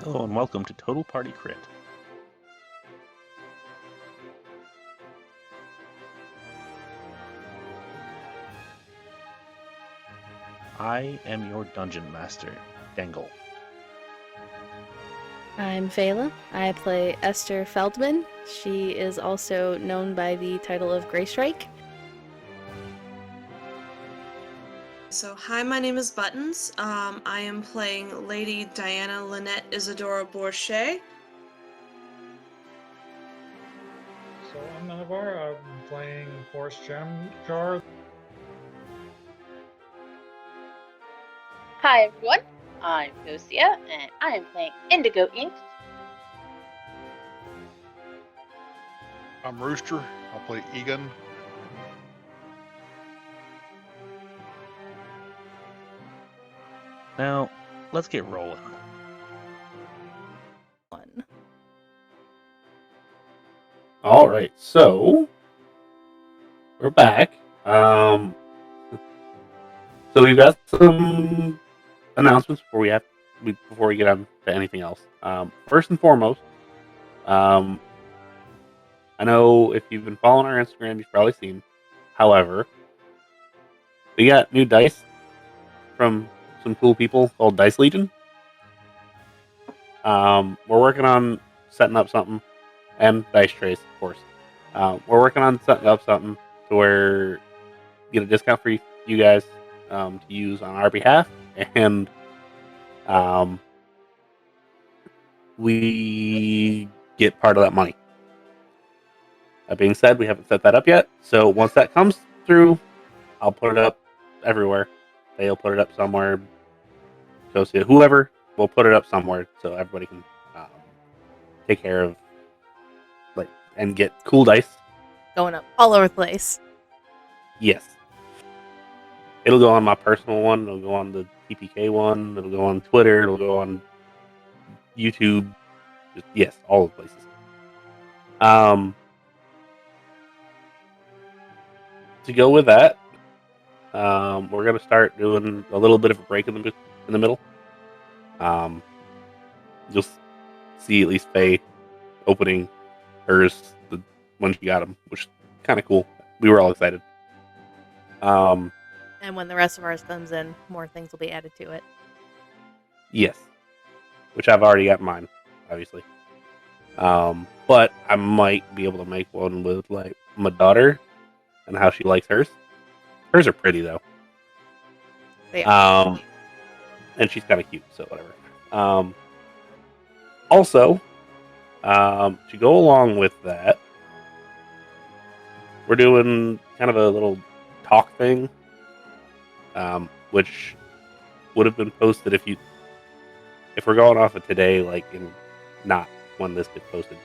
Hello and welcome to Total Party Crit. I am your dungeon master, Dengle. I'm Vela. I play Esther Feldman. She is also known by the title of Greystrike. So, hi, my name is Buttons. I am playing Lady Diana Lynette Isadora Bourget. So I'm Nevar. I'm playing Force Gem Jar. Hi everyone, I'm Gosia, and I am playing Indigo Inc. I'm Rooster. I'll play Egan. Now, let's get rolling. All right, so we're back. So we've got some announcements before we get on to anything else. First and foremost, I know if you've been following our Instagram, you've probably seen. However, we got new dice from some cool people called Dice Legion. We're working on setting up something, and dice trays, of course. We're working on setting up something to where you get a discount for you guys to use on our behalf, and we get part of that money. That being said, we haven't set that up yet, so once that comes through, I'll put it up everywhere. They'll put it up somewhere. Josie, whoever will put it up somewhere so everybody can take care of and get cool dice. Going up all over the place. Yes. It'll go on my personal one. It'll go on the TPK one. It'll go on Twitter. It'll go on YouTube. Yes, all the places. To go with that, we're gonna start doing a little bit of a break in the middle. You'll see at least Faye opening hers when she got them, which is kind of cool. We were all excited. And when the rest of ours comes in, more things will be added to it. Yes, which I've already got mine, obviously. But I might be able to make one with like my daughter and how she likes hers. Hers are pretty though. They are. And she's kind of cute, so whatever. Also, to go along with that, we're doing kind of a little talk thing, which would have been posted if we're going off of today, like in not when this gets posted,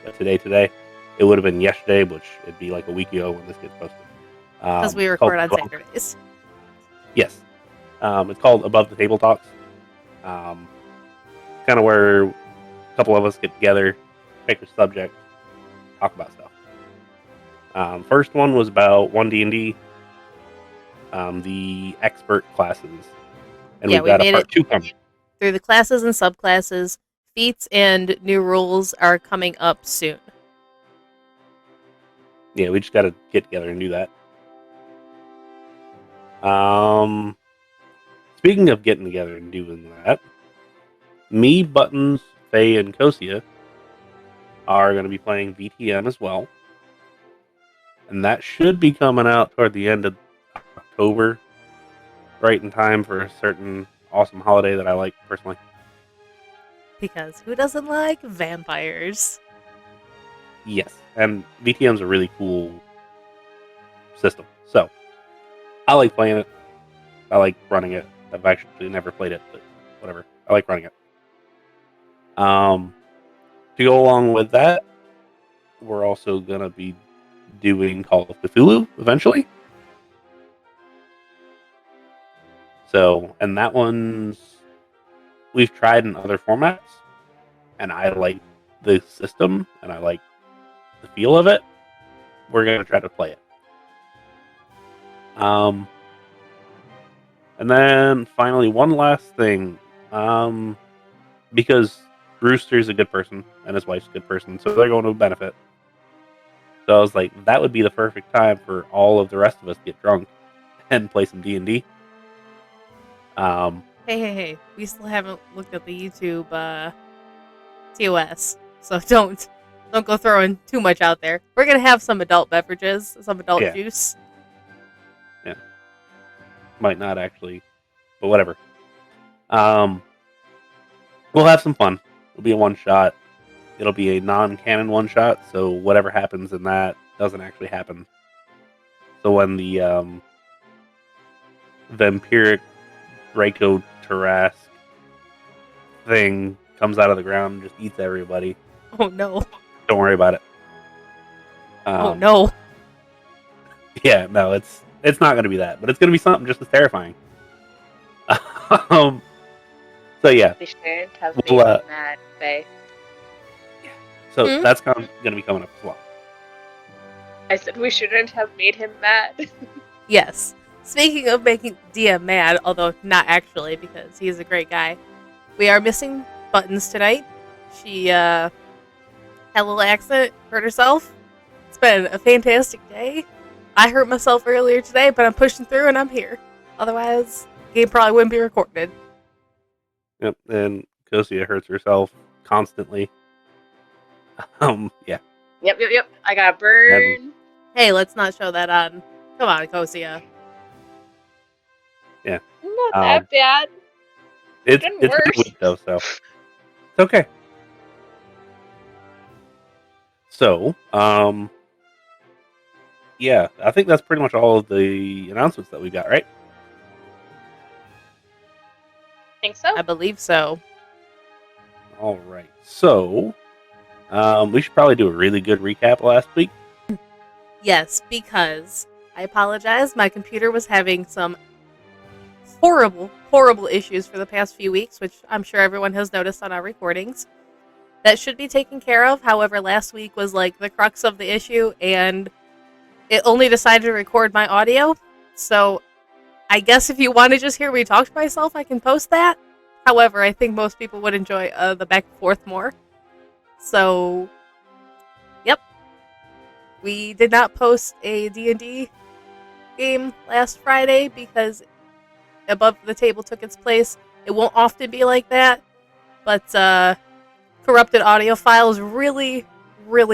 but today, it would have been yesterday, which it'd be like a week ago when this gets posted. Because we record on Saturdays. Yes. It's called Above the Table Talks. Kind of where a couple of us get together, pick a subject, talk about stuff. First one was about 1D&D, the expert classes. And we've got a part 2 coming. Through the classes and subclasses, feats and new rules are coming up soon. Yeah, we just got to get together and do that. Speaking of getting together and doing that, me, Buttons, Faye, and Kosia are going to be playing VTM as well. And that should be coming out toward the end of October, right in time for a certain awesome holiday that I like personally. Because who doesn't like vampires? Yes, and VTM's a really cool system. So, I like playing it. I like running it. I've actually never played it, but whatever. I like running it. To go along with that, we're also going to be doing Call of Cthulhu eventually. So, and that one's we've tried in other formats, and I like the system and I like the feel of it. We're gonna try to play it. And then finally, one last thing, because Brewster's a good person, and his wife's a good person, so they're going to benefit. So I was like, that would be the perfect time for all of the rest of us to get drunk and play some D&D. Hey. We still haven't looked at the YouTube TOS, so don't go throwing too much out there. We're gonna have some adult beverages, some adult Yeah. juice. Yeah. Might not actually, but whatever. We'll have some fun. It'll be a one-shot. It'll be a non-canon one-shot, so whatever happens in that doesn't actually happen. So when the vampiric Draco Tarrasque thing comes out of the ground and just eats everybody, Oh no. don't worry about it. Oh no. Yeah, no, it's not going to be that, but it's going to be something just as terrifying. So yeah, We shouldn't have made Well, him mad, Faye. so Hmm? that's going to be coming up as well. I said we shouldn't have made him mad. Yes. Speaking of making DM mad, although not actually because he is a great guy, we are missing Buttons tonight. She had a little accident, hurt herself. It's been a fantastic day. I hurt myself earlier today, but I'm pushing through and I'm here. Otherwise, the game probably wouldn't be recorded. Yep, and Kosia hurts herself constantly. Yeah. Yep. I got burned. Hey, let's not show that on. Come on, Kosia. Not that bad. It's Done been a worse. week though, so it's okay. So, yeah, I think that's pretty much all of the announcements that we got, right? Think so? I believe so. All right. So, we should probably do a really good recap last week. Yes, because I apologize. My computer was having some horrible issues for the past few weeks, which I'm sure everyone has noticed on our recordings. That should be taken care of. However, last week was like the crux of the issue, and it only decided to record my audio. So I guess if you want to just hear me talk to myself, I can post that. However, I think most people would enjoy the back and forth more. So, yep. We did not post a D&D game last Friday because Above the Table took its place. It won't often be like that, but corrupted audio files really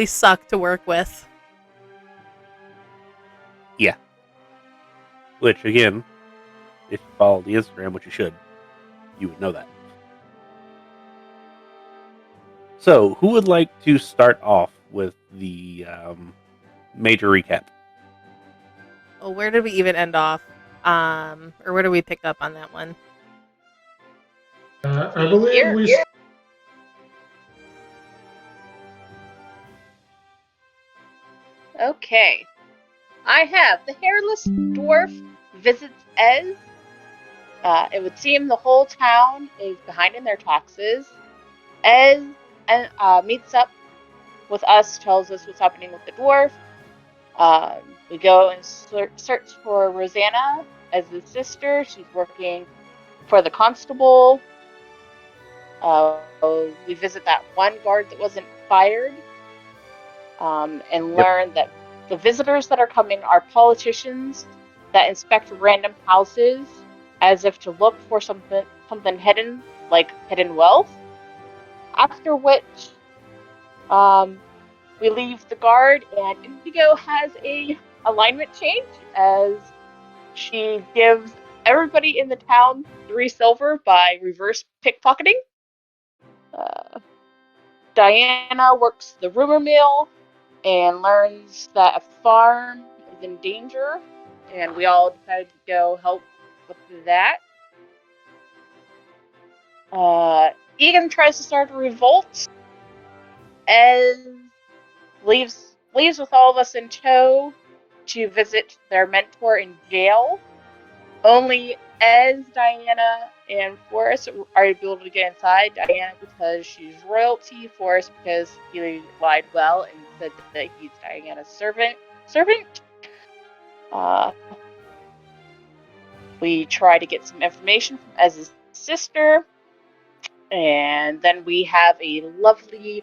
suck to work with. Yeah. Which, again, if you follow the Instagram, which you should, you would know that. So, who would like to start off with the major recap? Oh, where did we even end off? Or where do we pick up on that one? I believe we. Okay. I have the hairless dwarf visits Ez. It would seem the whole town is behind in their taxes. Ez meets up with us, tells us what's happening with the dwarf. We go and search for Rosanna as the sister. She's working for the constable. We visit that one guard that wasn't fired, and learn that the visitors that are coming are politicians that inspect random houses as if to look for something hidden, like hidden wealth. After which, we leave the guard, and Indigo has a alignment change as she gives everybody in the town 3 silver by reverse pickpocketing. Diana works the rumor mill and learns that a farm is in danger, and we all decided to go help with that. Egan tries to start a revolt, and leaves with all of us in tow to visit their mentor in jail. Only Ez, Diana, and Forrest are able to get inside. Diana because she's royalty, Forrest because he lied well and said that he's Diana's servant. We try to get some information from Ez's sister. And then we have a lovely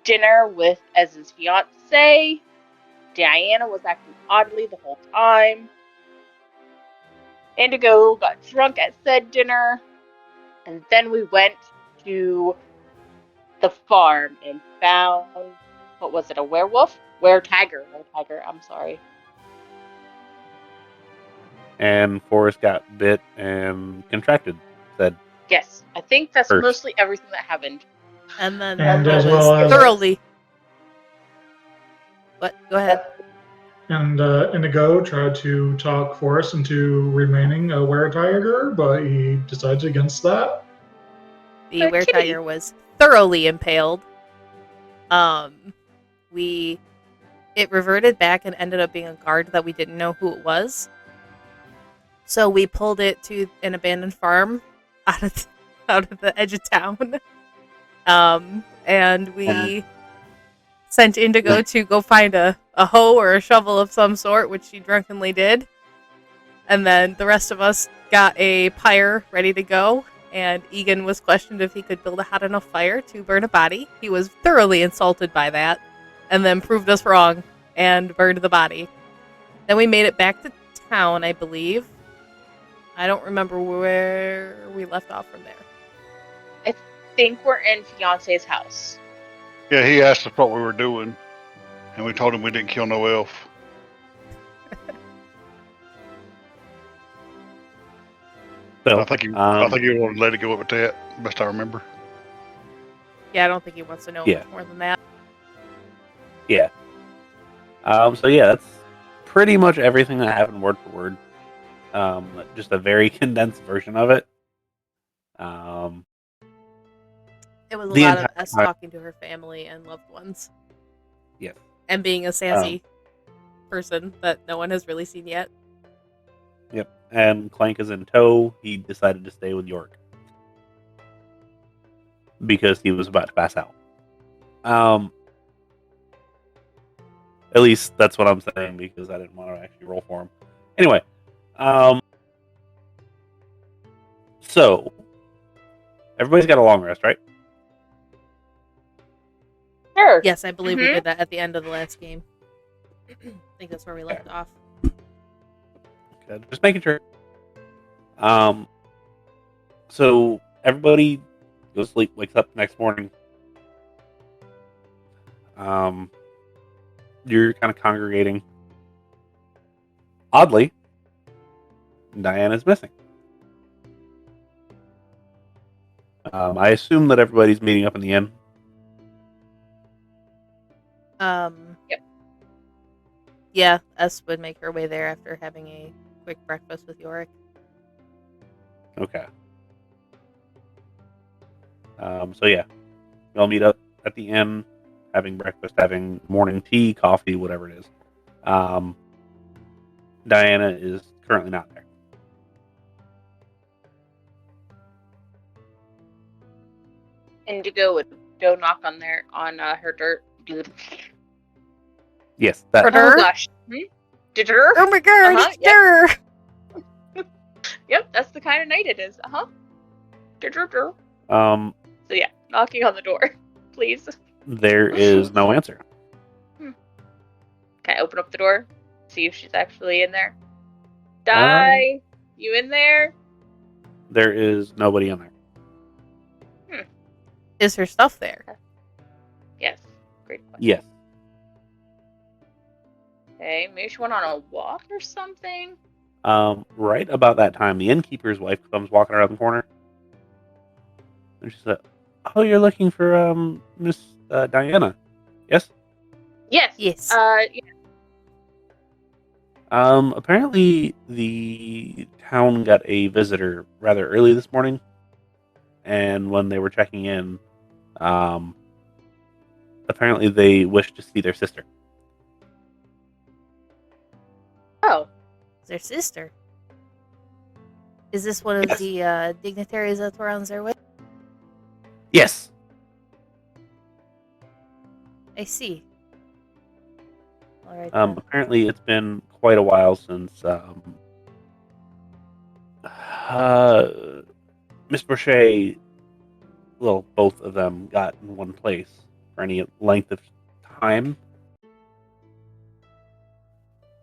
dinner with Ez's fiance. Diana was acting oddly the whole time. Indigo got drunk at said dinner. And then we went to the farm and found, what was it, a werewolf? Were-tiger, I'm sorry. And Forrest got bit and contracted. Said Yes, I think that's First. mostly everything that happened. And then And it as was well as- thoroughly. What? Go ahead. And Indigo tried to talk Forrest into remaining a were-tiger, but he decides against that. The But were kitty. tiger was thoroughly impaled. It reverted back and ended up being a guard that we didn't know who it was. So we pulled it to an abandoned farm out of the edge of town. And we sent Indigo to go find a hoe or a shovel of some sort, which she drunkenly did. And then the rest of us got a pyre ready to go. And Egan was questioned if he could build a hot enough fire to burn a body. He was thoroughly insulted by that, and then proved us wrong and burned the body. Then we made it back to town, I believe. I don't remember where we left off from there. I think we're in fiance's house. Yeah, he asked us what we were doing, and we told him we didn't kill no elf. so. I think he wanted to let it go with that. Best I remember. Yeah, I don't think he wants to know Yeah. much more than that. Yeah. So yeah, that's pretty much everything that happened word for word. Just a very condensed version of it. It was a The lot of entire us time- talking to her family and loved ones. Yes. And being a sassy person that no one has really seen yet. Yep. And Clank is in tow. He decided to stay with York because he was about to pass out. At least that's what I'm saying because I didn't want to actually roll for him. Anyway, so everybody's got a long rest, right? Sure. Yes, I believe we Mhm. did that at the end of the last game. I think that's where we left off. Okay, just making sure. So everybody goes to sleep, wakes up next morning. You're kind of congregating. Oddly, Diana's missing. I assume that everybody's meeting up in the inn. Yep. Yeah, S would make her way there after having a quick breakfast with Yorick. Okay. So yeah, you'll meet up at the inn, having breakfast, having morning tea, coffee, whatever it is. Diana is currently not there. Indigo would go knock on her dirt. Yes, that. For Oh her? gosh. Did her? Oh my god, Uh-huh, it's yep. her! Yep, that's the kind of night it is. So yeah, knocking on the door, please. There is no answer. Can I open up the door? See if she's actually in there. Di, you in there? There is nobody in there. Is her stuff there? Yes. Great question. Yes. Okay, maybe she went on a walk or something. Right about that time, the innkeeper's wife comes walking around the corner, and she said, "Oh, you're looking for Miss Diana, yes?" Yes. Yes. Yeah. Apparently the town got a visitor rather early this morning, and when they were checking in, apparently they wished to see their sister. Oh. It's their sister. Is this one of Yes. the dignitaries that were on their way? Yes. I see. Alright. Apparently it's been quite a while since Miss Brochet both of them got in one place for any length of time.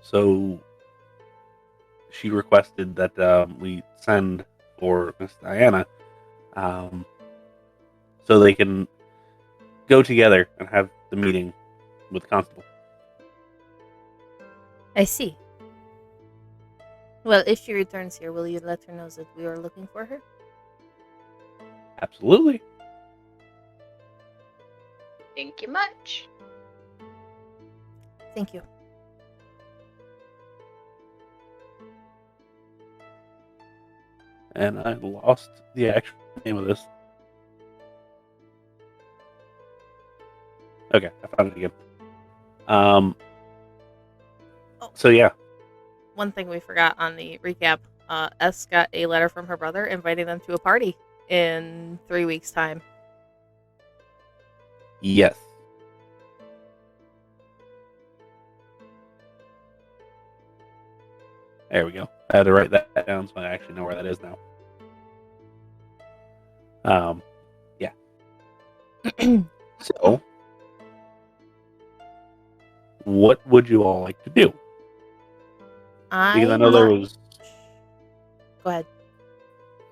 So she requested that we send for Miss Diana, so they can go together and have the meeting with the constable. I see. Well, if she returns here, will you let her know that we are looking for her? Absolutely. Thank you much. Thank you. And I lost the actual name of this. Okay, I found it again. So yeah. One thing we forgot on the recap, S got a letter from her brother inviting them to a party in 3 weeks' time. Yes. There we go. I had to write that down so I actually know where that is now. Yeah. So, what would you all like to do? Because I know there was. Go ahead.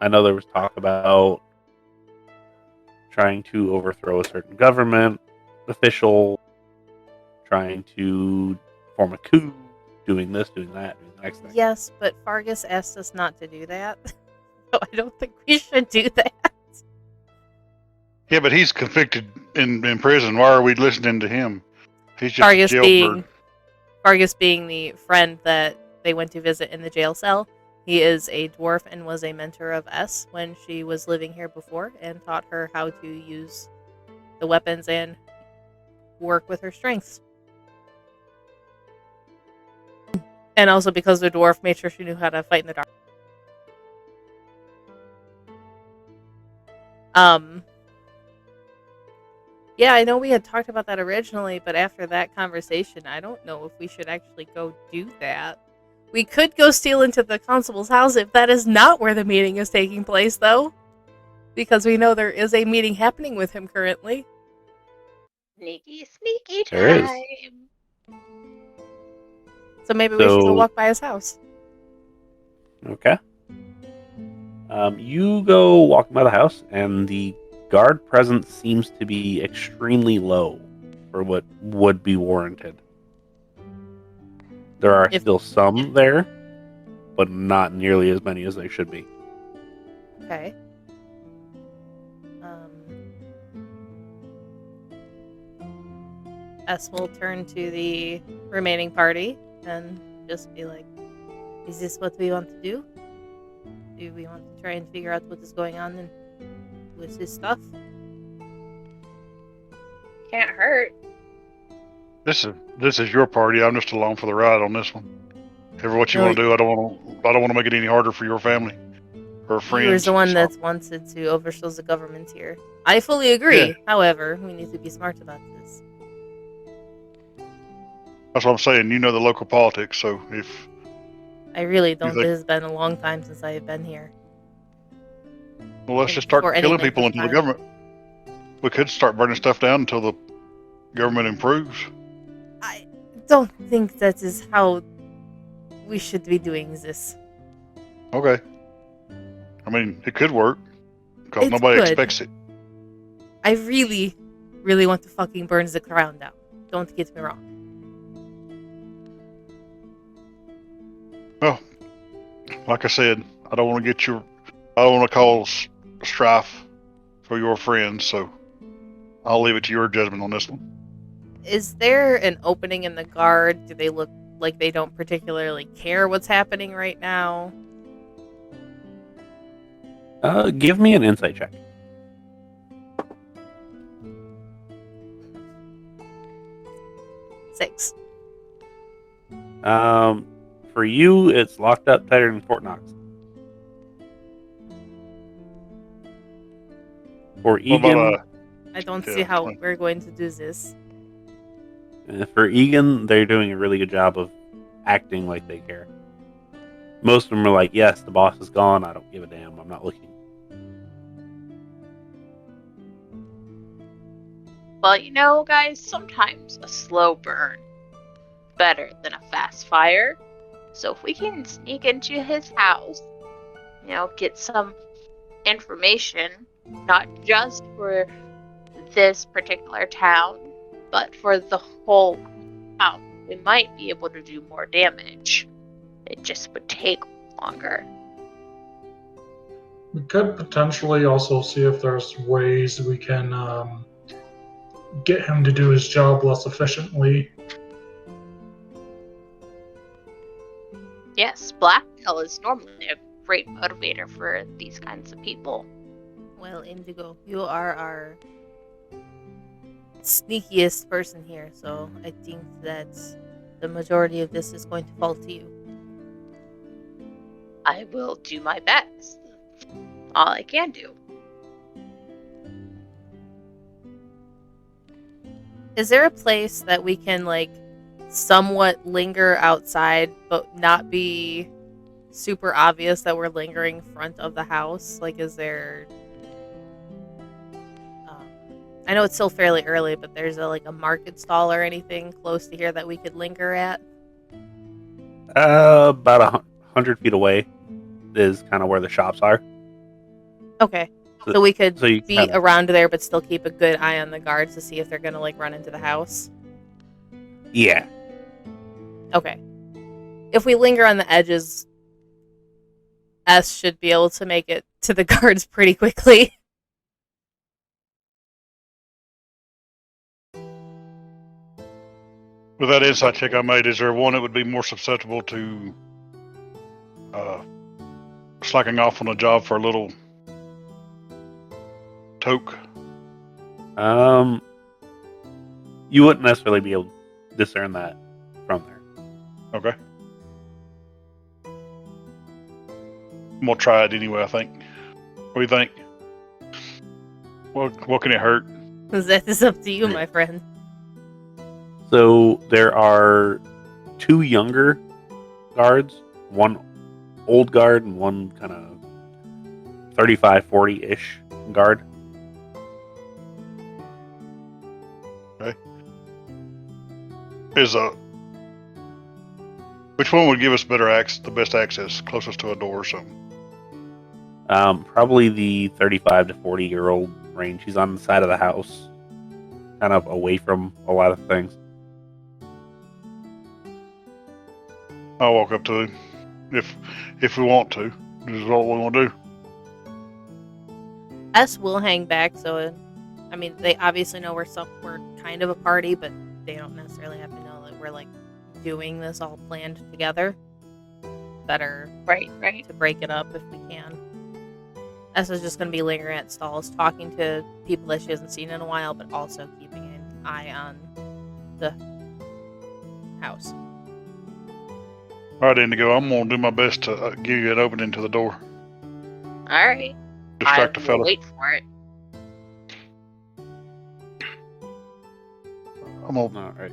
I know there was talk about trying to overthrow a certain government official, trying to form a coup, doing this, doing that, doing the next thing. Yes, but Fargus asked us not to do that. So I don't think we should do that. Yeah, but he's convicted in prison. Why are we listening to him? He's just a jailbird. Fargus being the friend that they went to visit in the jail cell. He is a dwarf and was a mentor of S when she was living here before and taught her how to use the weapons and work with her strengths. And also because the dwarf made sure she knew how to fight in the dark. Yeah, I know we had talked about that originally, but after that conversation, I don't know if we should actually go do that. We could go steal into the constable's house if that is not where the meeting is taking place, though. Because we know there is a meeting happening with him currently. Sneaky, sneaky time. There is. So maybe we should go walk by his house. Okay. You go walking by the house, and the guard presence seems to be extremely low for what would be warranted. There are still some there, but not nearly as many as there should be. Okay. S will turn to the remaining party and just be like, is this what we want to do? Do we want to try and figure out what is going on with his stuff? Can't hurt. This is your party. I'm just along for the ride on this one. Ever what you want to do, I don't want to make it any harder for your family or friends. You're the one that wanted to overthrow the government here. I fully agree. Yeah. However, we need to be smart about this. That's what I'm saying. You know the local politics, so if I really don't. It has been a long time since I have been here. Well, let's just start killing people until the government. We could start burning stuff down until the government improves. I don't think that is how we should be doing this. Okay. I mean, it could work because nobody expects it. I really, really want to fucking burn the crown down. Don't get me wrong. Well, like I said, I don't want to cause strife for your friends, so I'll leave it to your judgment on this one. Is there an opening in the guard? Do they look like they don't particularly care what's happening right now? Give me an insight check. Six. For you, it's locked up tighter than Fort Knox. For Egan, I don't see how we're going to do this. For Egan, they're doing a really good job of acting like they care. Most of them are like, yes, the boss is gone. I don't give a damn. I'm not looking. But you know, guys, sometimes a slow burn better than a fast fire. So if we can sneak into his house, you know, get some information, not just for this particular town, but for the whole town, we might be able to do more damage. It just would take longer. We could potentially also see if there's ways we can get him to do his job less efficiently. Yes, blackmail is normally a great motivator for these kinds of people. Well, Indigo, you are our sneakiest person here, so I think that the majority of this is going to fall to you. I will do my best. All I can do. Is there a place that we can, like, somewhat linger outside, but not be super obvious that we're lingering in front of the house? Like, is there... I know it's still fairly early, but there's a market stall or anything close to here that we could linger at? About 100 feet away is kind of where the shops are. Okay. So we could you be kinda- around there, but still keep a good eye on the guards to see if they're gonna, like, run into the house? Yeah. Okay. If we linger on the edges, S should be able to make it to the guards pretty quickly. With that insight check I made, is there one that would be more susceptible to slacking off on a job for a little toke? You wouldn't necessarily be able to discern that from there. Okay. I'm gonna try it anyway, I think. What do you think? What can it hurt? That is up to you, my friend. So there are 2 younger guards, one old guard and one kind of 35, 40-ish guard. Okay. Which one would give us the best access, closest to a door or something? Probably the 35 to 40-year-old range. He's on the side of the house, kind of away from a lot of things. I'll walk up to him if we want to. This is what we want to do. S will hang back, so I mean, they obviously know we're kind of a party, but they don't necessarily have to know that we're, like, doing this all planned together. Better Right. to break it up if we can. S is just going to be lingering at stalls, talking to people that she hasn't seen in a while, but also keeping an eye on the house. All right, Indigo, I'm going to do my best to give you an opening to the door. All right. Distract the I will fella. wait for it. I'm going to All right.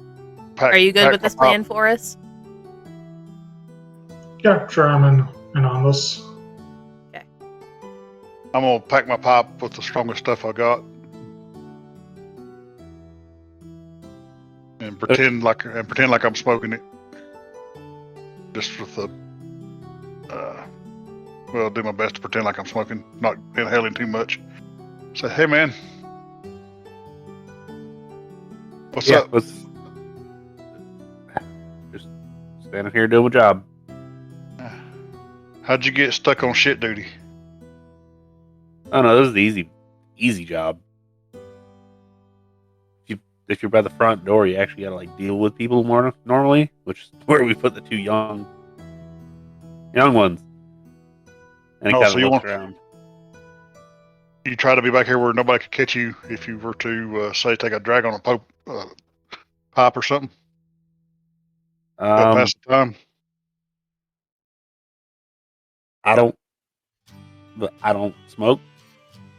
Are you good with this plan for us? Yeah, sure, I'm in on this. I'm going to pack my pipe with the strongest stuff I got. And pretend like I'm smoking it. Just with the well, do my best to pretend like I'm smoking, not inhaling too much. Say, hey man, what's up? Just standing here doing my job. How'd you get stuck on shit duty? Oh no, this is the easy job. If you're by the front door, you actually gotta, like, deal with people more normally, which is where we put the 2 young ones. And he kind of looks around. You try to be back here where nobody could catch you if you were to say take a drag on a pipe or something. Pass the time. I don't smoke.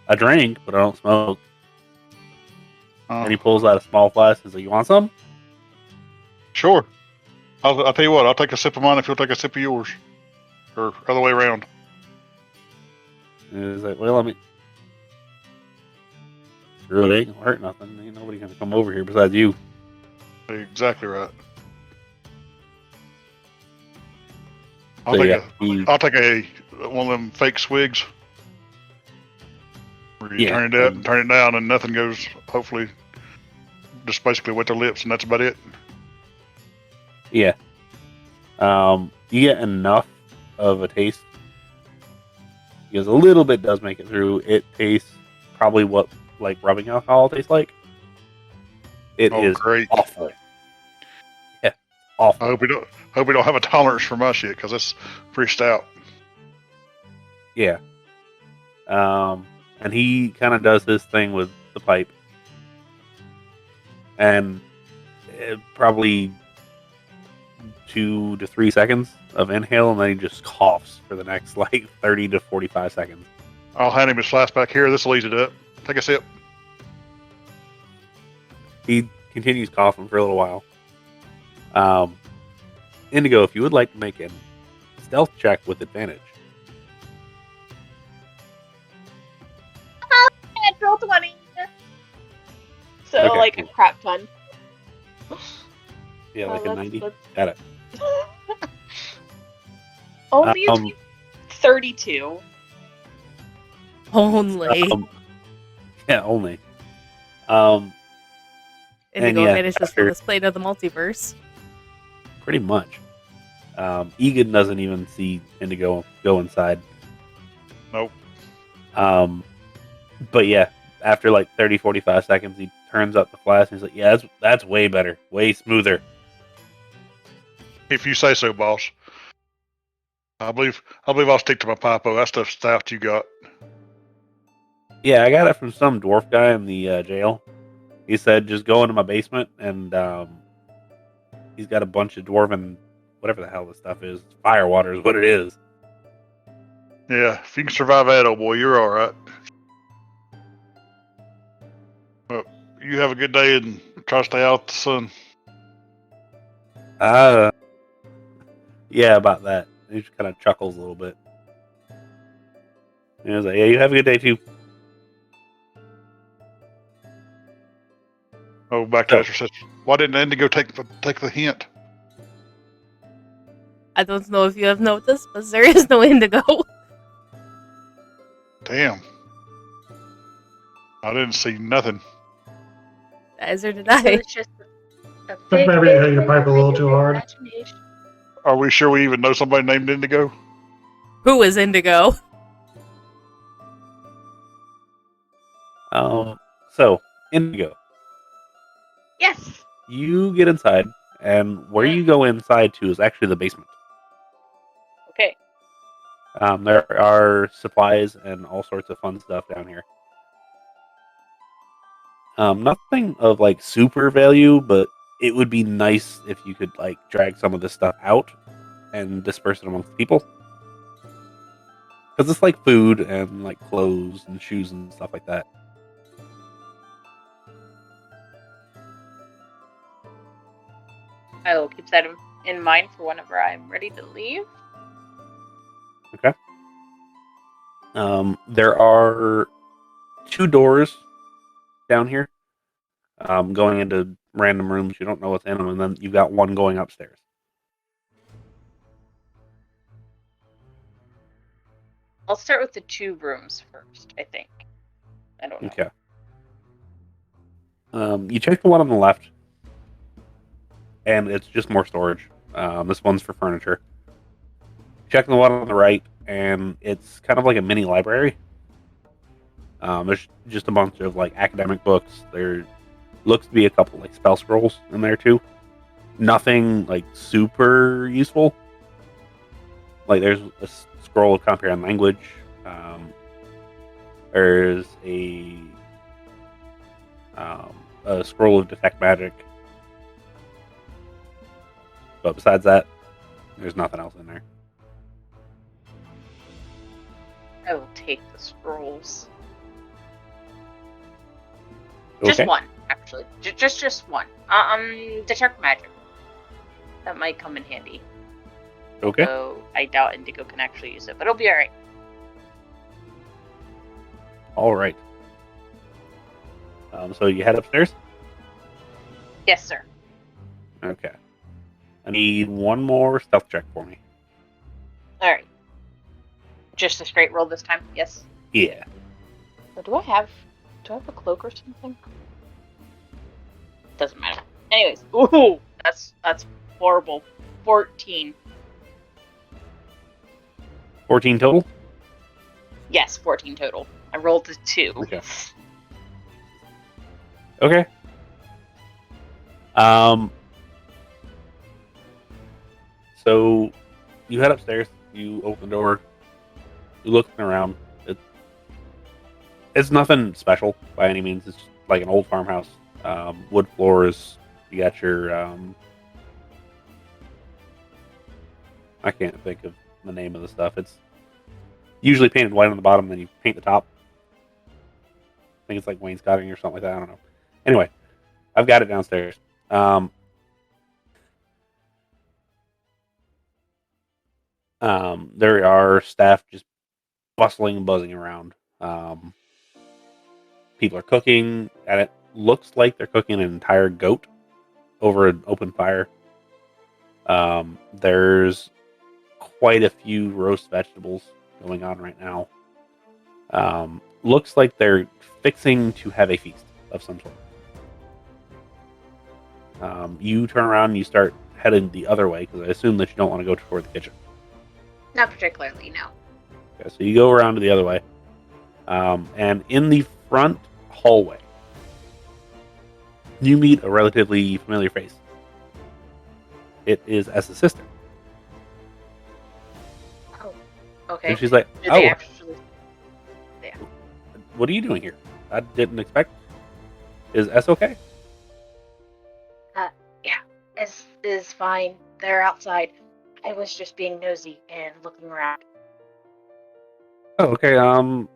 I drink, but I don't smoke. And he pulls out a small flask and says, "You want some?" Sure. I'll tell you what. I'll take a sip of mine if you'll take a sip of yours, or other way around. And he's like, "Well, Screw it, ain't gonna hurt nothing. Ain't nobody gonna come over here besides you. Exactly right. So, yeah, I'll take a one of them fake swigs. Where you turn it up and turn it down, and nothing goes. Hopefully, just basically wet their lips, and that's about it. Yeah. You get enough of a taste because a little bit does make it through. It tastes probably what like rubbing alcohol tastes like. It is great. Awful. Yeah, awful. I hope we don't have a tolerance for my shit because it's pretty stout. Yeah. And he kind of does his thing with the pipe, and probably 2 to 3 seconds of inhale, and then he just coughs for the next like 30 to 45 seconds. I'll hand him his flask back here. This will ease it up. Take a sip. He continues coughing for a little while. Indigo, if you would like to make a stealth check with advantage. Natural 20. So, Okay, like, cool. a crap ton. Yeah, like a 90. That's... Got it. Only 32. Only. Yeah, only. Indigo yeah, vanishes after- from this plane of the multiverse. Pretty much. Egan doesn't even see Indigo go inside. Nope. But yeah, after like 30, 45 seconds, he turns up the flask and he's like, yeah, that's way better. Way smoother. If you say so, boss. I believe I'll stick to my Papo. That's the stout you got. Yeah, I got it from some dwarf guy in the jail. He said, just go into my basement, and he's got a bunch of dwarven, whatever the hell this stuff is. Firewater is what it is. Yeah, if you can survive that, old boy, you're all right. Well, you have a good day and try to stay out the sun. Yeah, about that. He just kind of chuckles a little bit. And he was like, yeah, you have a good day too. Oh, back to Esther says, why didn't Indigo take the hint? I don't know if you have noticed, but there is no Indigo. Damn. I didn't see nothing. Neither did So I. it's just a Think maybe you hit your pipe a little too hard. imagination. Are we sure we even know somebody named Indigo? Who is Indigo? So, Indigo, Yes. you get inside, and where you go inside to is actually the basement. Okay. There are supplies and all sorts of fun stuff down here. Nothing of like super value, but it would be nice if you could like drag some of this stuff out and disperse it amongst people. Because it's like food and like clothes and shoes and stuff like that. I will keep that in mind for whenever I'm ready to leave. Okay. There are 2 doors down here, going into random rooms. You don't know what's in them, and then you've got one going upstairs. I'll start with the 2 rooms first, I think. I don't know. Okay. You check the one on the left, and it's just more storage. This one's for furniture. Check the one on the right, and it's kind of like a mini library. There's just a bunch of like academic books. There looks to be a couple like spell scrolls in there too. Nothing like super useful. Like there's a scroll of comprehend language. There's a scroll of detect magic. But besides that, there's nothing else in there. I will take the scrolls. Okay. Just one, actually. Just one. Detect magic. That might come in handy. Okay. So I doubt Indigo can actually use it, but it'll be alright. All right. So you head upstairs? Yes, sir. Okay. I need one more stealth check for me. All right. Just a straight roll this time. Yes. Yeah. Or do I have a cloak or something? Doesn't matter. Anyways, ooh, that's horrible. 14. 14 total? Yes, 14 total. I rolled a 2. Okay. Okay. So you head upstairs, you open the door, you looking around. It's nothing special by any means. It's just like an old farmhouse. Wood floors. You got your I can't think of the name of the stuff. It's usually painted white on the bottom, then you paint the top. I think it's like wainscoting or something like that. I don't know. Anyway, I've got it downstairs. There are staff just bustling and buzzing around. People are cooking, and it looks like they're cooking an entire goat over an open fire. There's quite a few roast vegetables going on right now. Looks like they're fixing to have a feast of some sort. You turn around and you start heading the other way because I assume that you don't want to go toward the kitchen. Not particularly, no. Okay, so you go around to the other way. And in the front hallway, you meet a relatively familiar face. It is S's sister. Oh, okay. And she's like, Did they actually... Yeah. What are you doing here? I didn't expect. Is S okay? Yeah. S is fine. They're outside. I was just being nosy and looking around. Oh, okay. I'm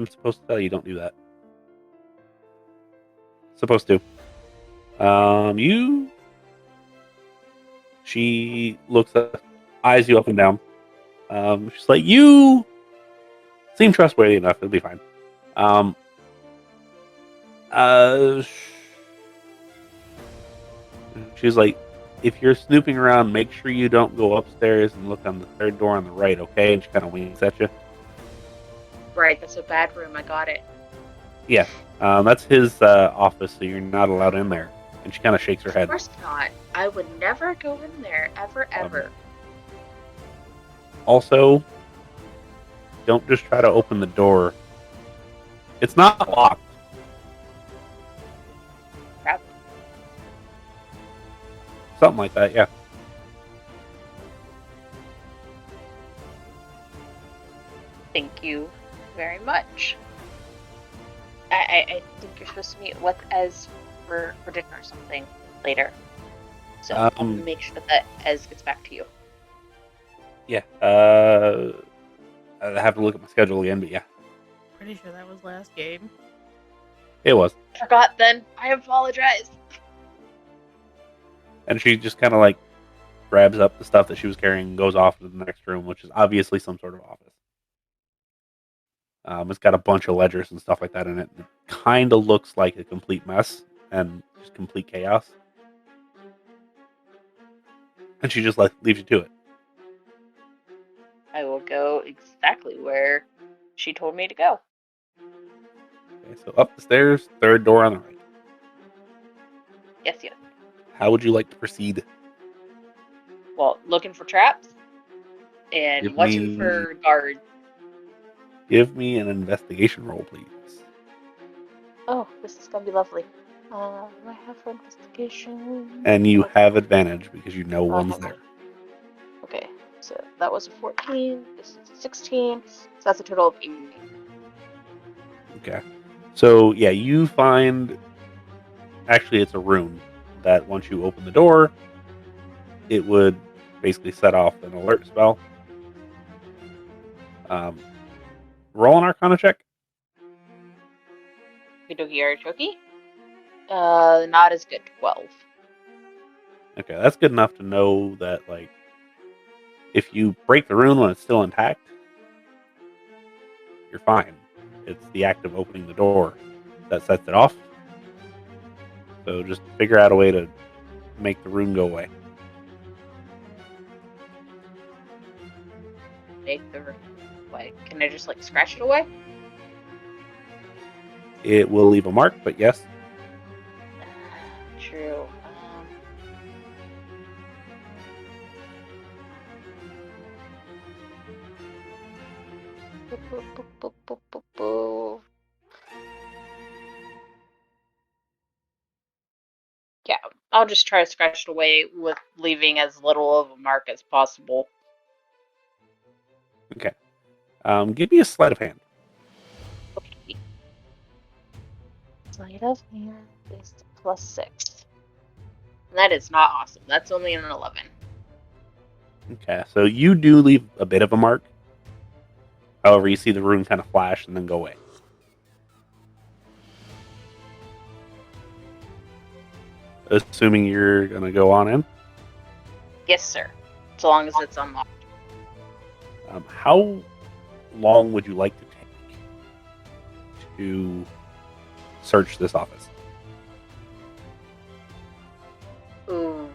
supposed to tell you don't do that. Supposed to. She looks up, eyes you up and down. She's like, you seem trustworthy enough. It'll be fine. She's like, if you're snooping around, make sure you don't go upstairs and look on the third door on the right, okay? And she kind of winks at you. Right, that's a bad room. I got it. Yeah, that's his office, so you're not allowed in there. And she kind of shakes her head. Of course not. I would never go in there, ever. Also, don't just try to open the door. It's not locked. Crap. Something like that, yeah. Thank you very much. I think you're supposed to meet with Ez for dinner or something later. So I'll make sure that Ez gets back to you. Yeah, I have to look at my schedule again, but yeah. Pretty sure that was last game. It was. Forgot then. I apologize. And she just kind of like grabs up the stuff that she was carrying and goes off to the next room, which is obviously some sort of office. It's got a bunch of ledgers and stuff like that in it. It kind of looks like a complete mess and just complete chaos. And she just leaves you to it. I will go exactly where she told me to go. Okay, so up the stairs, third door on the right. Yes. How would you like to proceed? Well, looking for traps and Give watching me- for guards. Give me an investigation roll, please. Oh, this is gonna be lovely. What do I have for investigation? And you have advantage because you know one's okay. there. Okay, so that was a 14. This is a 16. So that's a total of 18. Okay. So, yeah, you find... Actually, it's a rune that once you open the door, it would basically set off an alert spell. Roll an Arcana check. Kidoki Artichoke. Not as good. 12. Okay, that's good enough to know that, like, if you break the rune when it's still intact, you're fine. It's the act of opening the door that sets it off. So just figure out a way to make the rune go away. Make the room away. Can I just like scratch it away? It will leave a mark, but yes. True. Boop, boop, boop, boop, boop, boop. Yeah, I'll just try to scratch it away with leaving as little of a mark as possible. Okay. Give me a sleight of hand. Okay. Sleight of hand is +6. And that is not awesome. That's only an 11. Okay, so you do leave a bit of a mark. However, you see the rune kind of flash and then go away. Assuming you're going to go on in. Yes, sir. As long as it's unlocked. How long would you like to take to search this office? Ooh.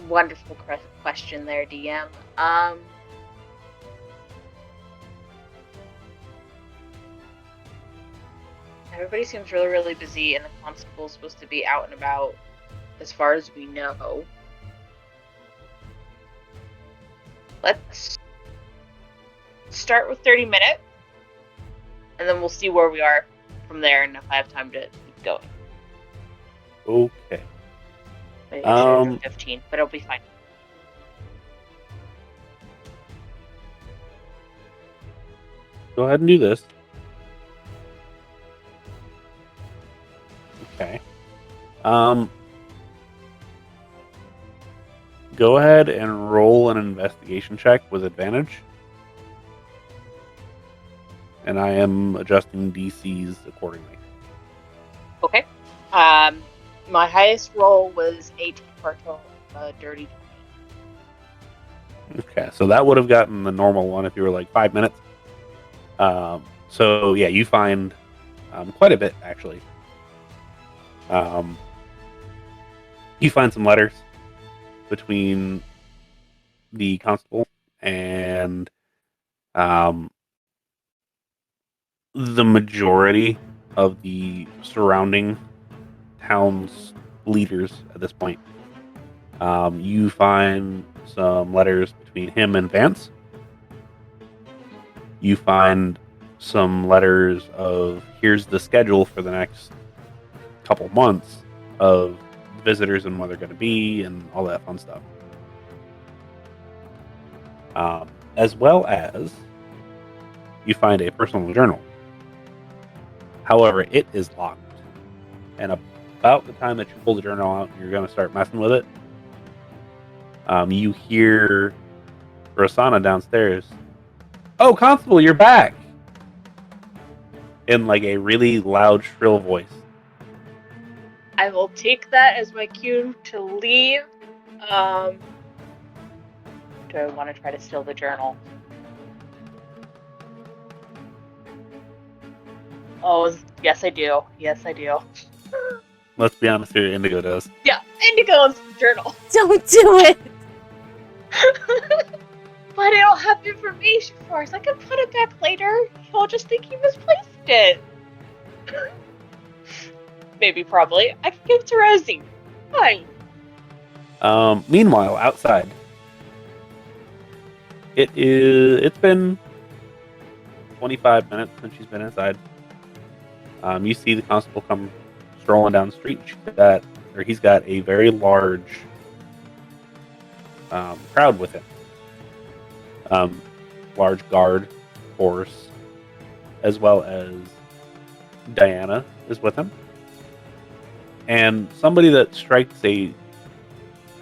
Wonderful question there, DM. Everybody seems really, really busy, and the constable's supposed to be out and about, as far as we know. Let's start with 30 minutes, and then we'll see where we are from there, and if I have time to keep going. Okay. Maybe I should have 15, but it'll be fine. Go ahead and do this. Okay. Go ahead and roll an investigation check with advantage. And I am adjusting DCs accordingly. Okay. My highest roll was 18 for a total of dirty 20. Okay, so that would have gotten the normal one if you were like 5 minutes. So yeah, you find quite a bit actually. You find some letters between the constable and the majority of the surrounding town's leaders at this point. You find some letters between him and Vance. You find some letters of here's the schedule for the next couple months of visitors and where they're going to be and all that fun stuff. As well as you find a personal journal. However, it is locked. And about the time that you pull the journal out and you're going to start messing with it, you hear Rosanna downstairs. Oh, Constable, you're back! In like a really loud, shrill voice. I will take that as my cue to leave. Do I want to try to steal the journal? Oh, yes I do. Yes I do. Let's be honest here, Indigo does. Yeah, Indigo's journal. Don't do it! But I don't have information for us. I can put it back later. He'll just think he misplaced it. Maybe, probably. I can give it to Rosie. Fine. Meanwhile, outside, it's been 25 minutes since she's been inside. You see the constable come strolling down the street. He's got a very large crowd with him. Large guard force, as well as Diana is with him. And somebody that strikes a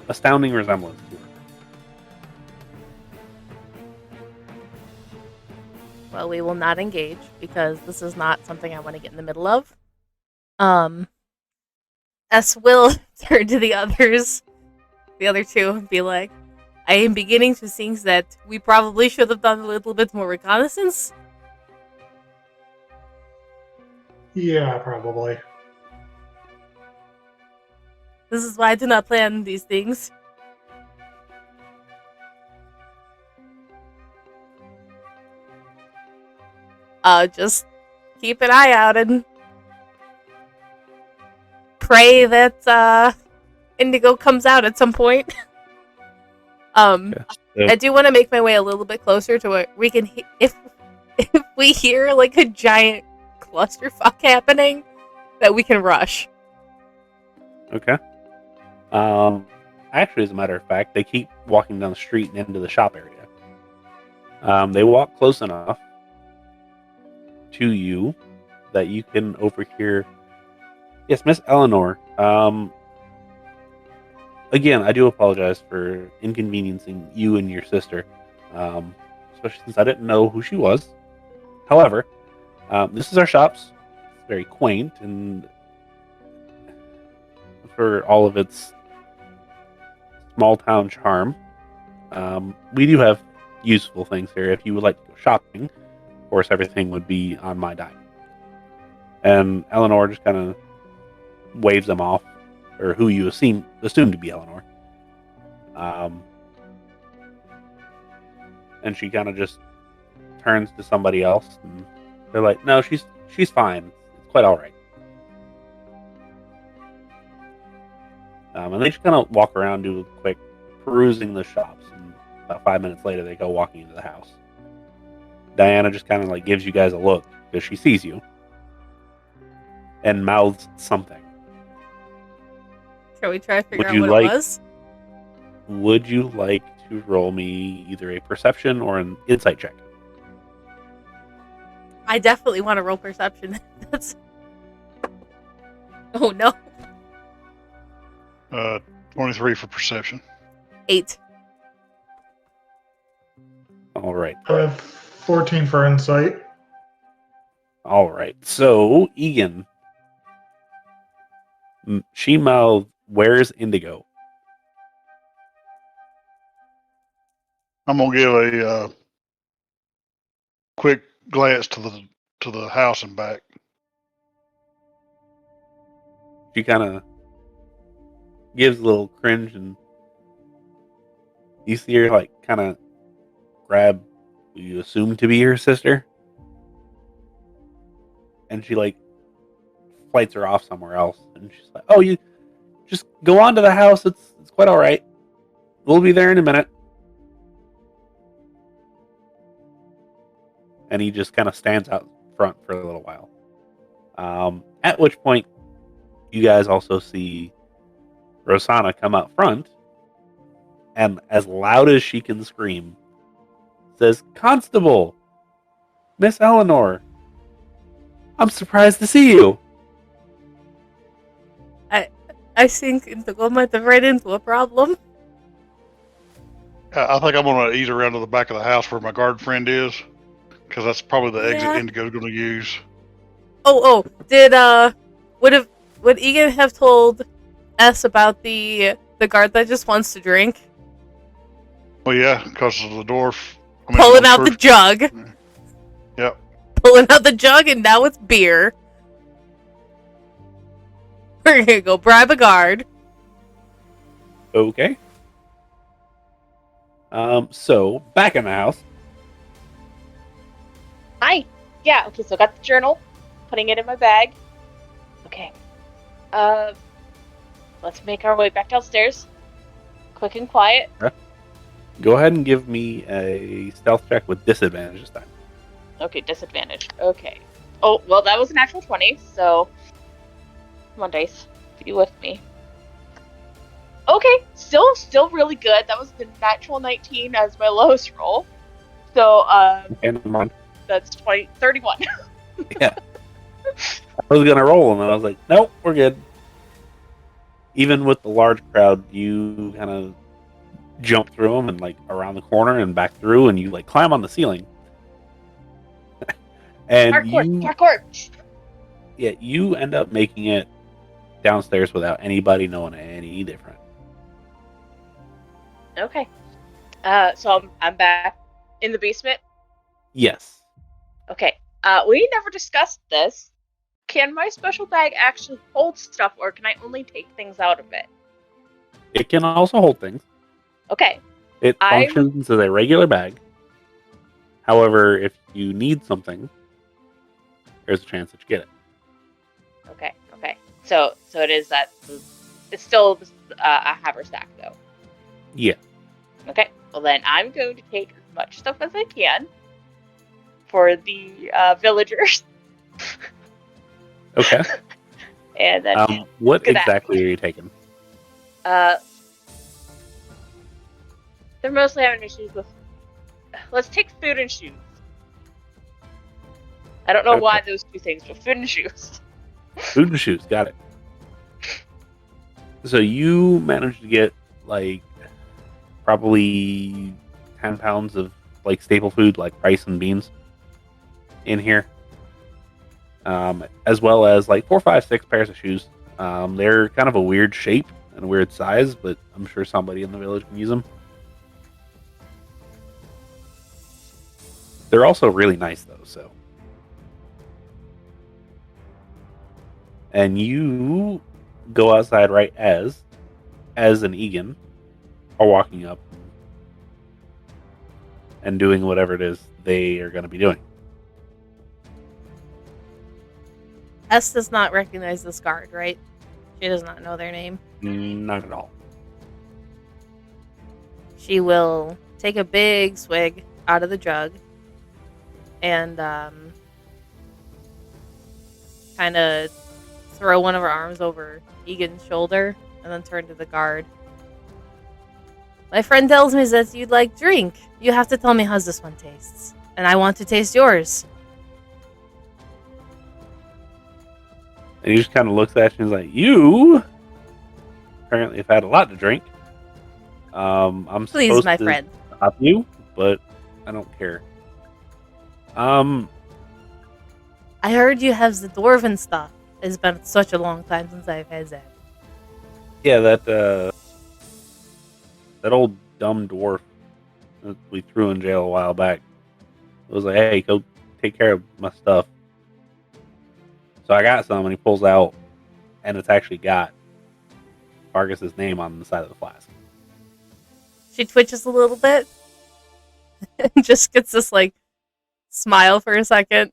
astounding resemblance to her. Well, we will not engage because this is not something I want to get in the middle of. S will turn to the others, the other two, and be like, I am beginning to think that we probably should have done a little bit more reconnaissance. Yeah, probably. This is why I do not plan these things. Just keep an eye out and pray that Indigo comes out at some point. Yeah. I do want to make my way a little bit closer to where we can if we hear like a giant clusterfuck happening, that we can rush. Okay. Actually, as a matter of fact, they keep walking down the street and into the shop area. They walk close enough to you that you can overhear. Yes, Miss Eleanor. Again, I do apologize for inconveniencing you and your sister, especially since I didn't know who she was. However, this is our shops. It's very quaint, and for all of its small town charm, we do have useful things here. If you would like to go shopping, of course, everything would be on my dime. And Eleanor just kind of waves them off, or who you assume to be Eleanor. And she kind of just turns to somebody else, and they're like, "No, she's fine. It's quite all right." And they just kind of walk around, do a quick perusing the shops, and about 5 minutes later, they go walking into the house. Diana just kind of like gives you guys a look because she sees you, and mouths something. Shall we try to figure out you what like- it was? Would you like to roll me either a perception or an insight check? I definitely want to roll perception. That's. Oh no. 23 for perception. 8. All right. I have 14 for insight. All right. So, Egan, she mouthed, "Where's Indigo?" I'm gonna give a quick glance to the house and back. She kind of gives a little cringe, and you see her like kind of grab who you assume to be her sister, and she like flights her off somewhere else, and she's like, "Oh, you just go on to the house. It's quite all right. We'll be there in a minute." And he just kind of stands out front for a little while. At which point, you guys also see Rosanna come out front, and as loud as she can scream, says, "Constable! Miss Eleanor! I'm surprised to see you!" I think Indigo might have ran into a problem. I think I'm gonna ease around to the back of the house where my guard friend is, because that's probably the exit Yeah. Indigo's gonna use. Oh, did would Egan have told S about the guard that just wants to drink? Well, yeah, because of the dwarf. Pulling out the jug. Yep. Pulling out the jug, and now it's beer. We're gonna go bribe a guard. Okay. So, back in the house. Hi. Yeah, okay, so I got the journal, putting it in my bag. Okay. Let's make our way back downstairs. Quick and quiet. Go ahead and give me a stealth check with disadvantage this time. Okay, disadvantage. Okay. Oh, well, that was a natural 20, so... Come on, dice. Be with me. Okay, still really good. That was the natural 19 as my lowest roll. So, And I'm that's 31. Yeah. I was gonna roll, and then I was like, "Nope, we're good." Even with the large crowd, you kind of jump through them and like around the corner and back through, and you like climb on the ceiling. And Parkour! yeah, you end up making it downstairs without anybody knowing any different. Okay. So I'm back in the basement. Yes. Okay. We never discussed this. can my special bag actually hold stuff, or can I only take things out of it? It can also hold things. Okay. It functions as a regular bag. However, if you need something, there's a chance that you get it. Okay. So it is that. It's still a haversack, though. Yeah. Okay. Well, then I'm going to take as much stuff as I can for the villagers. Okay. And then what look at exactly that. are you taking? They're mostly having issues with. Let's take food and shoes. I don't know Okay. why those two things, but food and shoes. Food and shoes, got it. So you managed to get like probably 10 pounds of like staple food like rice and beans in here. As well as like 4, 5, 6 pairs of shoes. They're kind of a weird shape and a weird size, but I'm sure somebody in the village can use them. They're also really nice though, so. And you go outside right as and Egan are walking up and doing whatever it is they are going to be doing. S does not recognize this guard, right? She does not know their name. Not at all. She will take a big swig out of the jug and kind of throw one of her arms over Egan's shoulder and then turn to the guard. My friend tells me that you'd like drink. You have to tell me how this one tastes. And I want to taste yours. And he just kind of looks at you and is like, you apparently have had a lot to drink. I'm Please, supposed my to friend. stop you, but I don't care. I heard you have the dwarven stuff. It's been such a long time since I've had that. Yeah, that old dumb dwarf that we threw in jail a while back. It was like, hey, go take care of my stuff. So I got some, and he pulls out, and it's actually got Vargas's name on the side of the flask. She twitches a little bit and just gets this like smile for a second.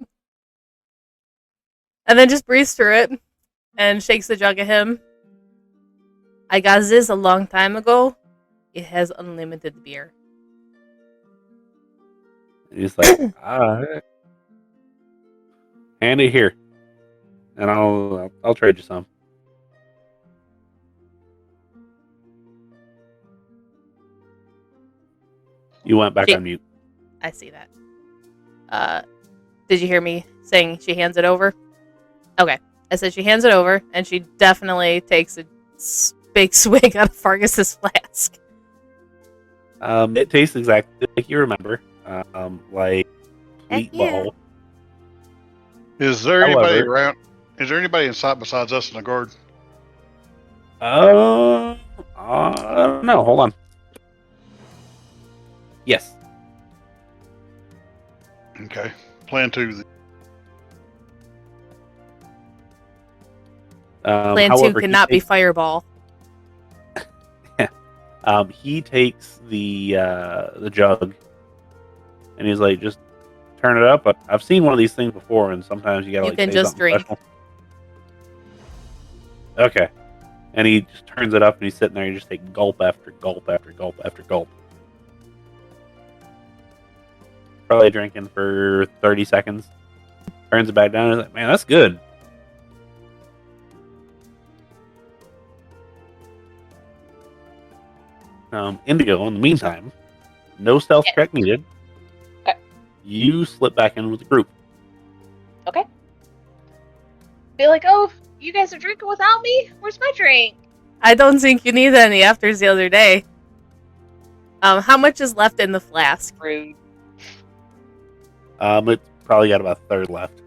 And then just breathes through it and shakes the jug at him. I got this a long time ago. It has unlimited beer. And he's like, hand it here, and I'll trade you some. You went back on mute. I see that. Did you hear me saying she hands it over? Okay. I said she hands it over, and she definitely takes a big swig out of Fargus's flask. It tastes exactly like you remember. Like Heck sweet yeah. ball. Is there anybody However- around? Is there anybody in sight besides us in the guard? No, hold on. Yes. Okay. Plan 2. Plan 2 however, cannot be Fireball. He takes the jug, and he's like, "Just turn it up." But I've seen one of these things before, and sometimes you gotta You like can say just something drink. special. Okay, and he just turns it up, and he's sitting there. You just take gulp after gulp after gulp after gulp. Probably drinking for 30 seconds. Turns it back down. And he's like, "Man, that's good." Indigo, in the meantime, no stealth check needed. Okay. You slip back in with the group. Okay. Be like, oh, you guys are drinking without me? Where's my drink? I don't think you need any after the other day. How much is left in the flask? Rude. It's probably got about a third left.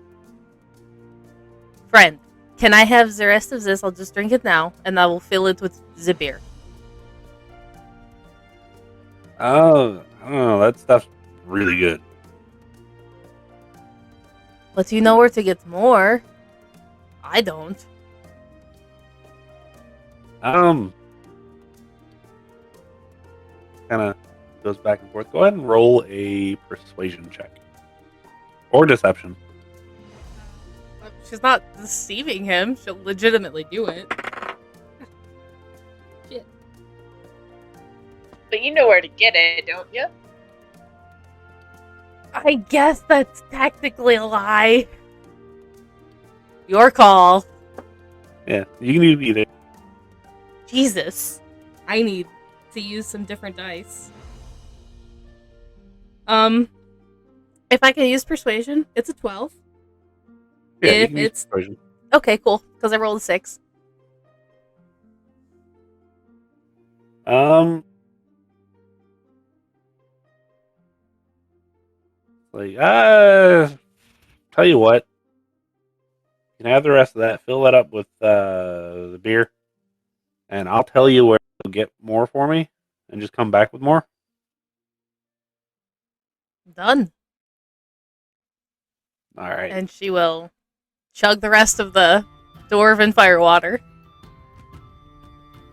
Friend, can I have the rest of this? I'll just drink it now, and I will fill it with the beer. Oh, I don't know. That stuff's really good. But you know where to get more. I don't. Kind of goes back and forth. Go ahead and roll a persuasion check. Or deception. She's not deceiving him. She'll legitimately do it. Shit. But you know where to get it, don't you? I guess that's technically a lie. Your call. Yeah, you can do either. Jesus. I need to use some different dice. If I can use persuasion, it's a 12. Yeah, you If can use it's persuasion. okay, cool, because I rolled a 6. Like, tell you what. You can have the rest of that. Fill that up with the beer. And I'll tell you where to get more for me. And just come back with more. Done. Alright. And she will chug the rest of the dwarven firewater.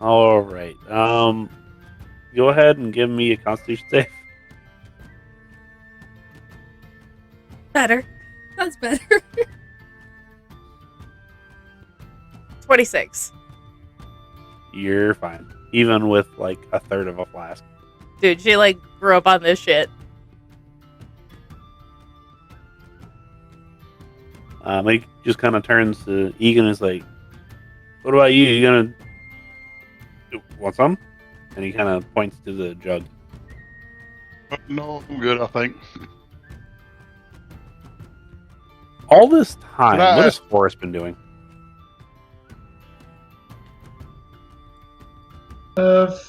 Alright. Go ahead and give me a constitution save. Better. That's better. 26. You're fine. Even with like a third of a flask. Dude, she like grew up on this shit. He just kind of turns to Egan and is like, what about you? You gonna want some? And he kind of points to the jug. No, I'm good, I think. All this time, Can I what has ask- Forrest been doing?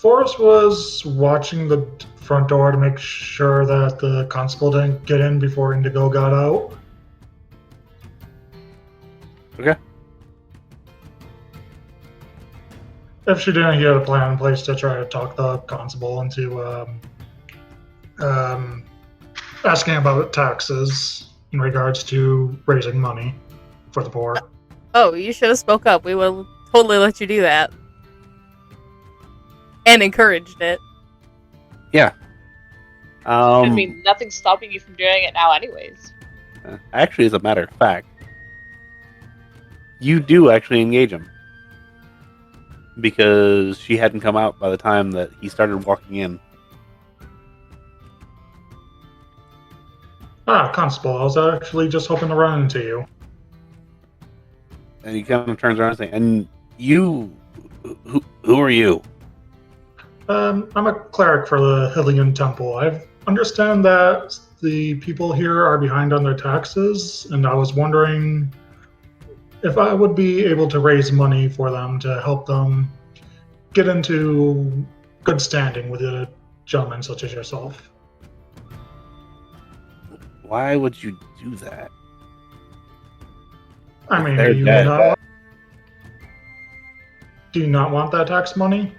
Forrest was watching the front door to make sure that the constable didn't get in before Indigo got out. Okay. If she didn't, he had a plan in place to try to talk the constable into asking about taxes in regards to raising money for the poor. Oh, you should have spoke up. We will totally let you do that. And encouraged it. Yeah. I mean, nothing's stopping you from doing it now, anyways. Actually, as a matter of fact, you do actually engage him. Because she hadn't come out by the time that he started walking in. Ah, constable, I was actually just hoping to run into you. And he kind of turns around and says, and you, who are you? I'm a cleric for the Hillian Temple. I understand that the people here are behind on their taxes, and I was wondering if I would be able to raise money for them to help them get into good standing with a gentleman such as yourself. Why would you do that? I mean, They're dead. Do you not want that tax money?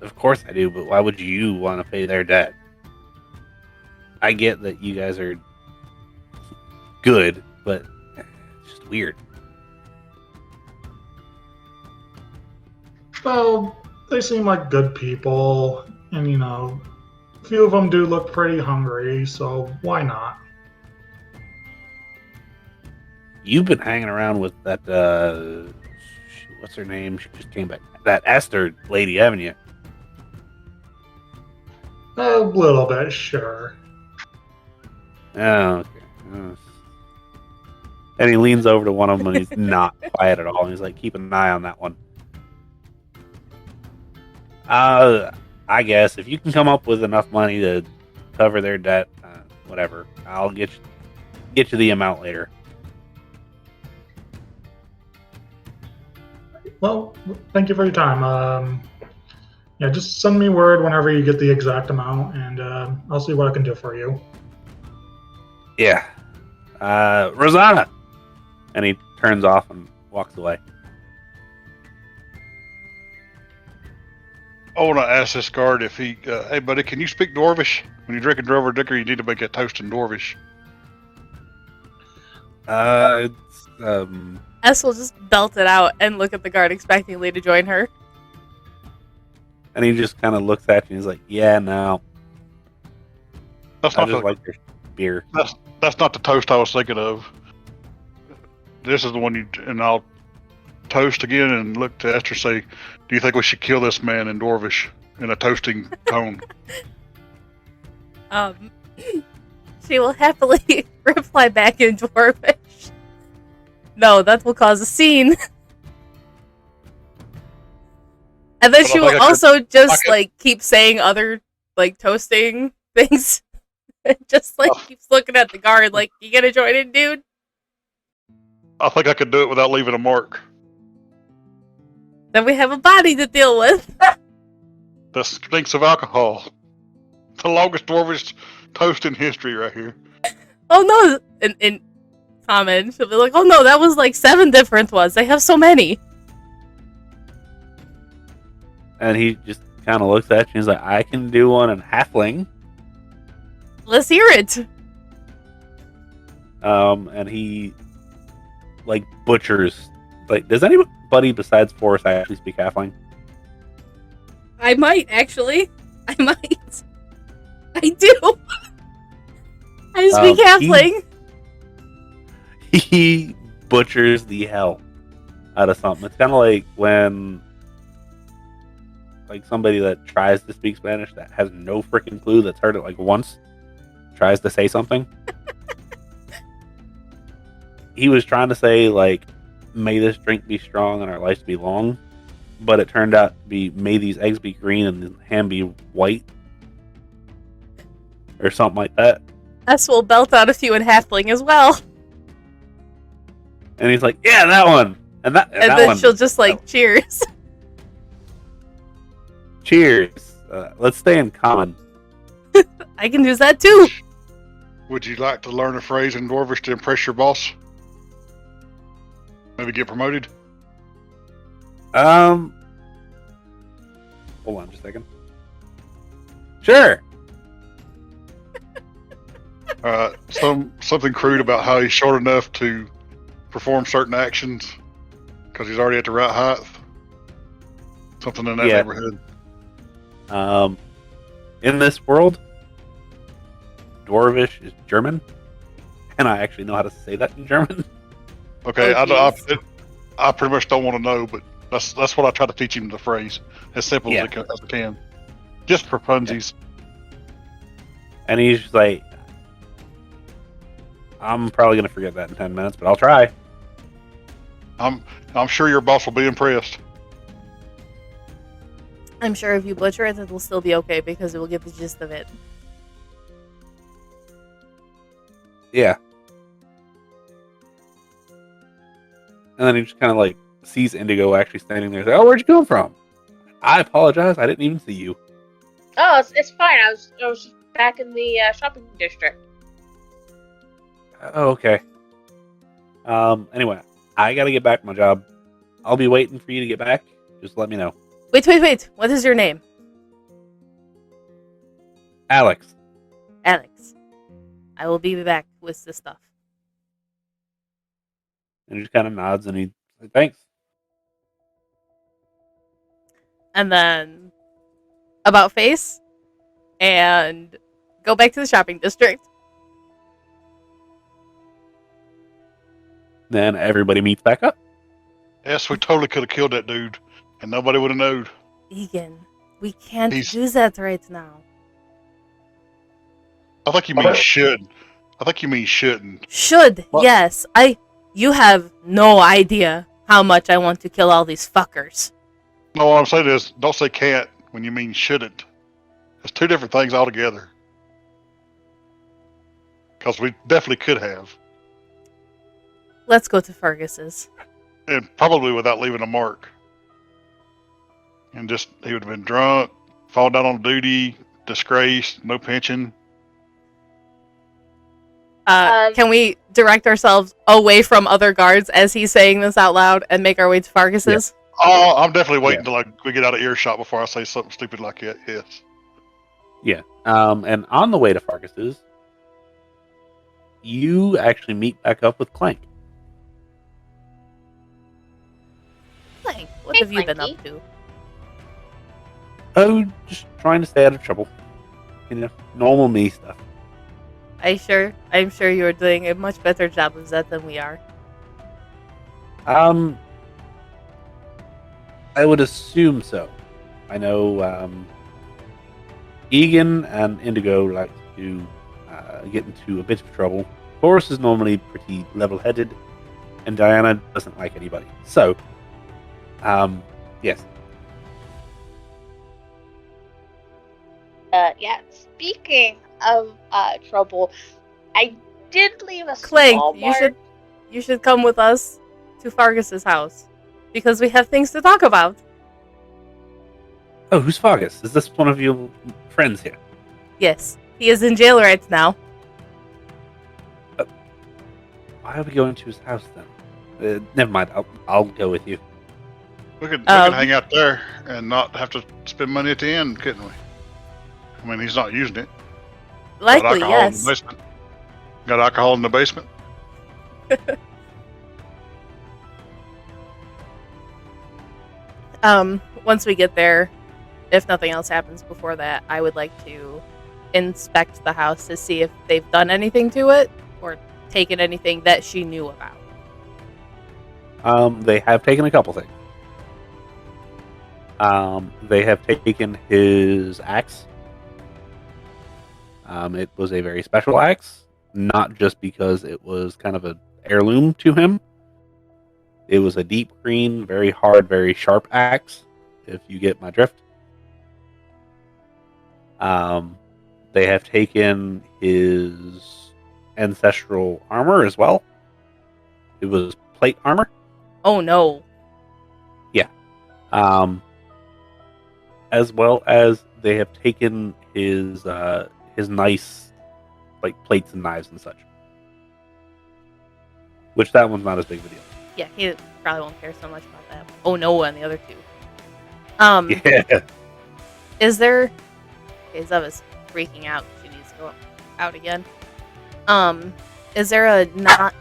Of course I do, but why would you want to pay their debt? I get that you guys are good, but it's just weird. Well, they seem like good people, and a few of them do look pretty hungry, so why not? You've been hanging around with that, what's her name? She just came back. That Esther lady, haven't you? A little bit, sure. Oh, okay. And he leans over to one of them and he's not quiet at all. And he's like, keep an eye on that one. I guess if you can come up with enough money to cover their debt, whatever, I'll get you the amount later. Well, thank you for your time. Yeah, just send me word whenever you get the exact amount, and I'll see what I can do for you. Yeah. Rosanna! And he turns off and walks away. I want to ask this guard if he, hey buddy, can you speak Dwarvish? When you're drinking Drover Dicker, you need to make that toast in Dwarvish. It's S will just belt it out and look at the guard expectingly to join her. and he just kind of looks at you and he's like, "Yeah, no, That's I not just the, like your beer." that's not the toast I was thinking of. This is the one and I'll toast again and look to Esther. Say, do you think we should kill this man in Dwarvish in a toasting tone? She will happily reply back in Dwarvish. No, that will cause a scene. And then But I she think will I also just could- like keep saying other like toasting things. Just like keeps looking at the guard like, you gonna join in, dude? I think I could do it without leaving a mark. Then we have a body to deal with. That stinks of alcohol. The longest Dwarvish toast in history right here. Oh no, in comment, she'll be like, oh no, that was like 7 different ones. They have so many. And he just kind of looks at you and he's like, "I can do one in halfling." Let's hear it. And he like butchers. Like, does anybody besides Forrest actually speak halfling? I might, actually. I might. I do. I speak halfling. He butchers the hell out of something. It's kind of like when like somebody that tries to speak Spanish that has no freaking clue, that's heard it like once, tries to say something. He was trying to say like, "May this drink be strong and our lives be long," but it turned out to be, "May these eggs be green and the ham be white," or something like that. S will belt out a few in halfling as well. And he's like, "Yeah, that one," and that And then one. she'll just like, cheers. Cheers. Let's stay in common. I can use that too. Would you like to learn a phrase in Dwarvish to impress your boss? Maybe get promoted? Hold on just a second. Sure. Something crude about how he's short enough to perform certain actions because he's already at the right height. Something in that Yeah. neighborhood. In this world, Dwarvish is German, and I actually know how to say that in German. Okay, Oh, I pretty much don't want to know, but that's what I try to teach him the phrase as simple Yeah. as I can, just for funsies. And he's just like, "I'm probably gonna forget that in 10 minutes, but I'll try." I'm sure your boss will be impressed. I'm sure if you butcher it, it will still be okay because it will get the gist of it. Yeah. And then he just kind of like sees Indigo actually standing there. He's like, "Oh, where'd you come from?" "I apologize. I didn't even see you." Oh, it's fine. I was just back in the shopping district. "Oh, okay." Anyway, I gotta get back to my job. I'll be waiting for you to get back. Just let me know. Wait. What is your name? Alex. Alex. I will be back with the stuff. And he just kind of nods and he's like, "Thanks." And then about face and go back to the shopping district. Then everybody meets back up. Yes, we totally could have killed that dude, and nobody would have known. Egan, we can't He's- do that right now. I think you mean should. I think you mean shouldn't. Should, What? yes. You have no idea how much I want to kill all these fuckers. No, what I'm saying is, don't say can't when you mean shouldn't. It's two different things altogether. Because we definitely could have, Let's go to Fergus's. and probably without leaving a mark. And just, he would have been drunk, fall down on duty, disgraced, no pension. Can we direct ourselves away from other guards as he's saying this out loud and make our way to Fergus's? Oh, I'm definitely waiting till we get out of earshot before I say something stupid like that. Yes. Yeah. And on the way to Farkas's, you actually meet back up with Clank. Clank, what Hey, have you been Clanky. up to? Oh, just trying to stay out of trouble. Normal me stuff. I'm sure you're doing a much better job of that than we are. I would assume so. I know Egan and Indigo like to get into a bit of trouble. Boris is normally pretty level-headed, and Diana doesn't like anybody. So, yes. Yeah, speaking of trouble, I did leave a Clank, small mark. you should come with us to Fargus's house because we have things to talk about. Oh, who's Fargus? Is this one of your friends here? Yes, he is in jail right now. Why are we going to his house then? Never mind. I'll go with you. We could hang out there and not have to spend money at the end, couldn't we? I mean, he's not using it. Likely, Got alcohol yes. in the basement. Got alcohol in the basement. Once we get there, if nothing else happens before that, I would like to inspect the house to see if they've done anything to it or taken anything that she knew about. They have taken a couple things. They have taken his axe. It was a very special axe, not just because it was kind of an heirloom to him. It was a deep green, very hard, very sharp axe, if you get my drift. They have taken his ancestral armor as well. It was plate armor. Oh no. Yeah. As well as they have taken his nice like plates and knives and such. Which that one's not as big of a deal. Yeah, he probably won't care so much about that. Oh no, and the other two. Yeah. Is there... Okay, Zeva's freaking out. She needs to go out again. Is there a not...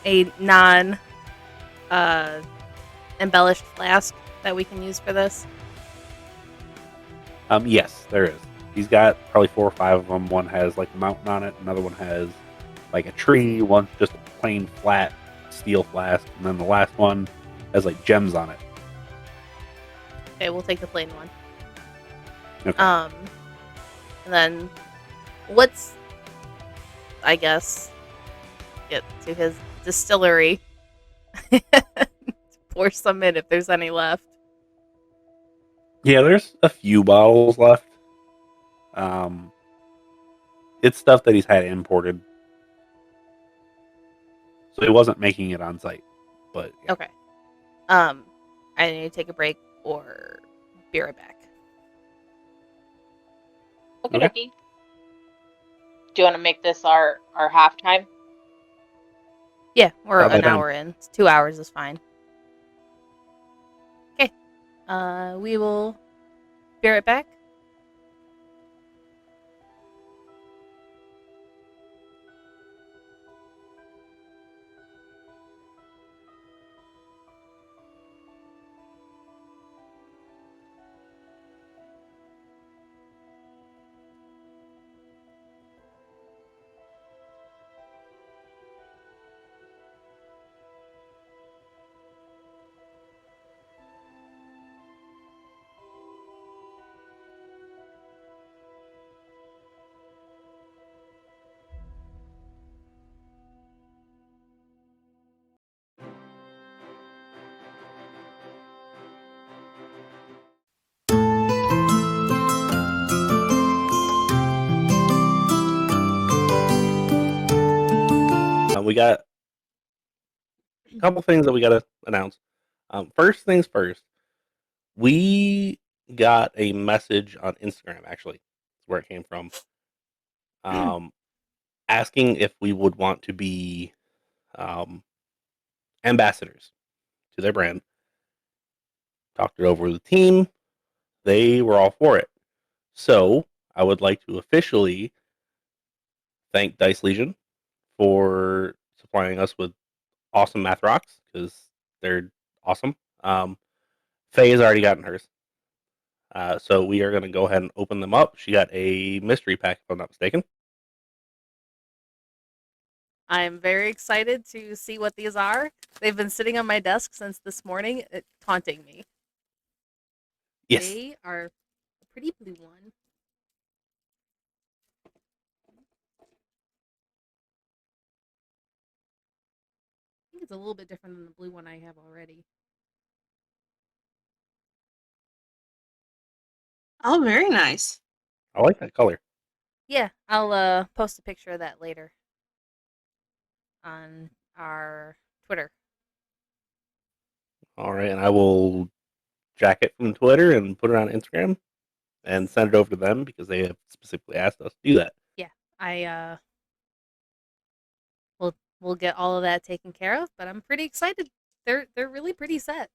a non... embellished flask that we can use for this? Yes, there is. He's got probably 4 or 5 of them. One has like a mountain on it. Another one has like a tree. One's just a plain flat steel flask. And then the last one has like gems on it. Okay, we'll take the plain one. Okay. And then let's, I guess, get to his distillery. Pour some in if there's any left. Yeah, there's a few bottles left. It's stuff that he's had imported. So he wasn't making it on site. But yeah. Okay. I need to take a break or be right back. Okay. Do you want to make this our halftime? Yeah, we're About an time. hour in. 2 hours is fine. Okay. We will be right back. We got a couple things that we got to announce. First things first, we got a message on Instagram, actually, that's where it came from, asking if we would want to be ambassadors to their brand. Talked it over with the team. They were all for it. So I would like to officially thank Dice Legion for supplying us with awesome math rocks because they're awesome. Faye has already gotten hers. So we are going to go ahead and open them up. She got a mystery pack, if I'm not mistaken. I'm very excited to see what these are. They've been sitting on my desk since this morning, taunting me. Yes. They are a pretty blue one. I think it's a little bit different than the blue one I have already. Oh, very nice. I like that color. Yeah, I'll post a picture of that later on our Twitter. All right, and I will jack it from Twitter and put it on Instagram and send it over to them because they have specifically asked us to do that. Yeah, I we'll get all of that taken care of, but I'm pretty excited. They're really pretty set.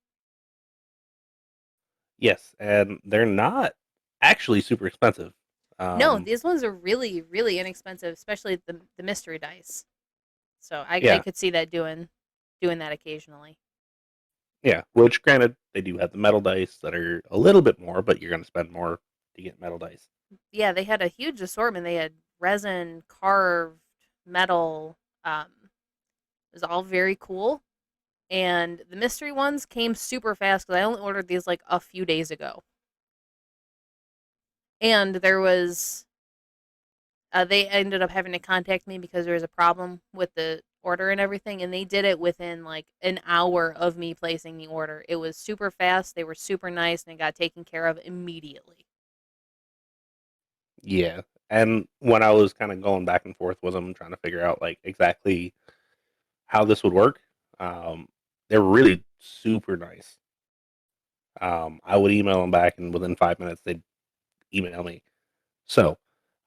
Yes, and they're not actually super expensive. No, these ones are really, really inexpensive, especially the mystery dice. So I Yeah. could see that doing that occasionally. Yeah, which granted, they do have the metal dice that are a little bit more, but you're going to spend more to get metal dice. Yeah, they had a huge assortment. They had resin, carved, metal. It was all very cool. And the mystery ones came super fast because I only ordered these like a few days ago. And there was, they ended up having to contact me because there was a problem with the order and everything. And they did it within like an hour of me placing the order. It was super fast. They were super nice and it got taken care of immediately. Yeah, and when I was kind of going back and forth with them, trying to figure out like exactly how this would work, they're really super nice. I would email them back, and within 5 minutes, they'd email me. So,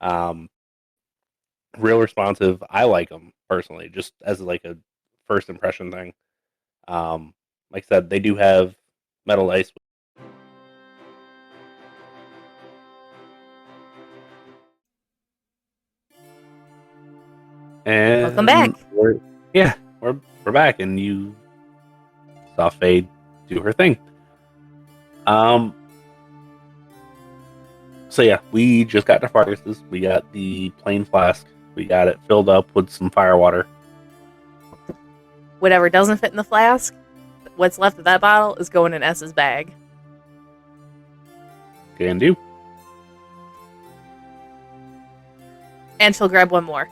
real responsive. I like them personally, just as like a first impression thing. Like I said, they do have metal ice. And Welcome back. We're back, and you saw Faye do her thing. So yeah, we just got to Fargus's. We got the plain flask. We got it filled up with some fire water. Whatever doesn't fit in the flask, what's left of that bottle is going in S's bag. Can do. And she'll grab one more.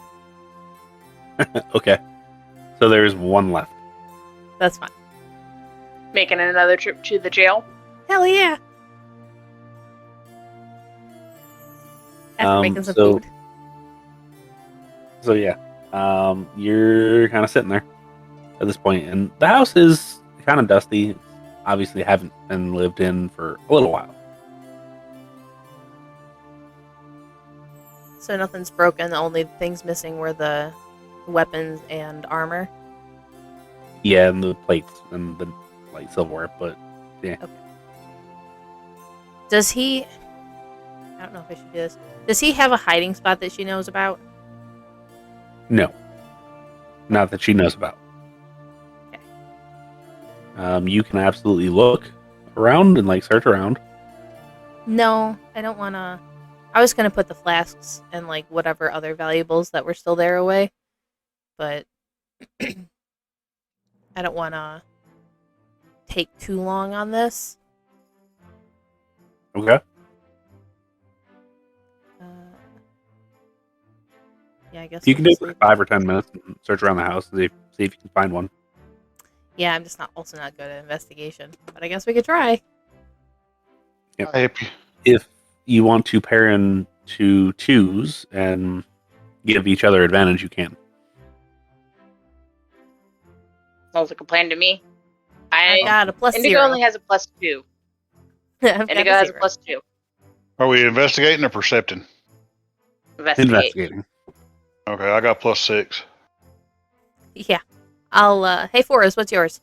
Okay. So there's one left. That's fine. Making another trip to the jail. Hell yeah. After making some food. So yeah, you're kind of sitting there at this point, and the house is kind of dusty. It's obviously haven't been lived in for a little while. So nothing's broken. The only things missing were the weapons and armor. Yeah, and the plates and the like silverware, but yeah. Okay. Does he? I don't know if I should do this. Does he have a hiding spot that she knows about? No, not that she knows about. Okay. You can absolutely look around and like search around. No, I don't want to. I was going to put the flasks and like whatever other valuables that were still there away, but I don't want to take too long on this. Okay. Yeah, I guess You we'll can do it just for leave 5 or 10 minutes and search around the house and see if you can find one. Yeah, I'm just also not good at investigation, but I guess we could try. Yep. If you want to pair in to twos and give each other advantage, you can. Sounds like a plan to me. I got a plus Indigo 0. only has a +2. I've got Indigo a has a 0. +2. Are we investigating or percepting? Investigating. Okay, I got +6. Yeah. I'll, hey Forrest, what's yours?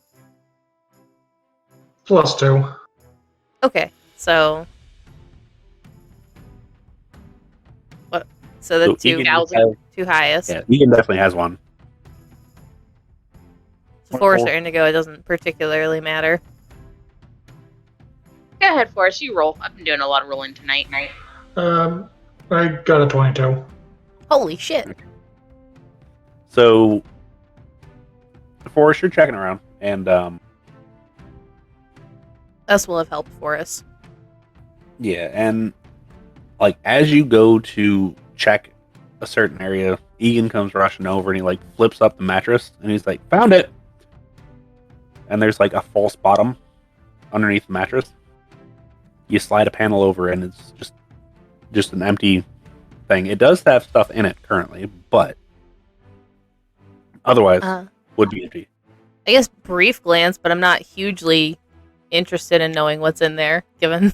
+2. Okay, so So the Egan two highest. Yeah, Egan definitely has one. So Forest or Indigo, it doesn't particularly matter. Go ahead, Forrest. You roll. I've been doing a lot of rolling tonight. I got a 22. Holy shit. So, Forrest, you're checking around, and Us will have helped Forrest. yeah, and like as you go to check a certain area, Egan comes rushing over and he like flips up the mattress and he's like, "Found it!" And there's like a false bottom underneath the mattress. You slide a panel over and it's just an empty thing. It does have stuff in it currently, but otherwise would be empty. I guess brief glance, but I'm not hugely interested in knowing what's in there, given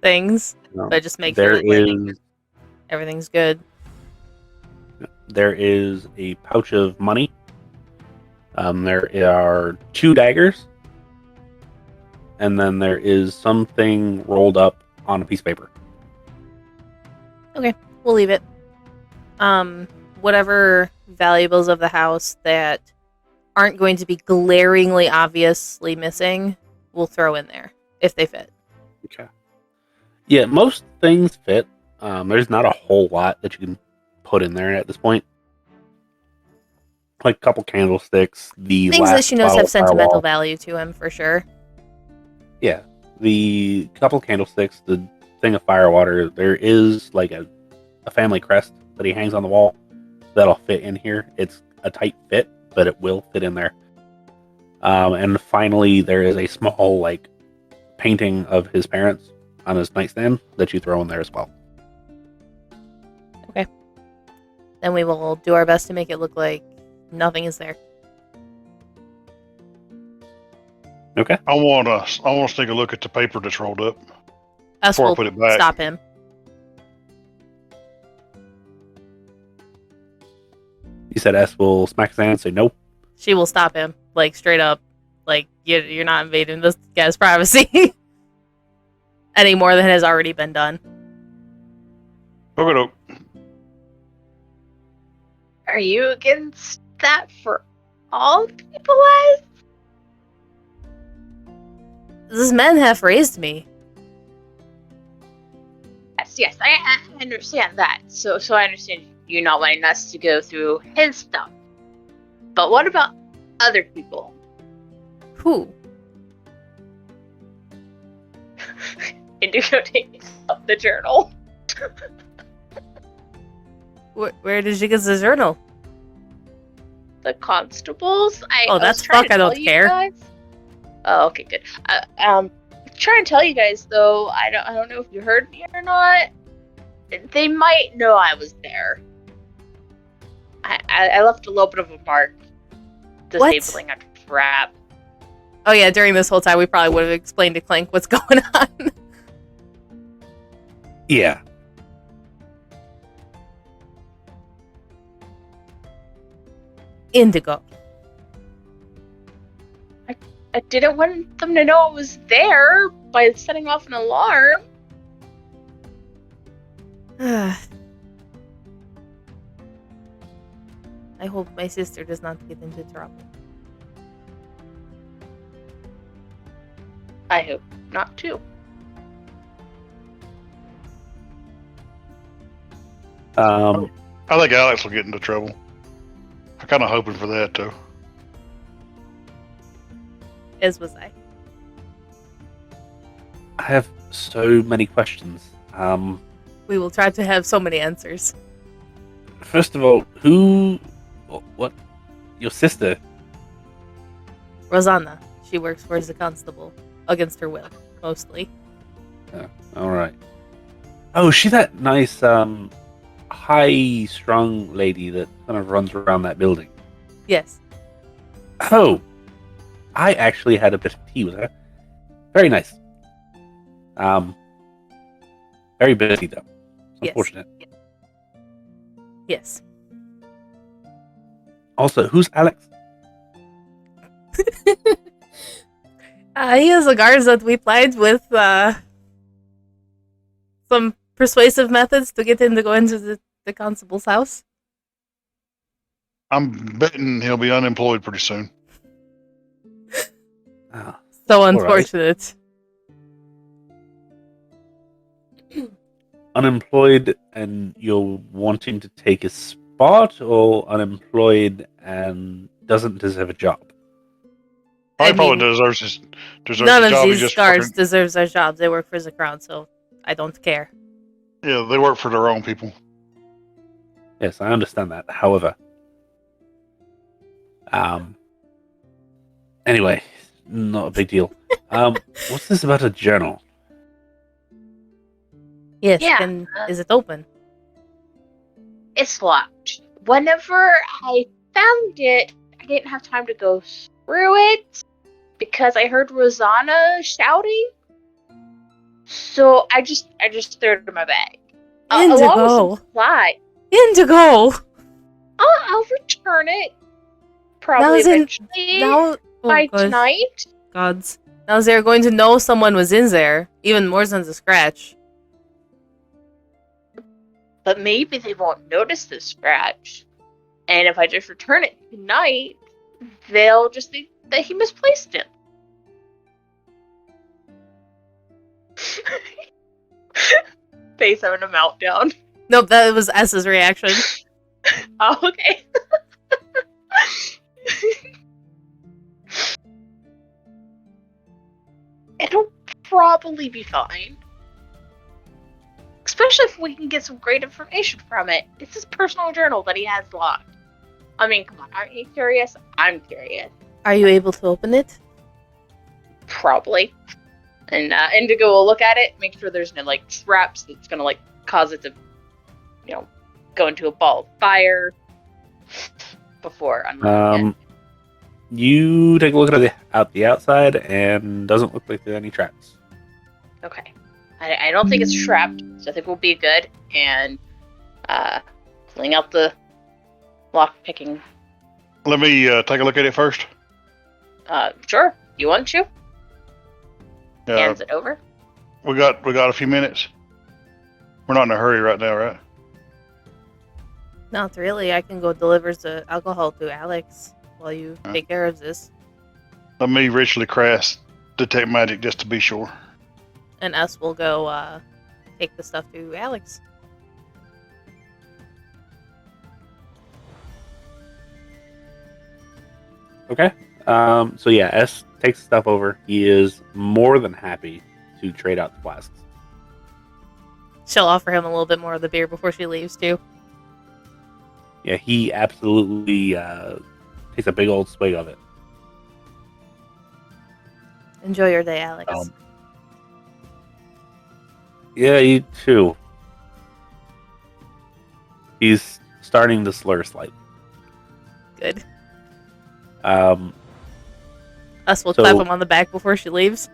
things. No. But just make sure that everything's good. There is a pouch of money. There are 2 daggers. And then there is something rolled up on a piece of paper. Okay, we'll leave it. Whatever valuables of the house that aren't going to be glaringly obviously missing, we'll throw in there if they fit. Okay. Yeah, most things fit. There's not a whole lot that you can put in there at this point. Like a couple candlesticks, the things last that she knows bottle have of sentimental Fireball. value to him for sure. Yeah, the couple candlesticks, the thing of firewater. There is like a family crest that he hangs on the wall that'll fit in here. It's a tight fit, but it will fit in there. And finally, there is a small like painting of his parents on his nightstand that you throw in there as well. Okay. Then we will do our best to make it look like nothing is there. Okay. I want to take a look at the paper that's rolled up Us before I will put it back. stop him. You said S will smack his hand and say nope. She will stop him, like straight up. Like you're not invading this guy's privacy any more than has already been done. Okay. Are you against that for all people? These men have raised me. Yes, I understand that. So I understand you not wanting us to go through his stuff. But what about other people? Who? Indigo takes up the journal. Where did you get the journal? The constables. That's fuck. I don't care. Guys. Oh, okay, good. Try and tell you guys though. I don't know if you heard me or not. They might know I was there. I left a little bit of a mark, disabling a trap. Oh yeah, during this whole time we probably would have explained to Clank what's going on. Yeah. Indigo. I didn't want them to know I was there by setting off an alarm. I hope my sister does not get into trouble. I hope not too. I think Alex will get into trouble. I'm kind of hoping for that too. As was I. I have so many questions. We will try to have so many answers. First of all, what? Your sister? Rosanna. She works for the constable. Against her will, mostly. All right. Oh, she that nice, high-strung lady that kind of runs around that building. Yes. Oh, I actually had a bit of tea with her. Very nice. Very busy though. It's Yes. unfortunate. Yes. Also, who's Alex? He is a guard that we played with some persuasive methods to get him to go into the constable's house? I'm betting he'll be unemployed pretty soon. Ah, So right. unfortunate. Unemployed and you're wanting to take his spot, or unemployed and doesn't deserve a job? He I probably mean, deserves none the of job. He's these just guards fucking, deserves their jobs. They work for the crown, so I don't care. yeah, they work for their own people. Yes, I understand that. However, anyway, not a big deal. What's this about a journal? Yes, Yeah, is it open? It's locked. Whenever I found it, I didn't have time to go through it because I heard Rosanna shouting. So I just threw it in my bag. Along with Indigo. some supplies. Indigo. I'll return it probably eventually by tonight. Gods. Now they're going to know someone was in there, even more than the scratch. But maybe they won't notice the scratch. And if I just return it tonight, they'll just think that he misplaced it. Face having a meltdown. Nope, that was S's reaction. Oh, okay. It'll probably be fine. Especially if we can get some great information from it. It's his personal journal that he has locked. I mean, come on, aren't you curious? I'm curious. Are you able to open it? Probably. And Indigo will look at it, make sure there's no, like, traps that's gonna, like, cause it to, you know, go into a ball of fire before unlocking it. You take a look at the outside, and doesn't look like there are any traps. Okay. I don't think it's trapped, so I think we'll be good. And pulling out the lock picking. Let me take a look at it first. Sure. You want to? Yeah, Hands it over. we got a few minutes. We're not in a hurry right now, right? Not really. I can go deliver the alcohol to Alex while you take care of this. Let me ritually cast detect magic just to be sure. And S will go take the stuff to Alex. Okay. So yeah, S takes the stuff over. He is more than happy to trade out the flasks. She'll offer him a little bit more of the beer before she leaves, too. Yeah, he absolutely takes a big old swig of it. Enjoy your day, Alex. Yeah, you too. He's starting to slur slightly. Good. Us will clap him on the back before she leaves.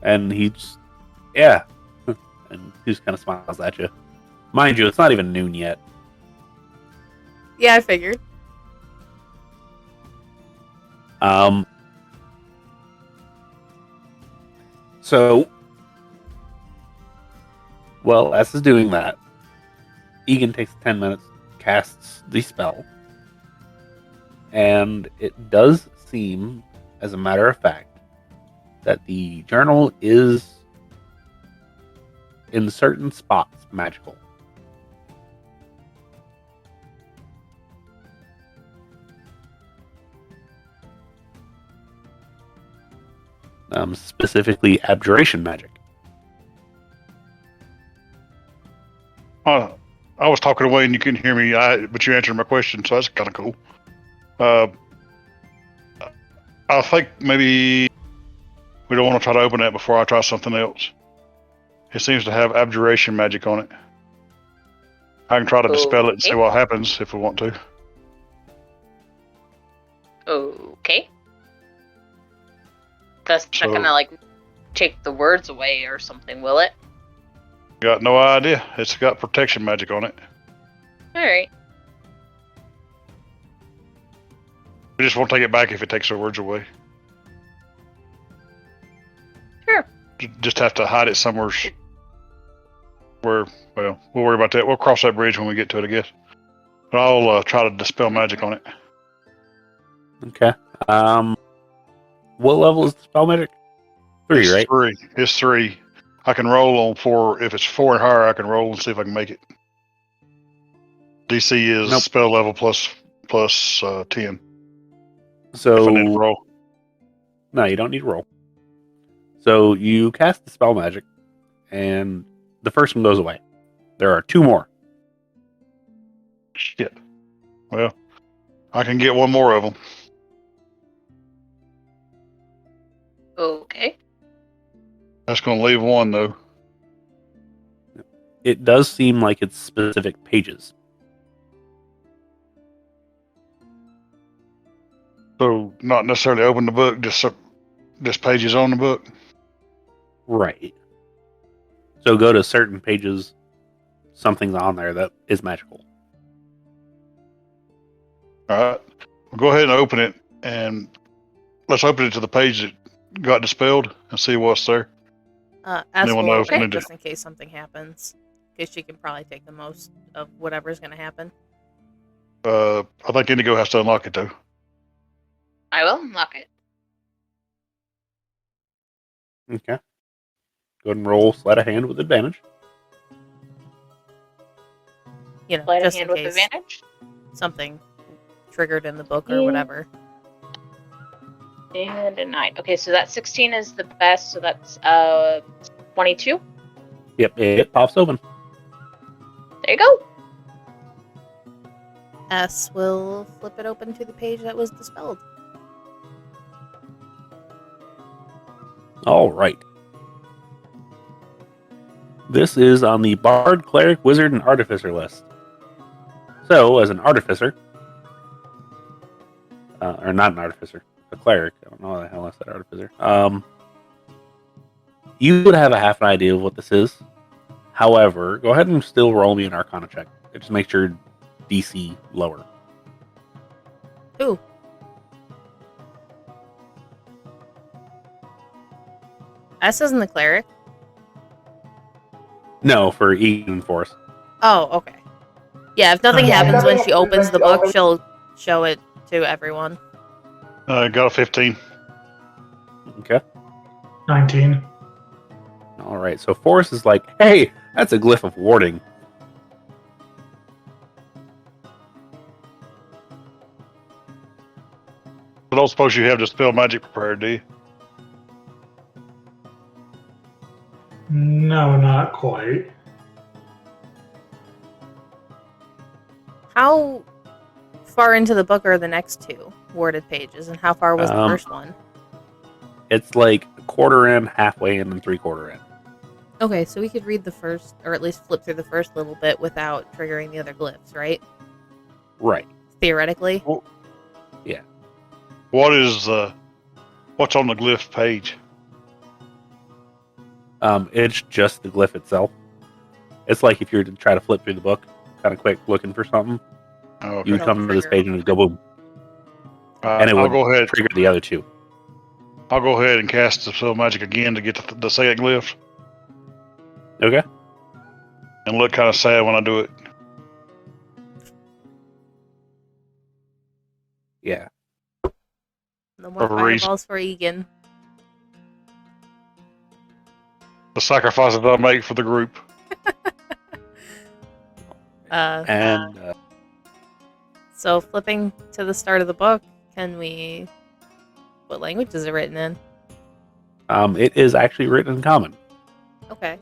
And he just, yeah. And he just kind of smiles at you. Mind you, it's not even noon yet. Yeah, I figured. So, well, S is doing that. Egan takes 10 minutes, casts the spell. And it does seem, as a matter of fact, that the journal is, in certain spots, magical. Specifically, abjuration magic. I was talking away and you couldn't hear me, but you answered my question, so that's kind of cool. I think maybe we don't want to try to open that before I try something else. It seems to have abjuration magic on it. I can try to dispel it and see what happens if we want to. Okay. That's not gonna, like, take the words away or something, will it? Got no idea. It's got protection magic on it. Alright. We just won't take it back if it takes our words away. just have to hide it somewhere where, well, we'll worry about that. We'll cross that bridge when we get to it, I guess. But I'll try to dispel magic on it. Okay. What level is the spell magic? 3, It's right? 3. It's 3. I can roll on 4. If it's 4 and higher, I can roll and see if I can make it. DC is Nope. spell level plus 10. So If I need to roll. No, you don't need to roll. So you cast the spell magic, and the first one goes away. There are 2 more. Shit. Well, I can get 1 more of them. Okay. That's going to leave 1, though. It does seem like it's specific pages. So, not necessarily open the book, just pages on the book. Right. So go to certain pages, something's on there that is magical. All right. Well, go ahead and open it, and let's open it to the page that got dispelled and see what's there. As we'll well, know if we need to- just in case something happens. Because she can probably take the most of whatever's going to happen. I think Indigo has to unlock it, though. I will unlock it. Okay. Go ahead and roll sleight of hand with advantage. You know, Sleight of just hand in with case advantage. something triggered in the book or Yeah. whatever. And a 9. Okay, so that 16 is the best, so that's 22. Yep, it pops open. There you go. S will flip it open to the page that was dispelled. All right. This is on the Bard, Cleric, Wizard, and Artificer list. So, as an Artificer, or not an Artificer, a Cleric, I don't know why the hell I said Artificer, you would have a half an idea of what this is. However, go ahead and still roll me an Arcana check. Just make sure DC lower. Ooh. S isn't the cleric. No, for Egan and Force. Oh, okay. Yeah, if nothing happens when she opens the book, she'll show it to everyone. Got a 15. Okay. 19. All right. So Force is like, hey, that's a glyph of warding. I don't suppose you have dispel magic prepared, do you? No, not quite. How far into the book are the next 2 worded pages, and how far was the first one? It's like a quarter in, halfway in, and 3/4 in. Okay, so we could read the first, or at least flip through the first little bit without triggering the other glyphs, right? Right. Theoretically. Yeah. What's on the glyph page? It's just the glyph itself. It's like if you were to try to flip through the book, kind of quick, looking for something, Oh, okay. you would come to this page and it'd go boom, and it I'll would go ahead. trigger the other 2. I'll go ahead and cast dispel magic again to get the second glyph, Okay. and look kind of sad when I do it. Yeah. No more For a reason. fireballs for Egan. The sacrifices I make for the group. And So flipping to the start of the book, can we... What language is it written in? it is actually written in Common. Okay.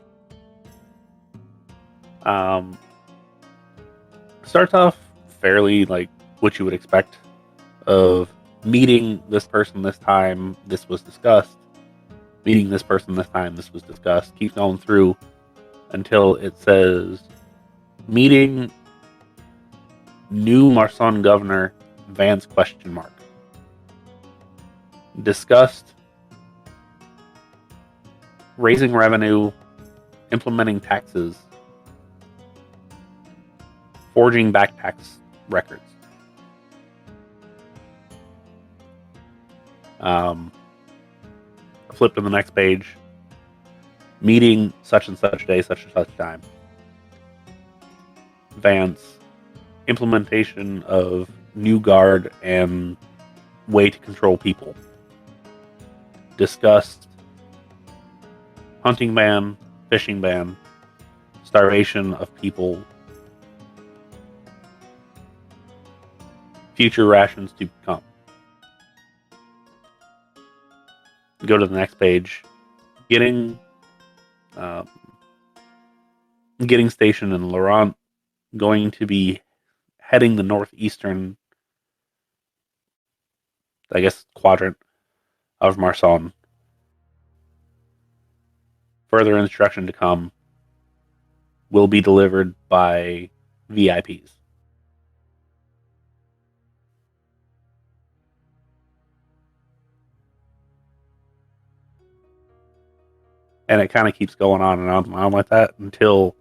Starts off fairly like what you would expect of meeting this person this time, this was discussed. Meeting this person this time, this was discussed. Keeps going through until it says meeting new Marsan Governor Vance question mark. Discussed raising revenue, implementing taxes, forging back tax records. Flip to the next page. meeting such and such day, such and such time. Vance, implementation of new guard and way to control people. Discussed hunting ban, fishing ban, starvation of people, future rations to come. Go to the next page. Getting station in Laurent, going to be heading the northeastern, I guess, quadrant of Marsan. Further instruction to come will be delivered by VIPs. And it kind of keeps going on and on and on like that until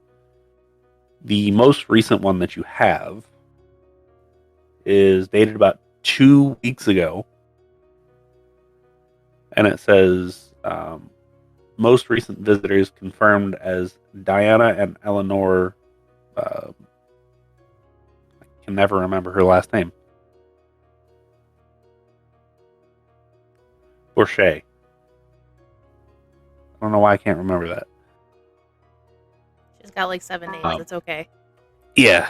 the most recent one that you have is dated about 2 weeks ago. And it says, most recent visitors confirmed as Diana and Eleanor. I can never remember her last name. Borchet. I don't know why I can't remember that. She's got like 7 names. It's okay. Yeah.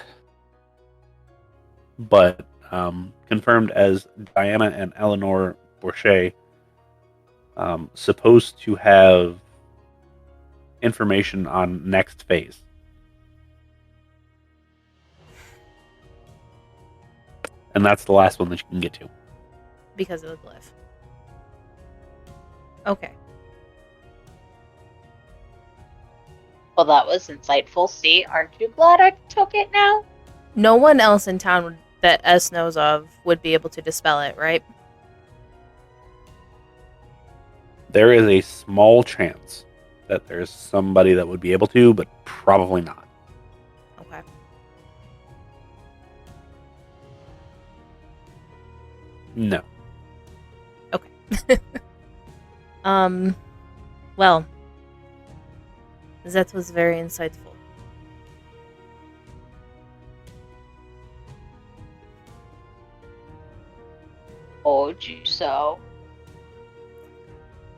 But confirmed as Diana and Eleanor Borchet, supposed to have information on next phase. And that's the last one that you can get to. Because of the glyph. Okay. Well, that was insightful. See, aren't you glad I took it now? No one else in town that S knows of would be able to dispel it, right? There is a small chance that there's somebody that would be able to, but probably not. Okay. No. Okay. Well, that was very insightful. Told you so.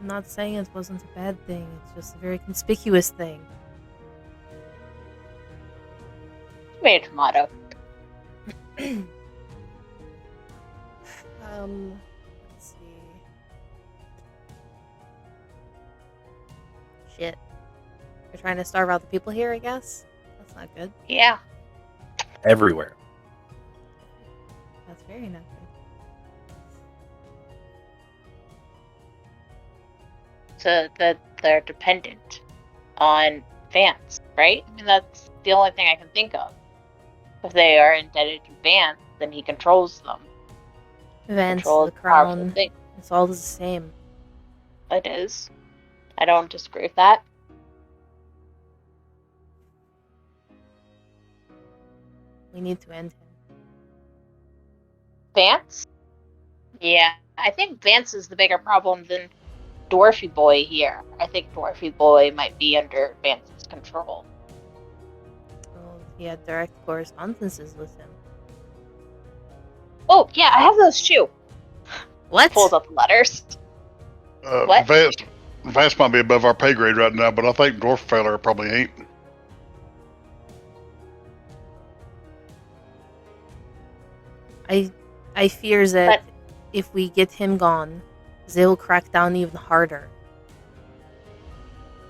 I'm not saying it wasn't a bad thing, it's just a very conspicuous thing. Tomato, tomato. Let's see. Shit. We're trying to starve out the people here, I guess? That's not good. Yeah. Everywhere. That's very not good. So that they're dependent on Vance, right? I mean, that's the only thing I can think of. If they are indebted to Vance, then he controls them. Vance, Controls the powerful crown, thing. it's all the same. It is. I don't disagree with that. We need to end him. Vance? Yeah, I think Vance is the bigger problem than Dwarfy Boy here. I think Dwarfy Boy might be under Vance's control. Oh, he had direct correspondences with him. Oh, yeah, I have those too. What? Pulls up the letters. What? Vance might be above our pay grade right now, but I think Dwarf Feller probably ain't. I fear that But- if we get him gone, they will crack down even harder.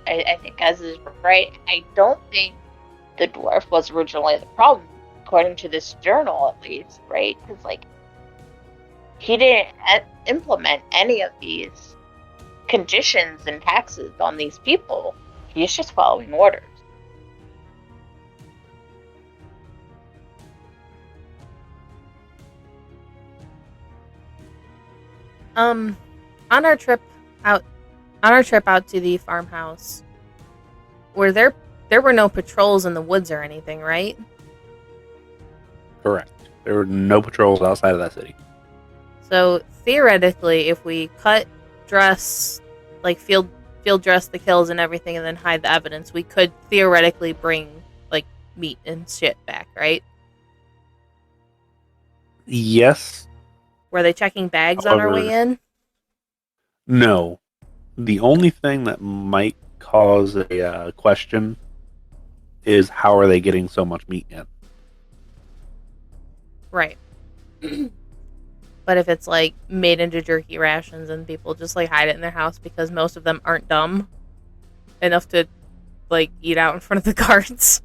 I think Ez is right. I don't think the dwarf was originally the problem, according to this journal at least, right? Because, like, he didn't implement any of these conditions and taxes on these people. He's just following orders. On our trip out to the farmhouse, there were no patrols in the woods or anything, right? Correct. There were no patrols outside of that city. So theoretically, if we cut, dress, like field field dress the kills and everything and then hide the evidence, we could theoretically bring, like, meat and shit back, right? Yes. Were they checking bags on our way However- in? No. The only thing that might cause a question is how are they getting so much meat in? Right. But if it's, like, made into jerky rations and people just, like, hide it in their house because most of them aren't dumb enough to, like, eat out in front of the guards,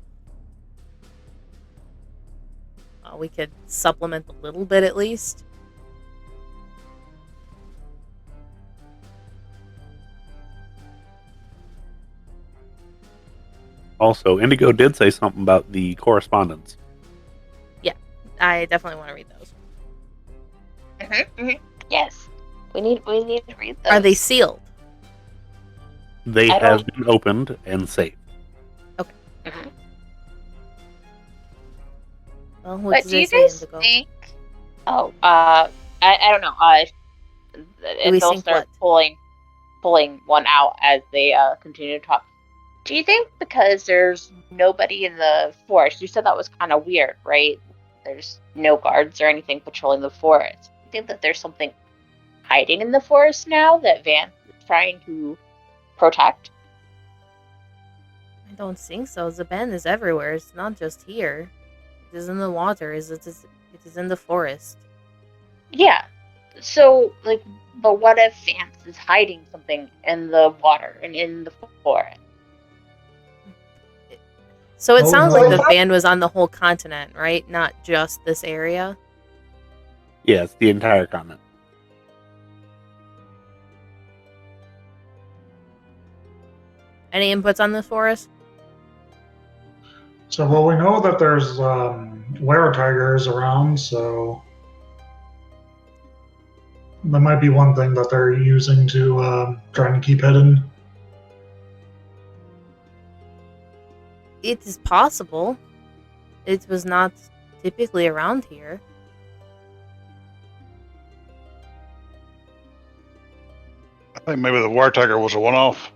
we could supplement a little bit at least. Also, Indigo did say something about the correspondence. I definitely want to read those. Yes. We need to read those. Are they sealed? They I have been opened and saved. Mhm. Well, what But does do you it say, guys Indigo? think? Oh, I don't know. And we they'll think start pulling one out as they continue to talk. Do you think because there's nobody in the forest? You said that was kind of weird, right? There's no guards or anything patrolling the forest. You think that there's something hiding in the forest now that Vance is trying to protect? I don't think so. The band is everywhere. It's not just here. It is in the water. It is in the forest. Yeah. So, like, but what if Vance is hiding something in the water and in the forest? So it Oh, sounds no. like the band was on the whole continent, right? Not just this area. Yes, the entire continent. Any inputs on this for us? So, well, we know that there's were-tigers around, so that might be one thing that they're using to trying to keep hidden. It is possible. It was not typically around here. I think maybe the Wire Tiger was a one-off.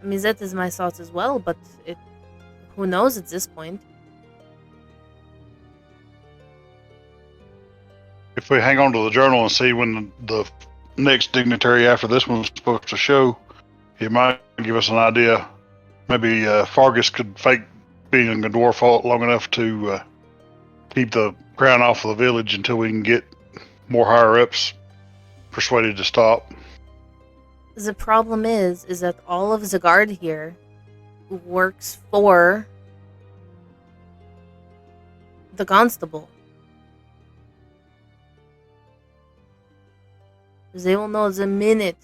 I mean, that is my thoughts as well, but who knows at this point? If we hang on to the journal and see when the next dignitary after this one's supposed to show, it might give us an idea. Maybe Fargus could fake being a dwarf long enough to keep the crown off of the village until we can get more higher-ups persuaded to stop. The problem is that all of the guard here works for the constable. They will know the minute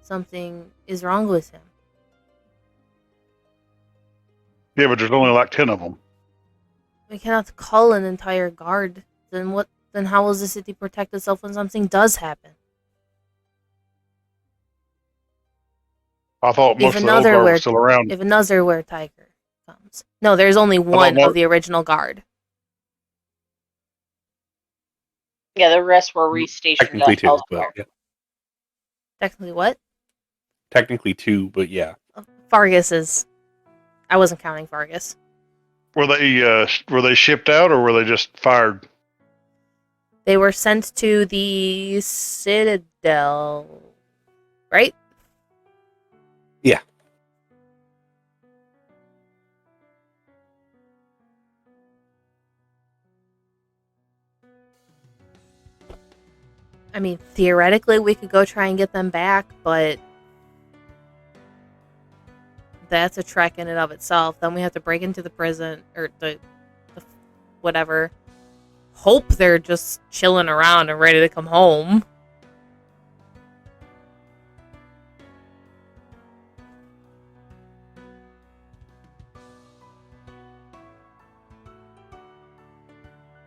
something is wrong with him. Yeah, but there's only like 10 of them. We cannot call an entire guard. Then what? Then how will the city protect itself when something does happen? I thought most of the old guard was still around. If another were-tiger comes. No, there's only one of the original guard. Yeah, the rest were restationed Technically two, elsewhere. but yeah. Technically what? Technically two, but yeah. Fargus is... I wasn't counting Fargus. Were they shipped out or were they just fired? They were sent to the Citadel, right? Yeah. I mean, theoretically, we could go try and get them back, but that's a trek in and of itself. Then we have to break into the prison, or the whatever. Hope they're just chilling around and ready to come home.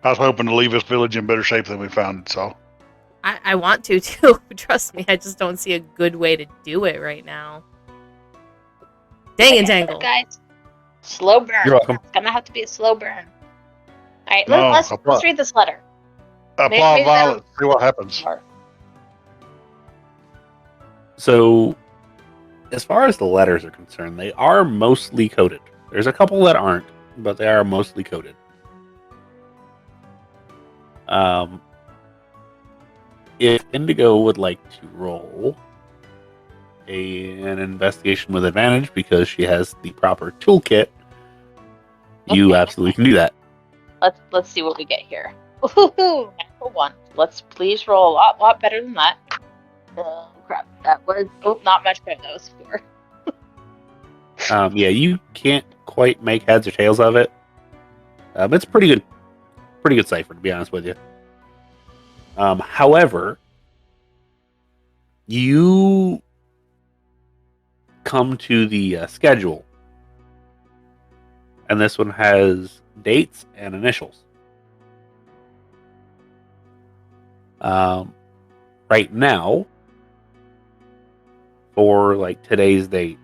I was hoping to leave this village in better shape than we found it, so. I want to, too. Trust me, I just don't see a good way to do it right now. Dang and tangle. Guys, slow burn. You're welcome. It's gonna have to be a slow burn. Alright, No, let's read this letter. Apply Maybe violence, see what happens. So, As far as the letters are concerned, they are mostly coded. There's a couple that aren't, but they are mostly coded. If Indigo would like to roll an investigation with advantage because she has the proper toolkit, you absolutely can do that. Let's see what we get here. Woohoo! Natural 1. Let's please roll a lot better than that. Oh crap! That was not much better. That was 4. Yeah, you can't quite make heads or tails of it. It's pretty good cipher, to be honest with you. However, you come to the schedule, and this one has dates and initials. Right now, for like today's date,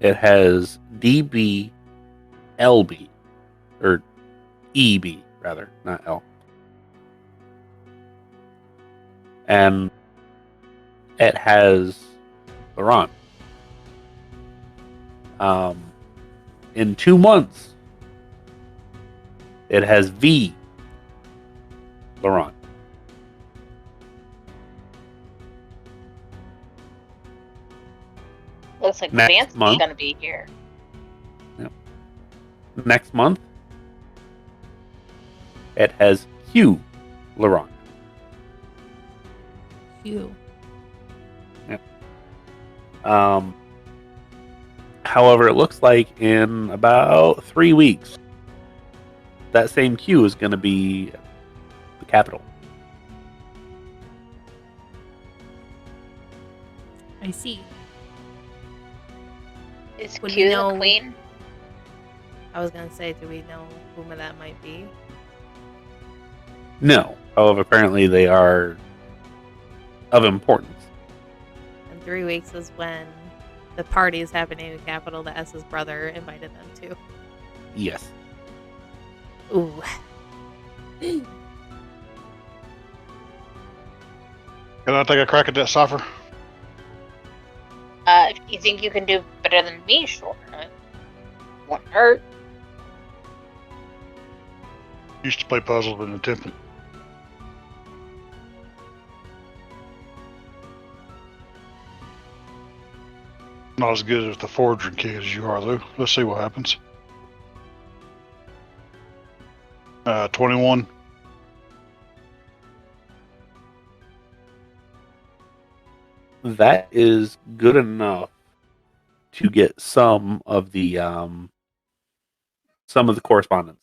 it has DB, LB, or EB rather, not L. And it has Laurent. In 2 months, it has V, Laurent. Looks like Next Vance's month. gonna be here. Next month, it has Q, Laurent. You. However, it looks like in about 3 weeks, that same Q is going to be the capital. I see. Is Would Q we the know- queen? I was gonna say, do we know whom that might be? No. However, apparently they are of importance. And 3 weeks is when the party is happening in the capital that S's brother invited them to. Yes. Ooh. Can I take a crack at that cipher? If you think you can do better than me, sure. Won't hurt. Used to play puzzles in the temple. Not as good as the forging kid as you are, though. Let's see what happens. 21. That is good enough to get some of the correspondence.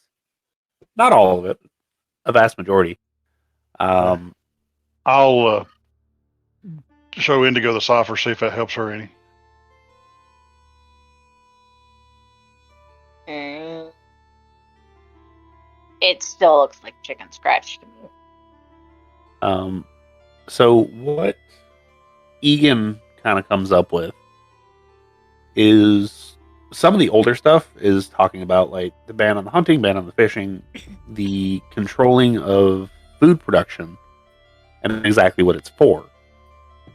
Not all of it, a vast majority. I'll show Indigo the cipher, see if that helps her any. It still looks like chicken scratch to me. So what Egan kind of comes up with is some of the older stuff is talking about like the ban on the hunting, ban on the fishing, the controlling of food production, and exactly what it's for.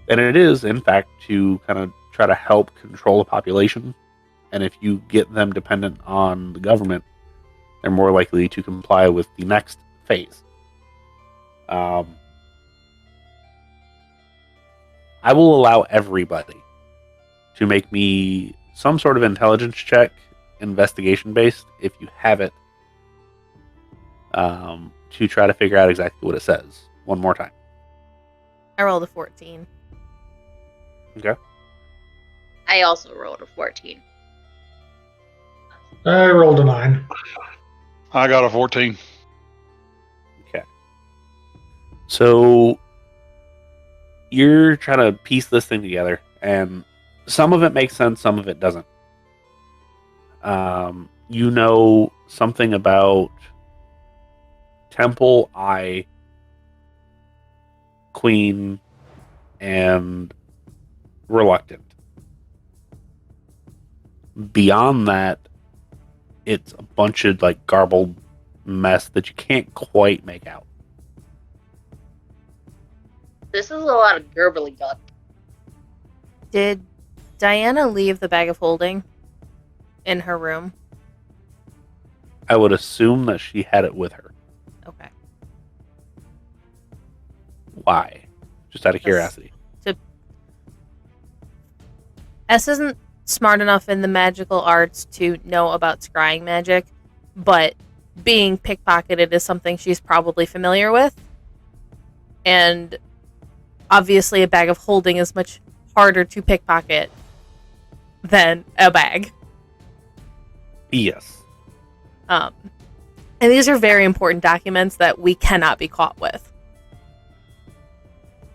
And it is, in fact, to kind of try to help control the population. And if you get them dependent on the government, they're more likely to comply with the next phase. I will allow everybody to make me some sort of intelligence check, investigation based, if you have it, to try to figure out exactly what it says. One more time. I rolled a 14. Okay. I also rolled a 14. I rolled a 9. I got a 14. Okay. So you're trying to piece this thing together, and some of it makes sense, some of it doesn't. You know something about Temple, Eye, Queen, and Reluctant. Beyond that, it's a bunch of like garbled mess that you can't quite make out. This is a lot of gerbly gut. Did Diana leave the bag of holding in her room? I would assume that she had it with her. Okay. Why? Just out of curiosity. S isn't smart enough in the magical arts to know about scrying magic, but being pickpocketed is something she's probably familiar with. And obviously a bag of holding is much harder to pickpocket than a bag. Yes. And these are very important documents that we cannot be caught with.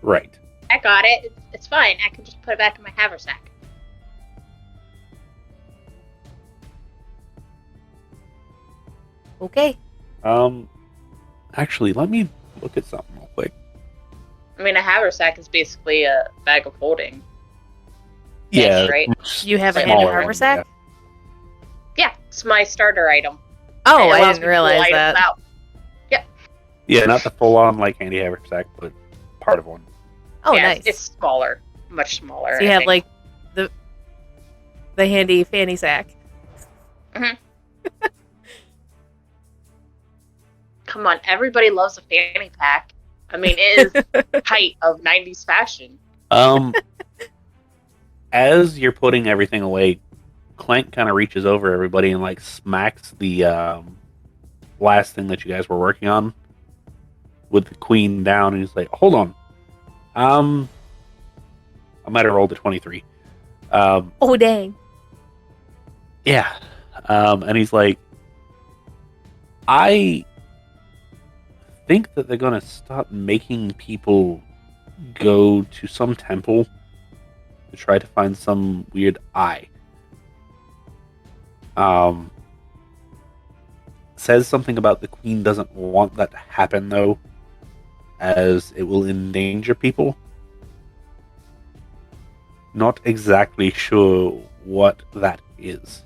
Right. I got it. It's fine. I can just put it back in my haversack. Okay. Actually, let me look at something real quick. I mean, a haversack is basically a bag of holding. Yeah. Yes, right? You have a Smaller handed one, haversack? Yeah, it's my starter item. Oh, It I allows didn't me to pull realize items that. out. Yeah, not the full-on like handy haversack, but part of one. Oh, Yeah, nice. It's smaller, much smaller. So you I have think. like the handy fanny sack. Come on, everybody loves a fanny pack. I mean, it is height of 90s fashion. As you're putting everything away, Clank kind of reaches over everybody and like smacks the last thing that you guys were working on with the queen down, and he's like, "Hold on, I might have rolled a 23." Oh, dang. Yeah, and he's like, "I think that they're gonna stop making people go to some temple to try to find some weird eye." Says something about the queen doesn't want that to happen though, as it will endanger people. Not exactly sure what that is.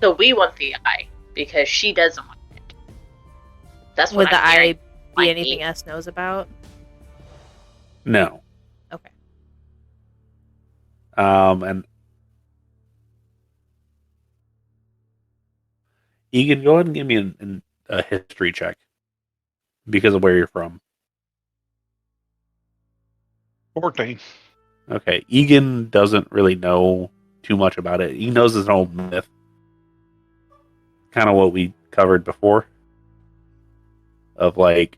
So we want the eye because she doesn't want it. That's what Would the I'm eye hearing. be Might anything be. S knows about? No. Okay. And Egan, go ahead and give me a history check because of where you're from. 14. Okay, Egan doesn't really know too much about it. He knows his own myth. Kind of what we covered before. Of like,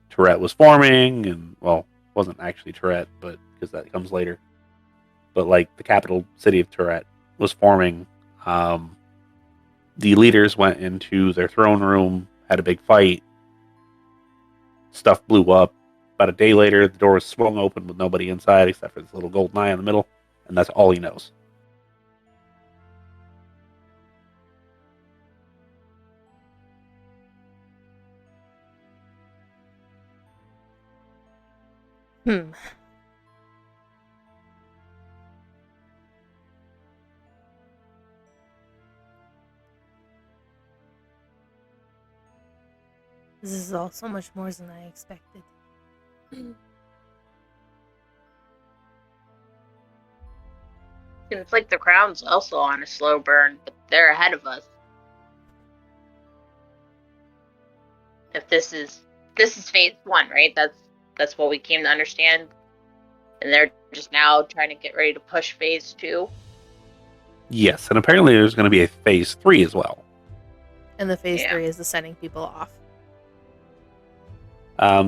Tourette was forming, and, well, wasn't actually Tourette, but because that comes later. But like, the capital city of Tourette was forming. The leaders went into their throne room, had a big fight. Stuff blew up. About a day later, the door was swung open with nobody inside except for this little golden eye in the middle, and that's all he knows. This is all so much more than I expected. It's like the crown's also on a slow burn, but they're ahead of us. If this is phase 1, right? That's what we came to understand. And they're just now trying to get ready to push phase 2. Yes, and apparently there's going to be a phase 3 as well. And the phase Yeah. 3 is the sending people off.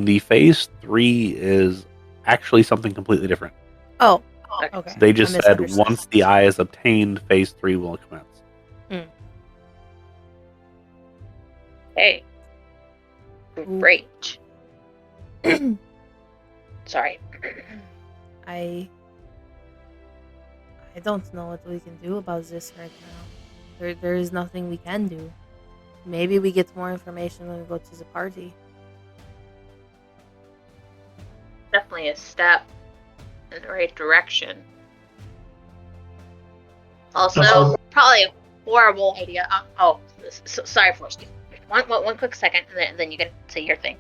The phase 3 is actually something completely different. Oh, okay. They just I said misunderstood. once the eye is obtained, phase 3 will commence. Hey. Great. Sorry. I don't know what we can do about this right now. There is nothing we can do. Maybe we get more information when we go to the party. Definitely a step in the right direction. Also, probably a horrible idea. Sorry, Forsky. One quick second, and then you can say your thing.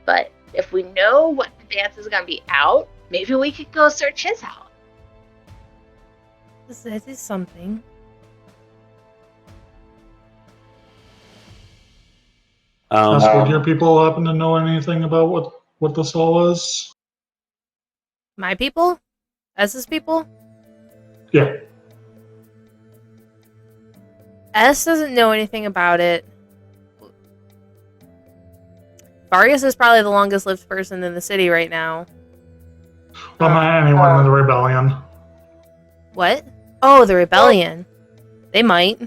But if we know what dance is gonna be out, maybe we could go search his house. That is something. Would your people happen to know anything about what this all is? My people? S's people? Yeah. S doesn't know anything about it. Vargas is probably the longest lived person in the city right now. Anyone in the rebellion? What? Oh, the rebellion. They might.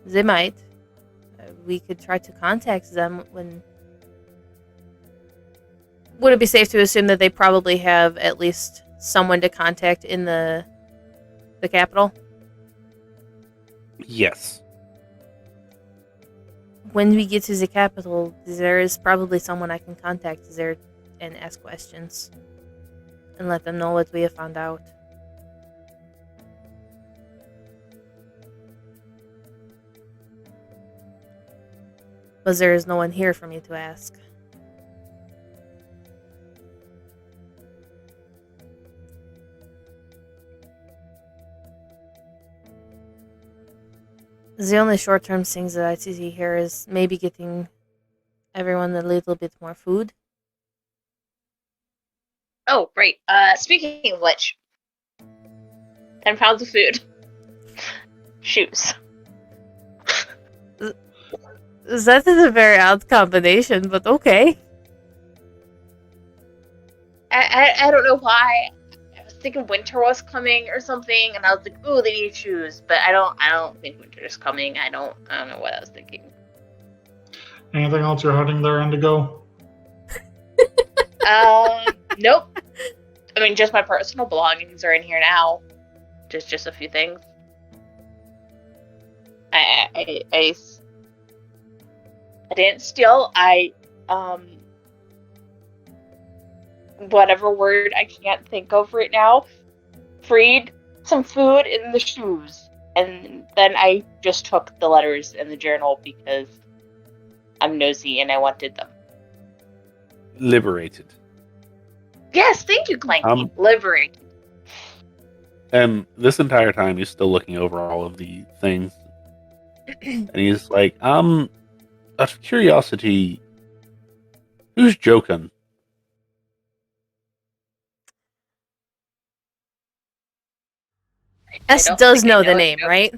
They might. We could try to contact them when... Would it be safe to assume that they probably have at least someone to contact in the capital? Yes. When we get to the capital, there is probably someone I can contact there and ask questions. And let them know what we have found out. But there is no one here for me to ask. The only short-term things that I see here is maybe getting everyone a little bit more food. Oh, right. Speaking of which, 10 pounds of food. Shoes. That is a very odd combination, but okay. I don't know why. I was thinking winter was coming or something, and I was like, ooh, they need shoes. But I don't think winter is coming. I don't know what I was thinking. Anything else you're hiding there, Indigo? Nope. I mean, just my personal belongings are in here now. Just a few things. I didn't steal. Whatever word I can't think of right now, freed some food in the shoes. And then I just took the letters in the journal because I'm nosy and I wanted them. Liberated. Yes, thank you, Clanky. Liberated. And this entire time, he's still looking over all of the things. And he's like, out of curiosity, who's Jokin? S does know the name, right?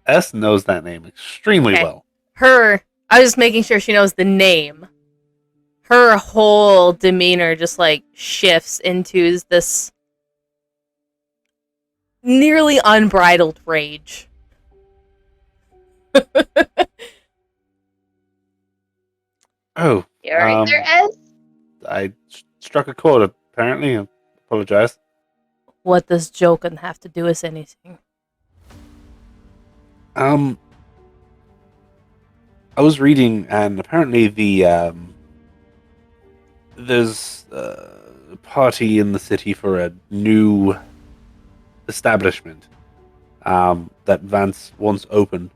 S knows that name extremely well. I was just making sure she knows the name. Her whole demeanor just like shifts into this nearly unbridled rage. Oh. You're right there, S? I struck a chord, apparently. I apologize. What does Jokin have to do with anything? I was reading, and apparently there's a party in the city for a new establishment that Vance once opened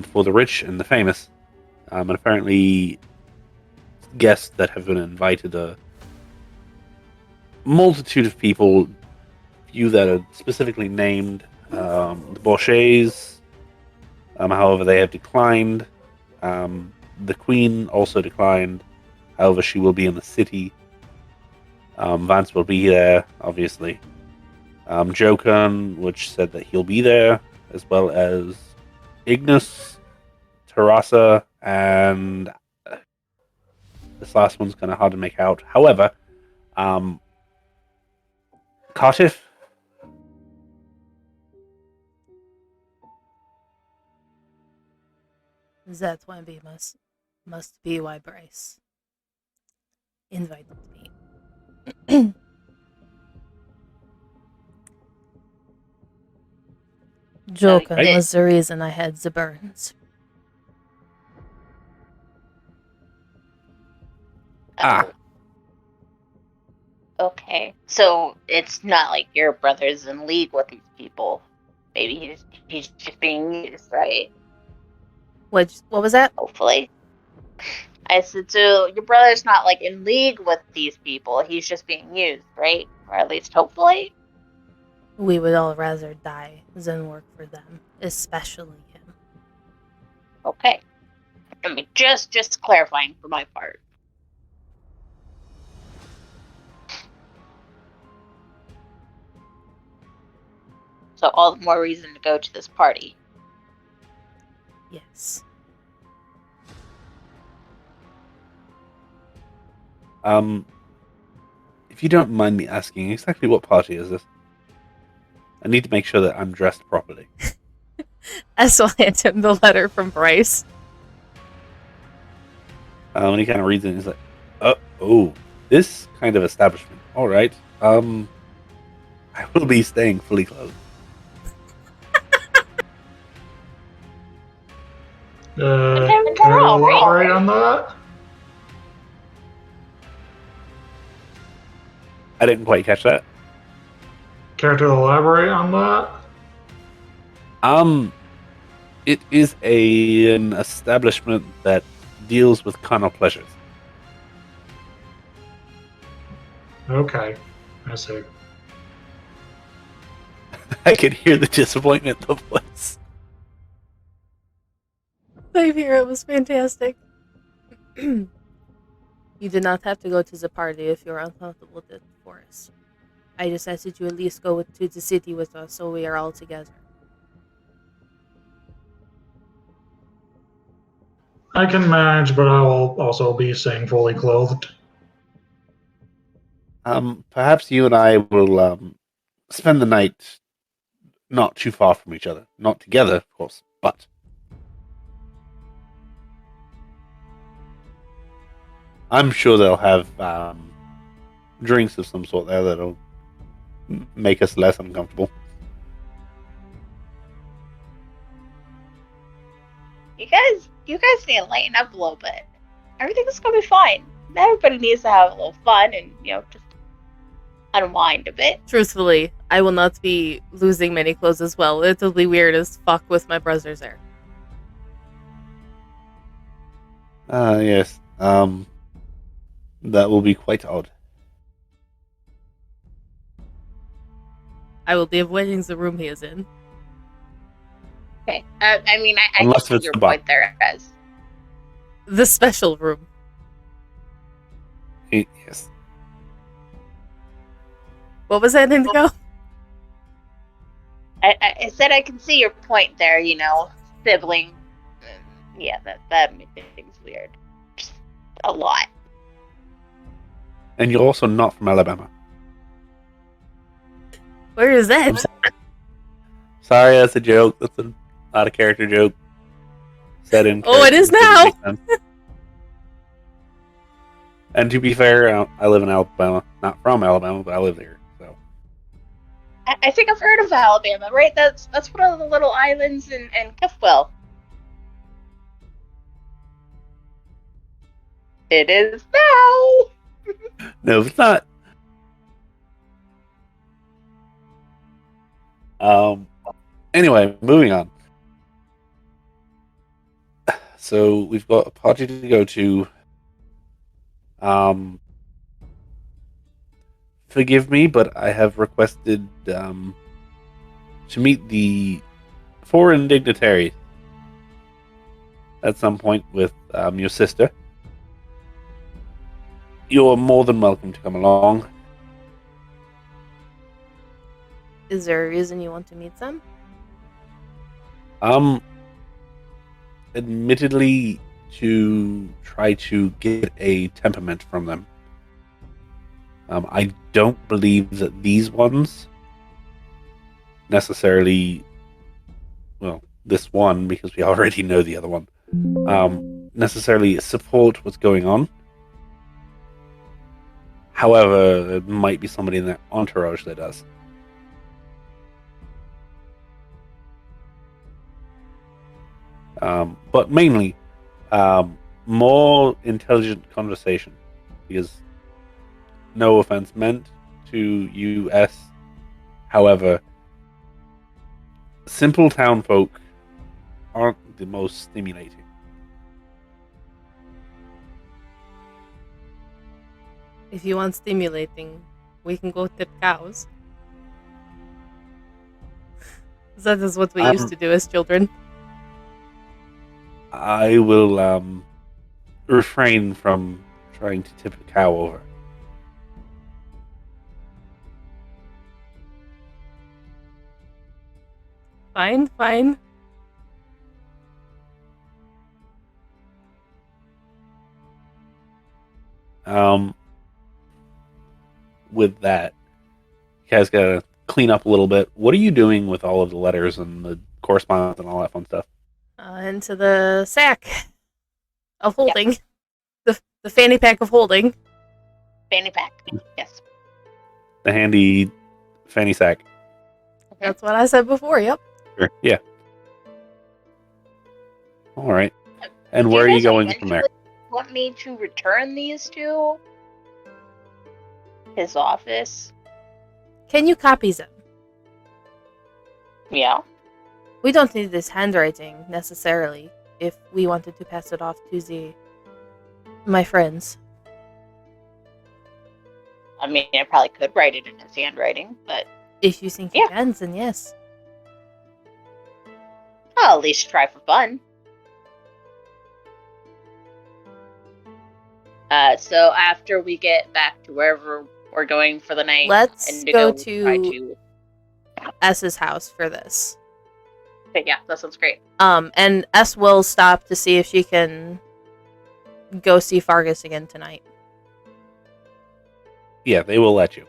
for the rich and the famous. And apparently guests that have been invited, a multitude of people, few that are specifically named, the Borchets, however they have declined. The Queen also declined, however she will be in the city. Vance will be there, obviously. Jokin, which said that he'll be there, as well as Ignis, Terasa, and this last one's kind of hard to make out. However, Cartif. That one must be why Bryce invited me. Jokin was the reason I had the burns. Ah. Okay. So it's not like your brother's in league with these people. Maybe he's just being used, right? What was that? Hopefully. I said, so your brother's not like in league with these people. He's just being used, right? Or at least hopefully. We would all rather die than work for them, especially him. Okay. I mean, just clarifying for my part. So all the more reason to go to this party. Yes. If you don't mind me asking, exactly what party is this? I need to make sure that I'm dressed properly. Essel hands him the letter from Bryce. And he kind of reads it and he's like, oh, this kind of establishment. All right. I will be staying fully clothed. Can you elaborate on that? I didn't quite catch that. Care to elaborate on that? It is an establishment that deals with carnal pleasures. Okay, I see. I could hear the disappointment in the voice. Same here, it was fantastic. You did not have to go to the party if you're uncomfortable with the forest. I just asked you to at least go to the city with us so we are all together. I can manage, but I will also be staying fully clothed. Perhaps you and I will spend the night not too far from each other. Not together, of course, but I'm sure they'll have drinks of some sort there that'll make us less uncomfortable. You guys need to lighten up a little bit. Everything's gonna be fine. Everybody needs to have a little fun and, just unwind a bit. Truthfully, I will not be losing many clothes as well. It'll be weird as fuck with my brother's hair. Yes. That will be quite odd. I will be avoiding the room he is in. Okay. I Unless can it's see your the bar. point there, as The special room. Yes. What was that, Indigo? I said I can see your point there. Sibling. Yeah, that makes things weird. Just a lot. And you're also not from Alabama. Where is that? Sorry, that's a joke. That's a out of character joke. Said in. Oh, it is now! And to be fair, I live in Alabama. Not from Alabama, but I live there. So. I think I've heard of Alabama, right? That's one of the little islands in Cuffwell. It is now! No, it's not. Anyway, moving on. So we've got a party to go to. Forgive me, but I have requested to meet the foreign dignitary at some point with your sister. You're more than welcome to come along. Is there a reason you want to meet them? Admittedly, to try to get a temperament from them. I don't believe that these ones necessarily, well, this one, because we already know the other one, necessarily support what's going on. However, there might be somebody in their entourage that does. But mainly, more intelligent conversation, because no offense meant to US. However, simple town folk aren't the most stimulating? If you want stimulating, we can go tip cows. That is what we used to do as children. I will refrain from trying to tip a cow over. Fine, fine. With that, you guys gotta clean up a little bit. What are you doing with all of the letters and the correspondence and all that fun stuff? Into the sack of holding. The fanny pack of holding. Fanny pack. Yes. The handy fanny sack. That's what I said before, yep. Sure. Yeah. All right. And Do where are you guys going from there? eventually Want me to return these to his office? Can you copy them? Yeah. We don't need this handwriting, necessarily, if we wanted to pass it off to my friends. I mean, I probably could write it in his handwriting, but If you think you can, then yes. I'll at least try for fun. So after we get back to wherever we're going for the night, Let's Indigo go will try to... S's house for this. Okay, yeah, that sounds great. And S will stop to see if she can go see Fargus again tonight. Yeah, they will let you.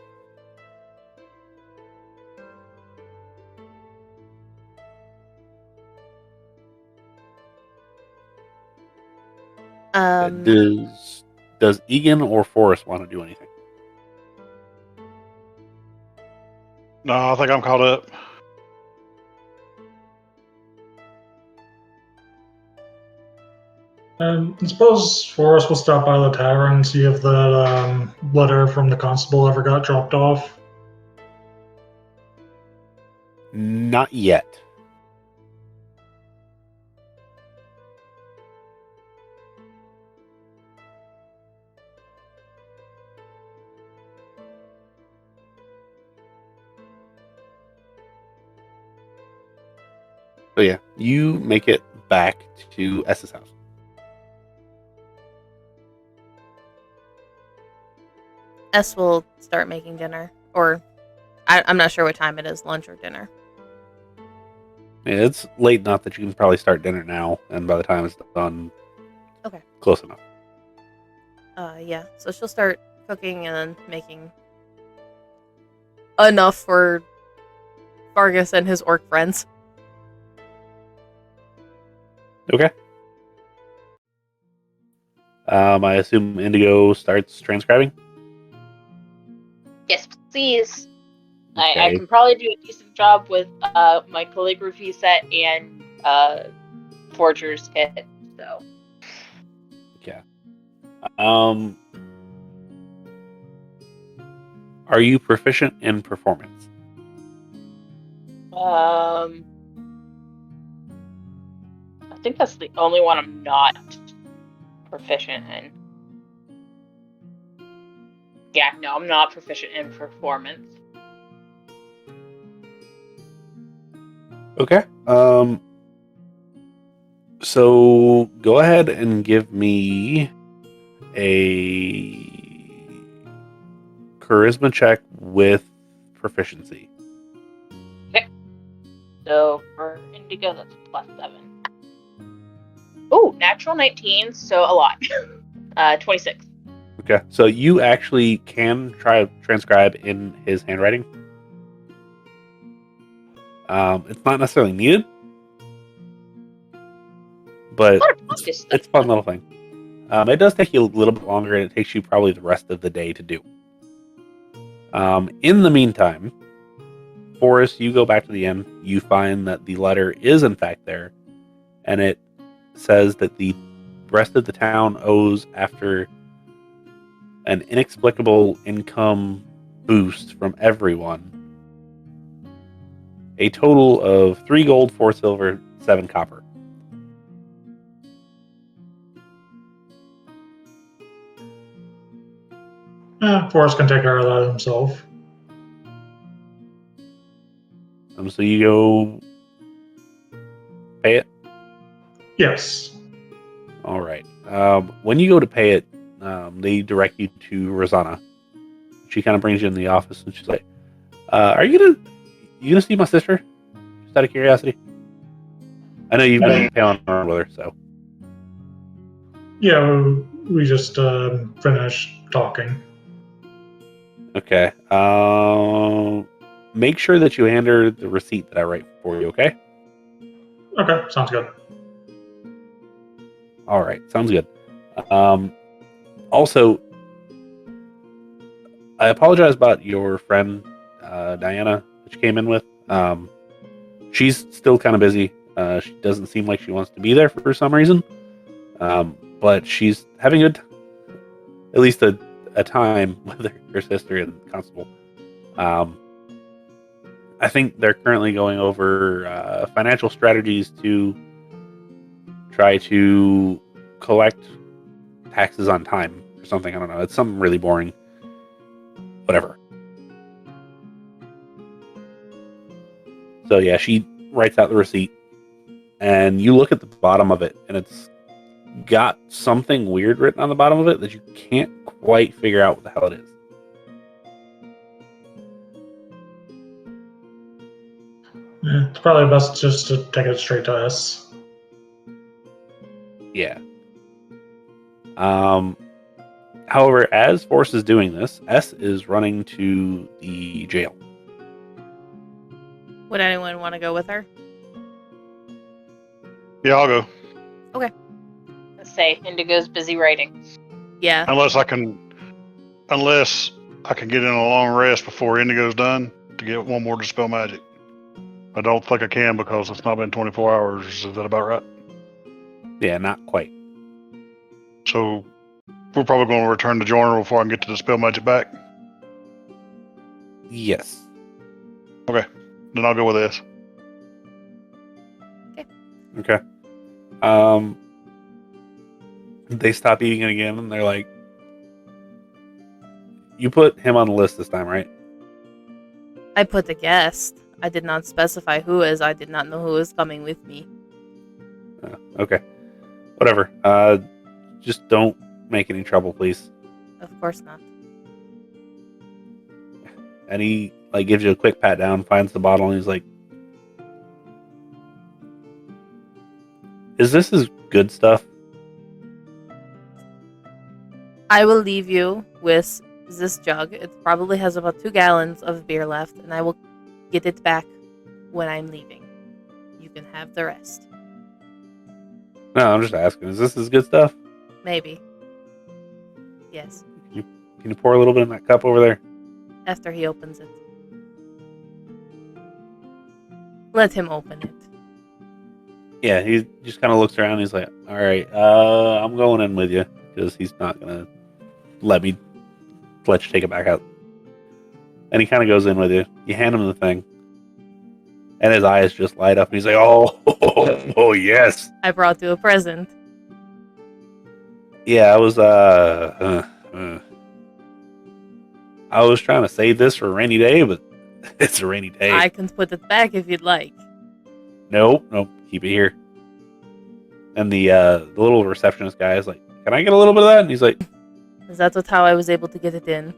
Does Egan or Forrest want to do anything? No, I think I'm caught up. I suppose Forrest will stop by the tavern and see if that letter from the constable ever got dropped off. Not yet. So yeah, you make it back to S's house. S will start making dinner. Or, I'm not sure what time it is, lunch or dinner. Yeah, it's late enough that you can probably start dinner now, and by the time it's done, Okay. Close enough. Yeah, so she'll start cooking and then making enough for Fargus and his orc friends. Okay. I assume Indigo starts transcribing? Yes, please. Okay. I can probably do a decent job with my calligraphy set and forger's kit, so. Yeah. Are you proficient in performance? I think that's the only one I'm not proficient in. Yeah, no, I'm not proficient in performance. Okay. So go ahead and give me a charisma check with proficiency. Okay. So for Indigo, that's +7. Oh, natural 19, so a lot. 26. Okay. So you actually can try to transcribe in his handwriting. It's not necessarily needed, but it's a fun little thing. It does take you a little bit longer, and it takes you probably the rest of the day to do. In the meantime, Forrest, you go back to the inn. You find that the letter is in fact there, and it says that the rest of the town owes, after an inexplicable income boost from everyone, a total of 3 gold, 4 silver, 7 copper. Forrest can take care of that himself. So you go pay it? Yes. All right. When you go to pay it, they direct you to Rosanna. She kind of brings you in the office, and she's like, "Are you gonna see my sister? Just out of curiosity. I know you've been playing around with her, so." Yeah, we just finished talking. Okay. Make sure that you hand her the receipt that I write for you. Okay. Okay, sounds good. All right. Sounds good. Also, I apologize about your friend Diana that you came in with. She's still kind of busy. She doesn't seem like she wants to be there for some reason. But she's having at least a time with her sister and Constable. I think they're currently going over financial strategies to try to collect taxes on time or something. I don't know. It's something really boring. Whatever. So yeah, she writes out the receipt, and you look at the bottom of it, and it's got something weird written on the bottom of it that you can't quite figure out what the hell it is. Yeah, it's probably best just to take it straight to S. Yeah. However, as Force is doing this, S is running to the jail. Would anyone want to go with her? Yeah, I'll go. Let's say Indigo's busy writing. Yeah. Unless I can get in a long rest before Indigo's done to get one more Dispel Magic. I don't think I can because it's not been 24 hours. Is that about right? Yeah, not quite. So we're probably going to return to Joiner before I can get to Dispel Magic back. Yes. Okay, then I'll go with this. Okay. They stop eating it again, and they're like, "You put him on the list this time, right?" I put the guest. I did not specify who is. I did not know who is coming with me. Okay. Whatever. Just don't make any trouble, please. Of course not. And he gives you a quick pat down, finds the bottle, and he's like, "Is this his good stuff?" I will leave you with this jug. It probably has about 2 gallons of beer left, and I will get it back when I'm leaving. You can have the rest. No, I'm just asking. Is this his good stuff? Maybe. Yes. Can you pour a little bit in that cup over there? After he opens it. Let him open it. Yeah, he just kind of looks around. And he's like, "All right, I'm going in with you," because he's not gonna let you take it back out. And he kind of goes in with you. You hand him the thing, and his eyes just light up. And he's like, "Oh, yes." I brought you a present. Yeah, I was trying to save this for a rainy day, but it's a rainy day. I can put it back if you'd like. Nope, keep it here. And the little receptionist guy is like, "Can I get a little bit of that?" And he's like, That's how I was able to get it in.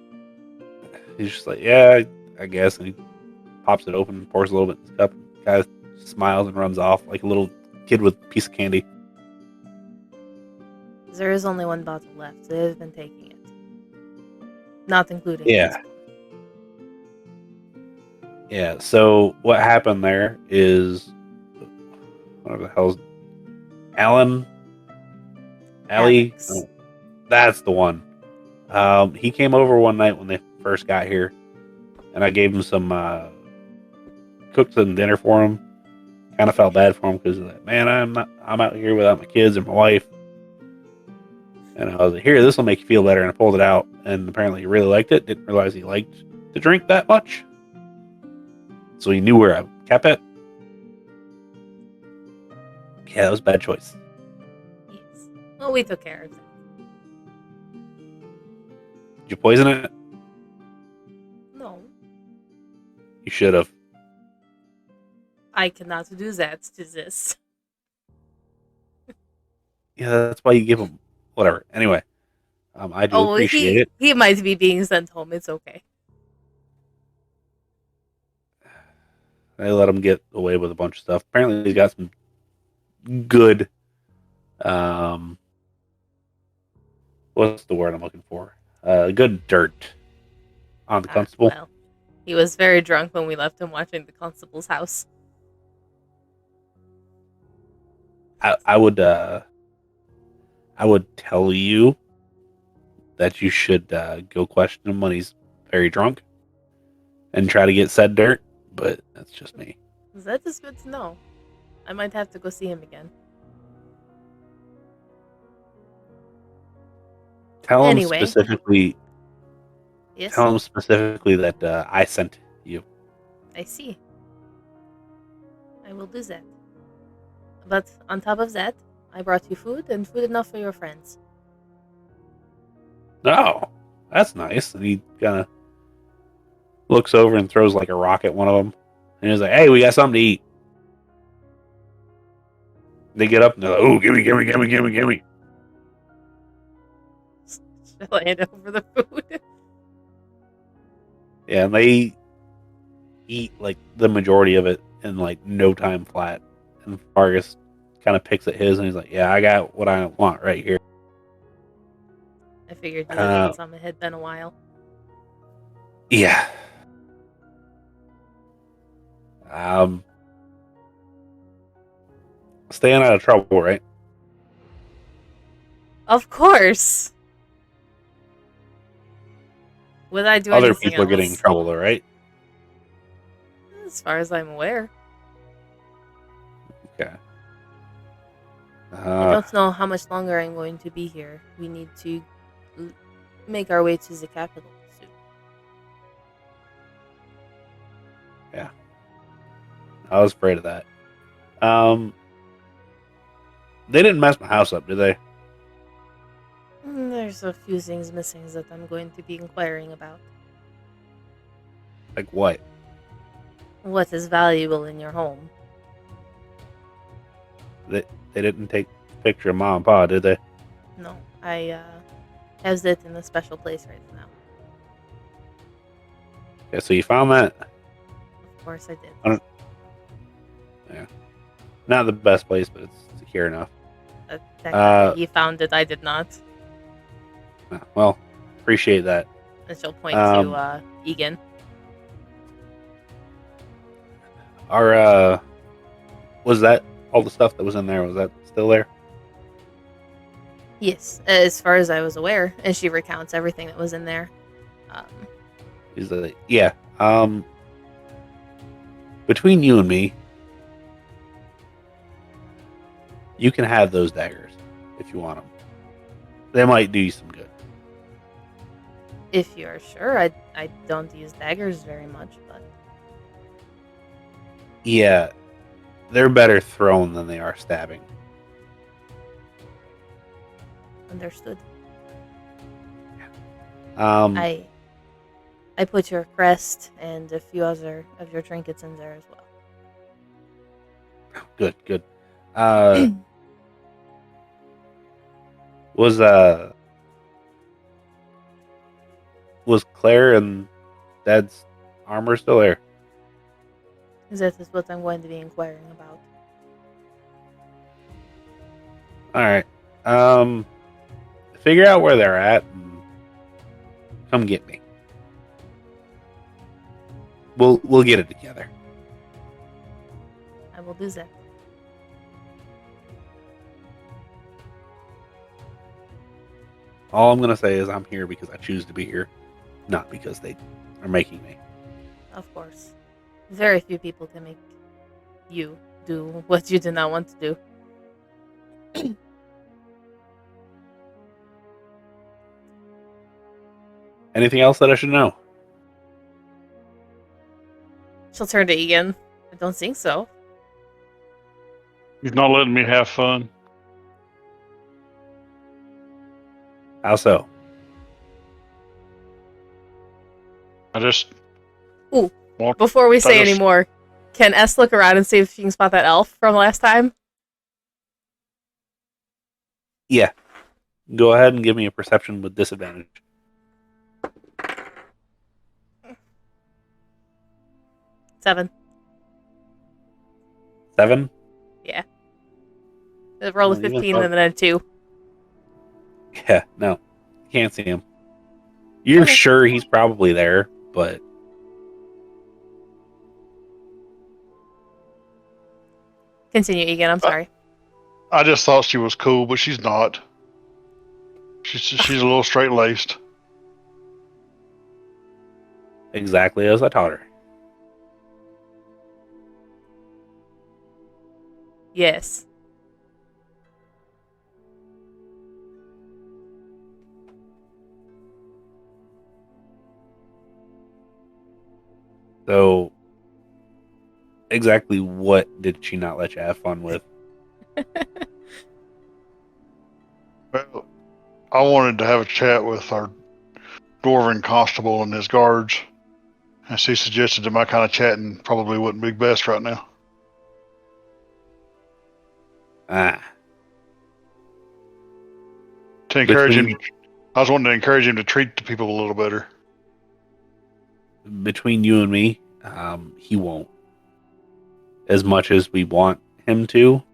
he's just like, "Yeah, I guess." And he pops it open, pours a little bit in his cup. The guy smiles and runs off like a little kid with a piece of candy. There is only 1 bottle left. They've been taking it. Not including Yeah. this. Yeah, so what happened there is, what the hell's Alan? Allie? Alex. Oh, that's the one. He came over one night when they first got here, and I gave him some, cooked some dinner for him. Kind of felt bad for him because, like, man, I'm out here without my kids and my wife. And I was like, "Here, this will make you feel better." And I pulled it out, and apparently he really liked it. Didn't realize he liked to drink that much. So he knew where I kept it. Yeah, that was a bad choice. Yes. Well, we took care of it. Did you poison it? No, You should have. I cannot do that to this. Yeah, that's why you give him whatever. Anyway, I do Oh, appreciate it. he might be being sent home. It's okay. They let him get away with a bunch of stuff. Apparently, he's got some good. What's the word I'm looking for? Good dirt on the constable. Well, he was very drunk when we left him watching the constable's house. I would tell you that you should go question him when he's very drunk and try to get said dirt, but that's just me. That is good to know. I might have to go see him again. Tell him Anyway. specifically. Yes, Tell him specifically that I sent you. I see. I will do that. But on top of that, I brought you food and food enough for your friends. Oh, that's nice. And he kind of looks over and throws like a rock at one of them. And he's like, "Hey, we got something to eat." They get up and they're like, "Oh, gimme, gimme, gimme, gimme, gimme." Shall I hand over the food? Yeah, and they eat like the majority of it in like no time flat. And Vargas kind of picks at his and he's like, "Yeah, I got what I want right here." I figured you would eat some. It had been a while. Yeah. Staying out of trouble, right? Of course. Would I do Other anything people are getting in else? trouble, though, right? As far as I'm aware. Okay. I don't know how much longer I'm going to be here. We need to make our way to the capital soon. Yeah. I was afraid of that. They didn't mess my house up, did they? There's a few things missing that I'm going to be inquiring about. Like what? What is valuable in your home? They didn't take a picture of Mom and Pa, did they? No, I have it in a special place right now. Yeah, so you found that? Of course I did. Yeah. Not the best place, but it's secure enough. He found it, I did not. Well, appreciate that. And she'll point to Egan. Was that all the stuff that was in there? Was that still there? Yes, as far as I was aware. And she recounts everything that was in there. Is that yeah? Between you and me, you can have those daggers if you want them. They might do you some good. If you're sure, I don't use daggers very much, but Yeah, they're better thrown than they are stabbing. understood. I I put your crest and a few other of your trinkets in there as well. good. Was Claire and Dad's armor still there? That is what I'm going to be inquiring about. All right. Figure out where they're at and come get me. We'll get it together. I will do that. All I'm gonna say is I'm here because I choose to be here, not because they are making me. Of course. Very few people can make you do what you do not want to do. Anything else that I should know? She'll turn to Egan. I don't think so. He's not letting me have fun. How so? I just. Ooh. want- Before we say I any just- more, can S look around and see if she can spot that elf from last time? Yeah. Go ahead and give me a perception with disadvantage. 7. 7? Yeah. Roll a Not even 15 close. and then a 2. Yeah, no. Can't see him. You're Okay. sure he's probably there, but Continue, Egan. I'm sorry. I just thought she was cool, but she's not. She's a little straight laced. exactly as I taught her. Yes. So, exactly what did she not let you have fun with? Well, I wanted to have a chat with our dwarven constable and his guards, and she suggested that my kind of chatting probably wouldn't be best right now. Ah, To encourage Between- him, I was wanting to encourage him to treat the people a little better. between you and me, he won't. As much as we want him to,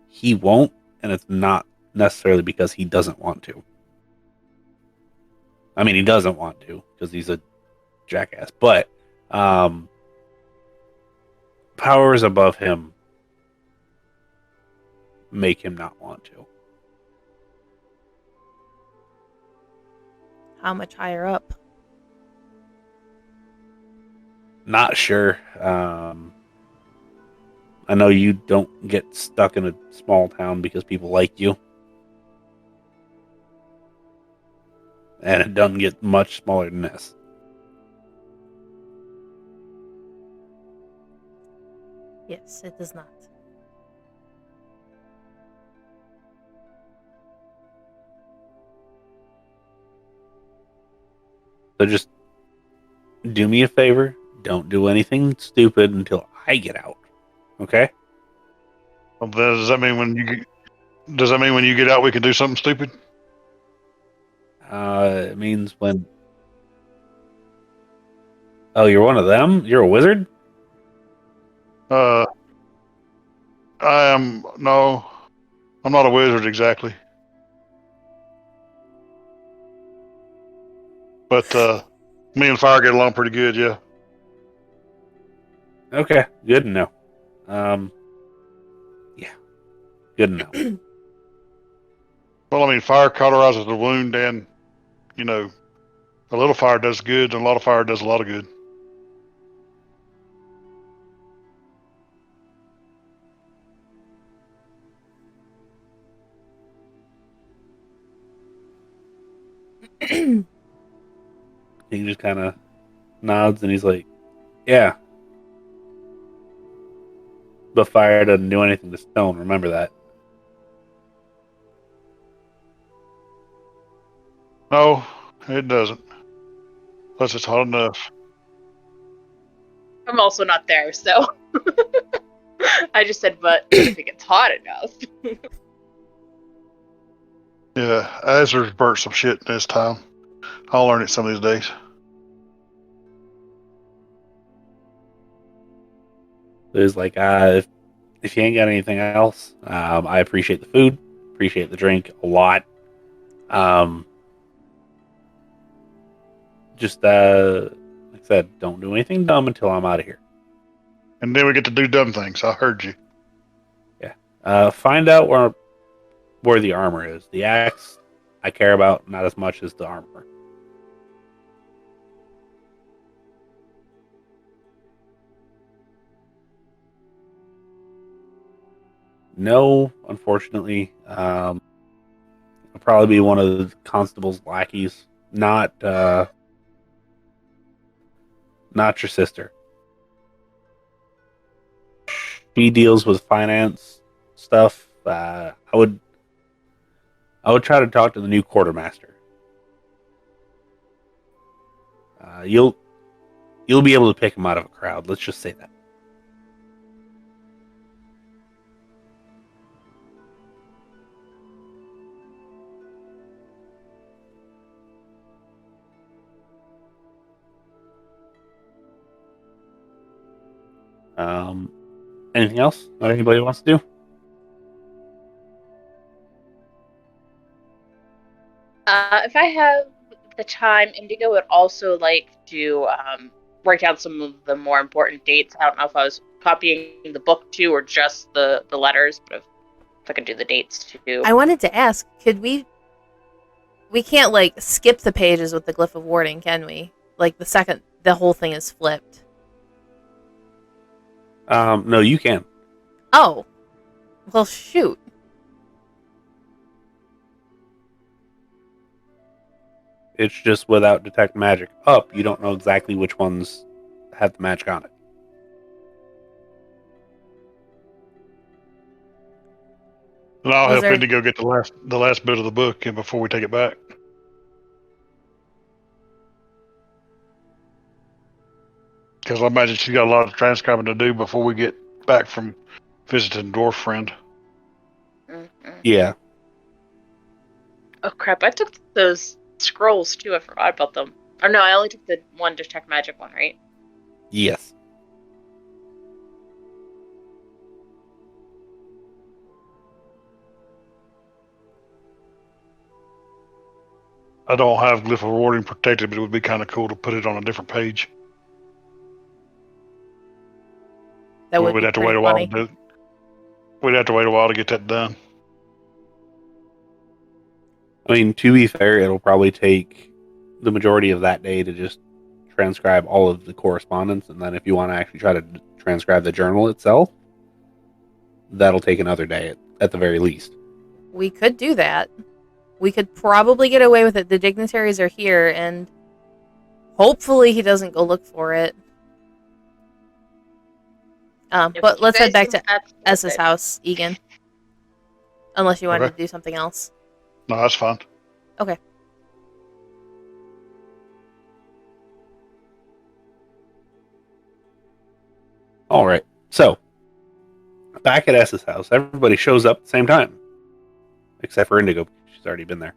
he won't, and it's not necessarily because he doesn't want to. I mean, he doesn't want to because he's a jackass, but powers above him make him not want to. How much higher up? Not sure. I know you don't get stuck in a small town because people like you. And it doesn't get much smaller than this. Yes, it does not. So just do me a favor. Don't do anything stupid until I get out. Okay? Well, does that mean when you get out we can do something stupid? It means when. Oh, you're one of them? You're a wizard? I am no, I'm not a wizard exactly, but me and Fire get along pretty good. Yeah. Okay, good to know. Yeah, good to know. Well, I mean, fire cauterizes the wound, and you know, a little fire does good, and a lot of fire does a lot of good. He just kind of nods and he's like, yeah. But fire doesn't do anything to stone, remember that. No, it doesn't. Plus, it's hot enough. I'm also not there, so I just said, but if it gets hot enough. Yeah, Azur's burnt some shit in this town. I'll learn it some of these days. There's like, if you ain't got anything else, I appreciate the food, appreciate the drink a lot. Just like I said, don't do anything dumb until I'm out of here. And then we get to do dumb things. I heard you. Find out where the armor is. The axe I care about not as much as the armor. No, unfortunately. I'll probably be one of the constable's lackeys, not your sister. She deals with finance stuff. I would try to talk to the new quartermaster. You'll be able to pick him out of a crowd. Let's just say that. Anything else that anybody wants to do? If I have the time, Indigo would also like to write down some of the more important dates. I don't know if I was copying the book too or just the letters, but if I can do the dates too. I wanted to ask, could we can't like skip the pages with the glyph of warding, can we? Like the whole thing is flipped. No, you can. Oh. Well, shoot. It's just without detect magic up, you don't know exactly which ones have the magic on it. And I'll Was help there- Indigo get the last bit of the book and before we take it back. Because I imagine she's got a lot of transcribing to do before we get back from visiting Dwarf Friend. Mm-hmm. Yeah. Oh crap! I took those scrolls too. I forgot about them. Or no, I only took the one detect magic one, right? Yes. I don't have Glyph of Warding protected, but it would be kind of cool to put it on a different page. That would We'd be have to wait pretty a while funny. to do. We'd have to wait a while to get that done. I mean, to be fair, it'll probably take the majority of that day to just transcribe all of the correspondence, and then if you want to actually try to transcribe the journal itself, that'll take another day at the very least. We could do that. We could probably get away with it. The dignitaries are here, and hopefully he doesn't go look for it. If But you let's head guys back think to that's S's worth it. house, Egan. Unless you wanted Okay. to do something else. No, that's fine. Okay. All right. So, back at S's house, everybody shows up at the same time. Except for Indigo. She's already been there.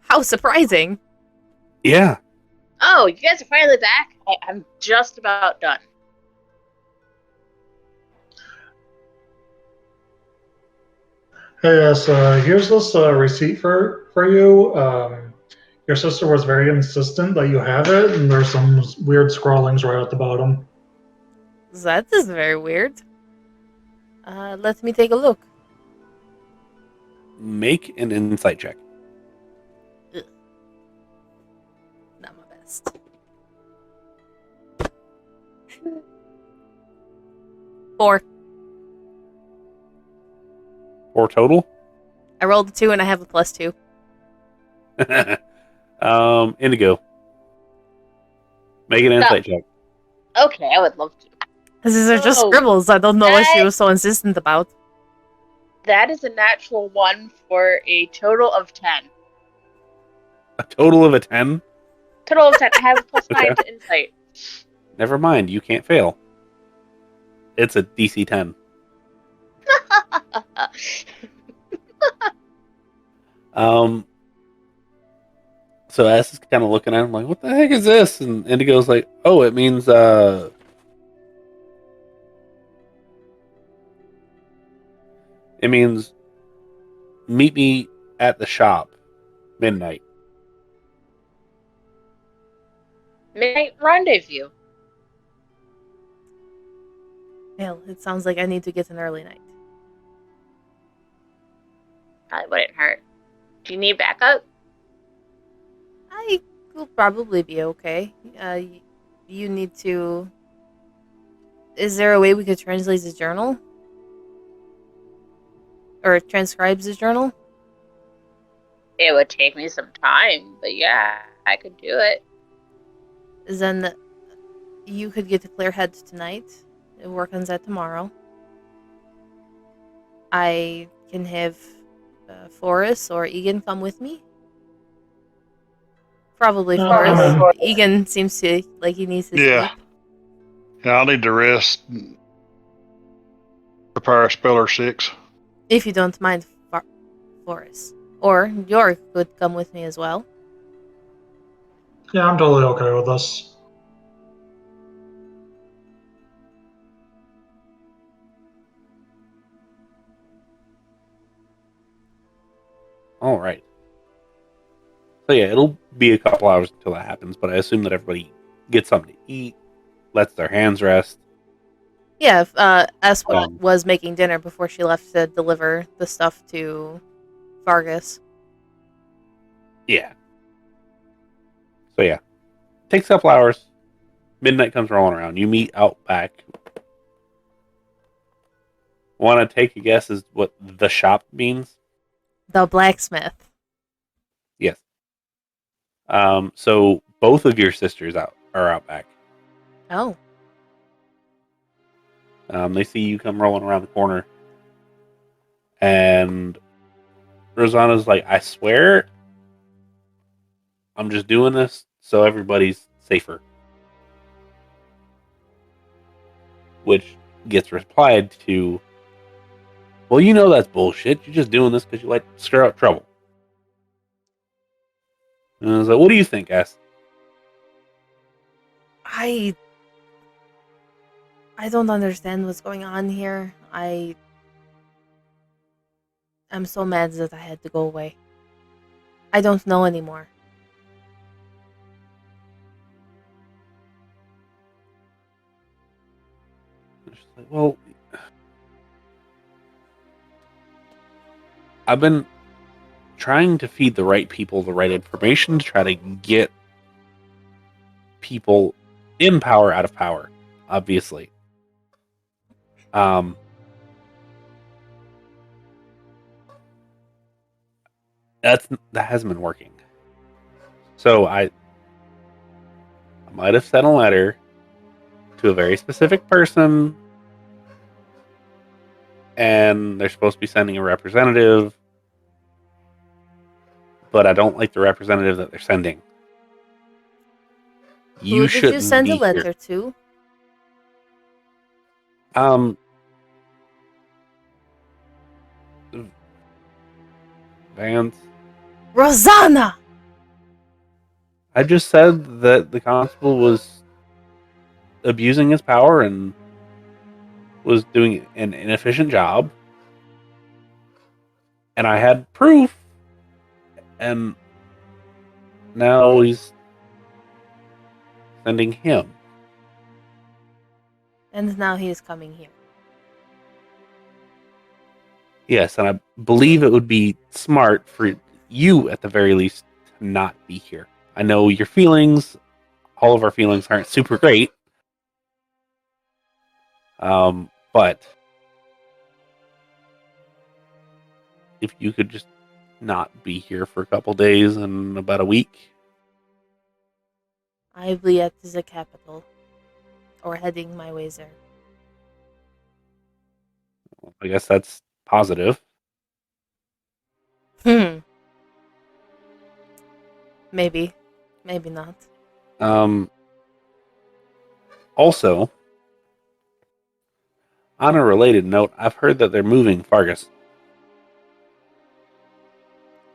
How surprising! Yeah. Oh, you guys are finally back? I'm just about done. Hey, yes, here's this receipt for you. Your sister was very insistent that you have it, and there's some weird scrawlings right at the bottom. That is very weird. Let me take a look. Make an insight check. Not my best. 4. 4 total. I rolled a 2 and I have a +2. Indigo. Make an insight check. Okay, I would love to. These are just Oh, scribbles. I don't know what she that- was so insistent about. That is a natural 1 for a total of 10. A total of a 10? Total of 10. I have a +9 Okay. to insight. Never mind. You can't fail. It's a DC 10. So S is kind of looking at him like, what the heck is this? And Indigo's like, oh, it means, meet me at the shop, midnight. Midnight rendezvous. Hell, it sounds like I need to get an early night. Probably wouldn't hurt. Do you need backup? I will probably be okay. You need to... Is there a way we could translate the journal? Or transcribe the journal? It would take me some time, but yeah, I could do it. Then you could get to Clearhead tonight and work on that tomorrow. I can have Forrest or Egan come with me Probably I'm Forrest. in. Egan seems to like he needs his Yeah. sleep. Yeah, I'll need to rest. Prepare a spell or 6. If you don't mind, Forrest. Or York could come with me as well. Yeah, I'm totally okay with this. All right. So yeah, it'll be a couple hours until that happens, but I assume that everybody gets something to eat, lets their hands rest. Yeah, if, S Um, was making dinner before she left to deliver the stuff to Vargas. Yeah. So yeah, takes a couple hours. Midnight comes rolling around. You meet out back. Want to take a guess as what the shop means? The blacksmith. Yes. So both of your sisters are out back. Oh. They see you come rolling around the corner, and Rosanna's like, "I swear, I'm just doing this so everybody's safer." Which gets replied to, "Well, you know that's bullshit. You're just doing this because you like to stir up trouble." And I was like, "What do you think, Ass?" I don't understand what's going on here. I'm so mad that I had to go away. I don't know anymore. She's like, "Well, I've been trying to feed the right people the right information to try to get people in power out of power, obviously. Um, that hasn't been working. So I might have sent a letter to a very specific person, and they're supposed to be sending a representative, but I don't like the representative that they're sending. You Who did you shouldn't send a be letter here. to? Vance. Rosanna! I just said that the constable was abusing his power and was doing an inefficient job. And I had proof. And now he's sending him. And now he is coming here. Yes, and I believe it would be smart for you, at the very least, to not be here. I know your feelings, all of our feelings aren't super great. But if you could just not be here for a couple days and about a week. I will be at the capital. Or heading my ways there. I guess that's positive. Maybe. Maybe not. Also, on a related note, I've heard that they're moving Fargus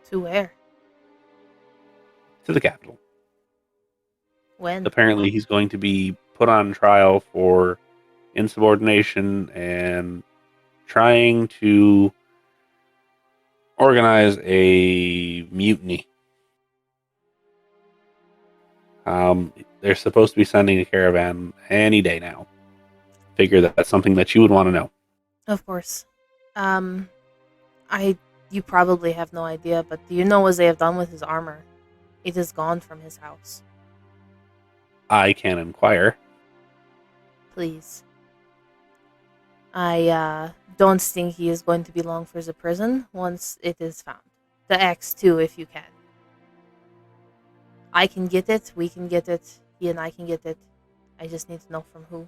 To where? to the capital. When? Apparently, he's going to be put on trial for insubordination and trying to organize a mutiny. They're supposed to be sending a caravan any day now. Figure that that's something that you would want to know. Of course. You probably have no idea, but do you know what they have done with his armor? It is gone from his house. I can inquire. Please. I don't think he is going to be long for the prison once it is found. The axe too, if you can. I can get it, we can get it, he and I can get it. I just need to know from who.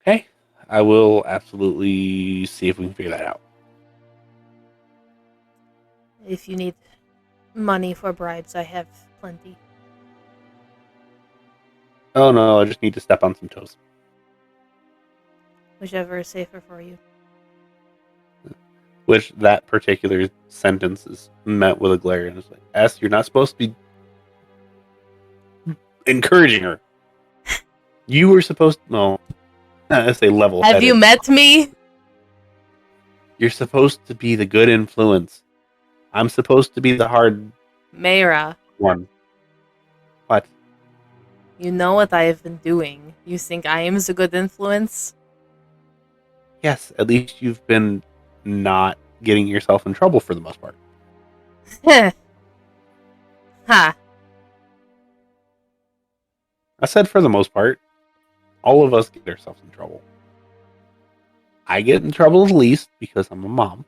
Okay. I will absolutely see if we can figure that out. If you need money for bribes. I have plenty. Oh no, I just need to step on some toes. Whichever is safer for you. Which that particular sentence is met with a glare, and it's like, S, you're not supposed to be encouraging her. You were supposed to, no, I say level headed. Have you met me? You're supposed to be the good influence. I'm supposed to be the hard Mayra, one. What? you know what I have been doing. You think I am the good influence? Yes, at least you've been not getting yourself in trouble for the most part. Heh. Ha. I said for the most part. All of us get ourselves in trouble. I get in trouble the least because I'm a mom.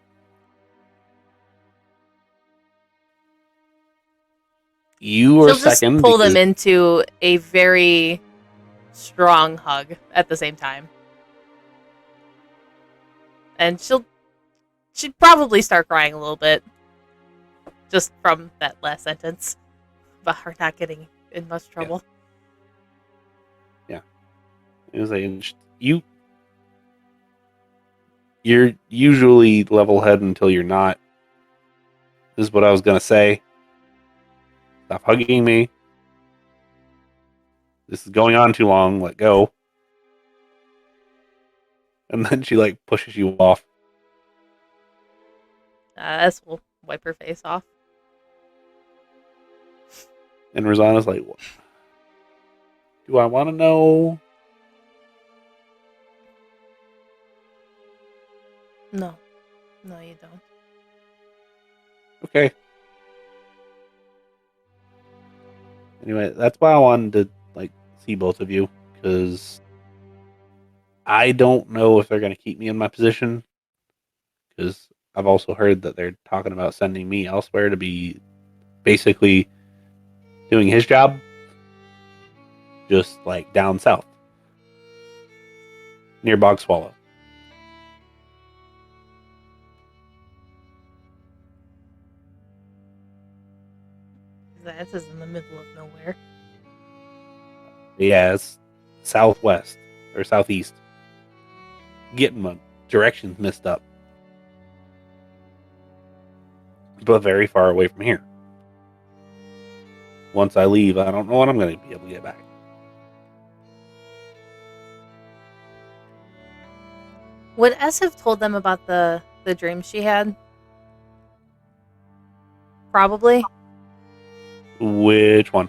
You are She'll just second pull because them into a very strong hug at the same time. And she'd probably start crying a little bit. Just from that last sentence. About her not getting in much trouble. it was like, you're usually level-headed until you're not. This is what I was gonna say. Stop hugging me. This is going on too long. Let go. And then she like pushes you off. S will wipe her face off. And Rosanna's like, what? Do I want to know? No. No, you don't. Okay. Anyway, that's why I wanted to like see both of you, because I don't know if they're going to keep me in my position, because I've also heard that they're talking about sending me elsewhere to be basically doing his job, just like down south near Bog Swallow. That is in the middle of nowhere. Yeah, it's southwest or southeast. Getting my directions messed up, but very far away from here. Once I leave, I don't know when I'm going to be able to get back. Would S have told them about the dream she had? Probably. Which one?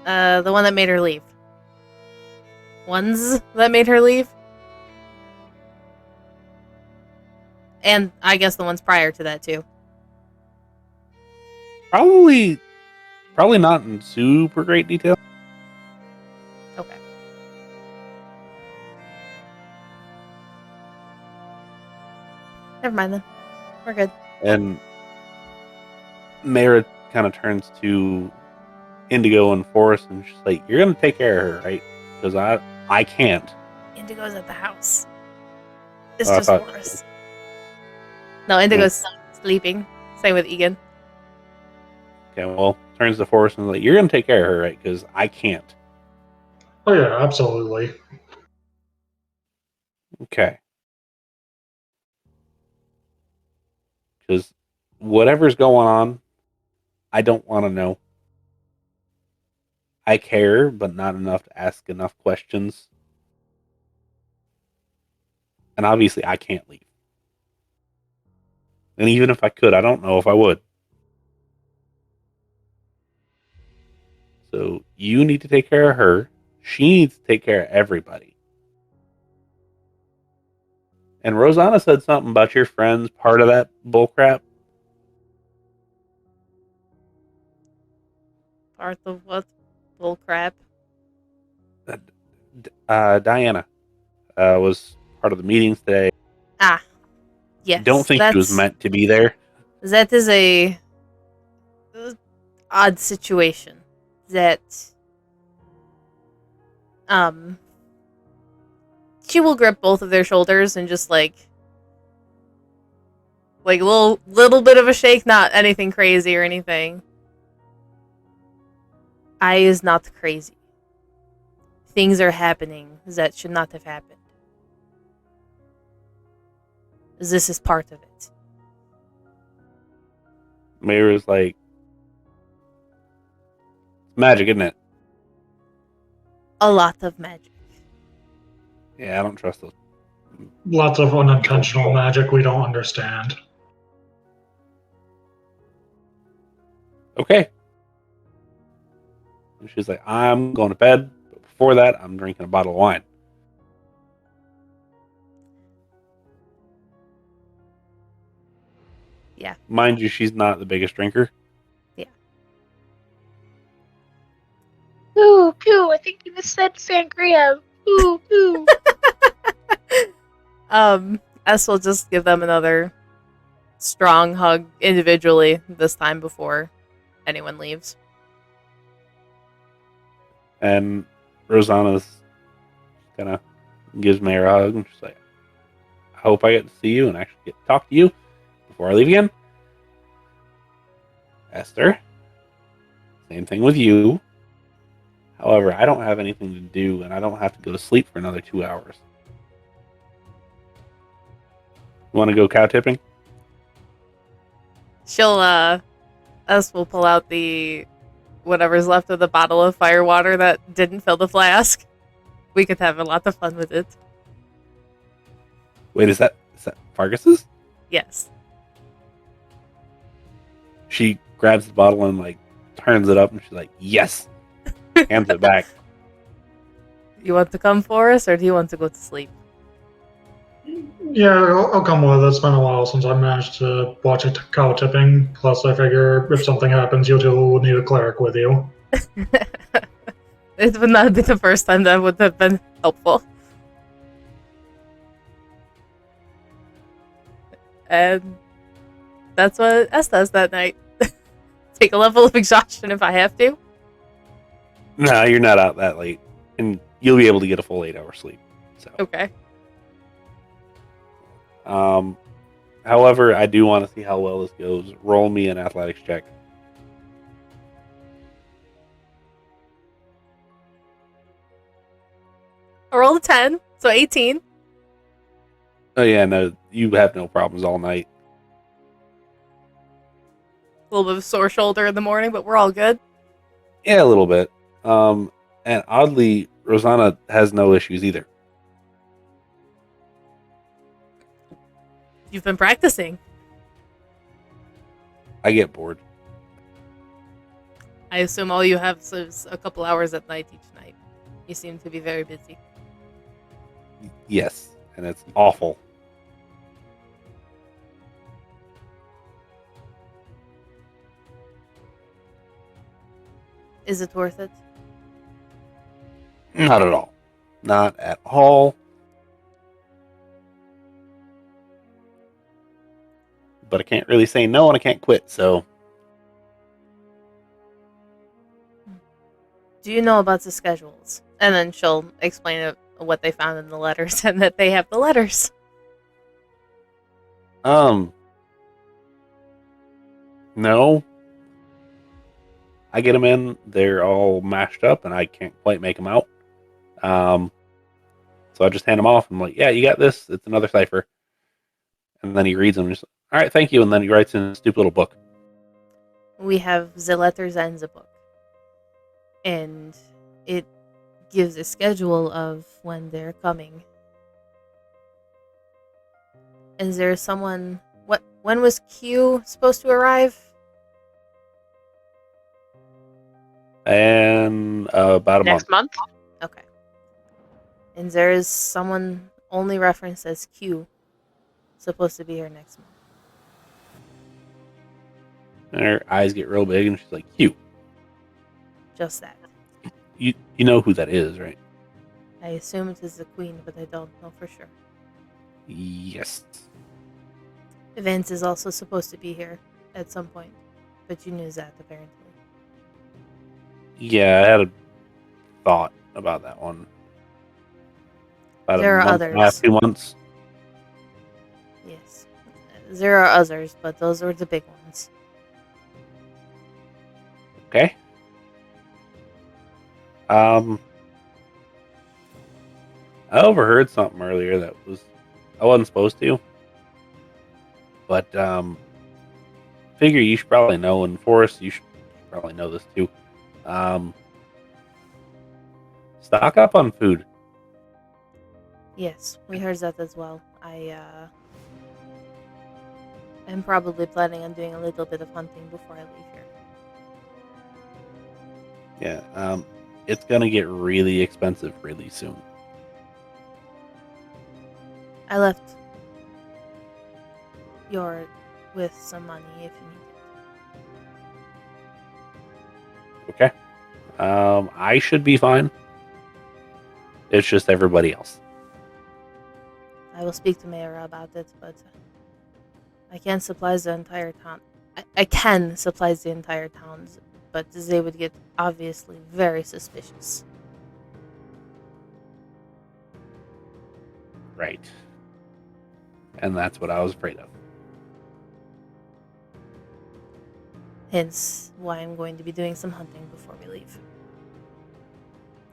The one that made her leave. Ones that made her leave? And I guess the ones prior to that, too. Probably not in super great detail. Okay. Never mind then. We're good. And Mara kind of turns to Indigo and Forrest, and she's like, "You're gonna take care of her, right? Because I can't." Indigo's at the house. It's Oh, I just thought- Forrest. No, Indigo's sleeping. Same with Egan. Okay, well, turns to Forrest and is like, "You're gonna take care of her, right? Because I can't." Oh yeah, absolutely. Okay. Because whatever's going on, I don't want to know. I care, but not enough to ask enough questions. And obviously, I can't leave. And even if I could, I don't know if I would. So you need to take care of her. She needs to take care of everybody. And Rosanna said something about your friends part of that bullcrap. Part of what? Bullcrap. Diana was part of the meetings today. Ah. Yes. Don't think she was meant to be there. That is a odd situation. That she will grip both of their shoulders and just like Like, little bit of a shake, not anything crazy or anything. I is not crazy. Things are happening that should not have happened. This is part of it. Mayor's like, magic, isn't it? A lot of magic. Yeah, I don't trust those. Lots of unintentional magic we don't understand. Okay. And she's like, I'm going to bed, but before that, I'm drinking a bottle of wine. Yeah. Mind you, she's not the biggest drinker. Ooh, poo, I think you just said sangria. Ooh, ooh. S will just give them another strong hug individually this time before anyone leaves. And Rosanna's kind of gives Mayor a hug, and she's like, I hope I get to see you and actually get to talk to you before I leave again. Esther, same thing with you. However, I don't have anything to do, and I don't have to go to sleep for another 2 hours. You want to go cow tipping? She'll, S will pull out the whatever's left of the bottle of fire water that didn't fill the flask. We could have a lot of fun with it. Wait, is that Fargus's? Yes. She grabs the bottle and like turns it up, and she's like, "Yes!" Hands it back. You want to come for us, or do you want to go to sleep? Yeah, I'll come with. It's been a while since I managed to watch a cow tipping. Plus, I figure if something happens, you two will need a cleric with you. It would not be the first time that would have been helpful. And that's what S does that night. Take a level of exhaustion if I have to. No, you're not out that late, and you'll be able to get a full 8 hour sleep. So, Okay. however, I do want to see how well this goes. Roll me an athletics check. I rolled a 10, so 18. Oh yeah, no, you have no problems all night. A little bit of a sore shoulder in the morning, but we're all good. Yeah, a little bit. And oddly, Rosanna has no issues either. You've been practicing. I get bored. I assume all you have is a couple hours at night each night. You seem to be very busy. Yes, and it's awful. Is it worth it? Not at all. Not at all. But I can't really say no, and I can't quit, so... Do you know about the schedules? And then she'll explain what they found in the letters and that they have the letters. No. I get them in, they're all mashed up, and I can't quite make them out. So I just hand them off. I'm like, yeah, you got this. It's another cipher. And then he reads them and just, all right, thank you. And then he writes in a stupid little book. We have the letters and the book. And it gives a schedule of when they're coming. Is there someone... When was Q supposed to arrive? And about a Next month? Okay. And there is someone only referenced as Q supposed to be here next month. And her eyes get real big, and she's like, "You Just that. know who that is, right?" I assume it is the queen, but I don't know for sure. Yes. Vance is also supposed to be here at some point, but you knew that apparently. Yeah, I had a thought about that one. About There a are month others. and a half, 2 months. Yes. There are others, but those were the big ones. Okay. I overheard something earlier that I wasn't supposed to, but figure you should probably know, and Forrest, you should probably know this too. Stock up on food. Yes, we heard that as well. I'm probably planning on doing a little bit of hunting before I leave here. Yeah, it's gonna get really expensive really soon. I left your with some money if you need it. Okay. I should be fine. It's just everybody else. I will speak to Mayra about it, but I can't supply the entire town. I can supply the entire towns, but they would get obviously very suspicious. Right. And that's what I was afraid of. Hence why I'm going to be doing some hunting before we leave.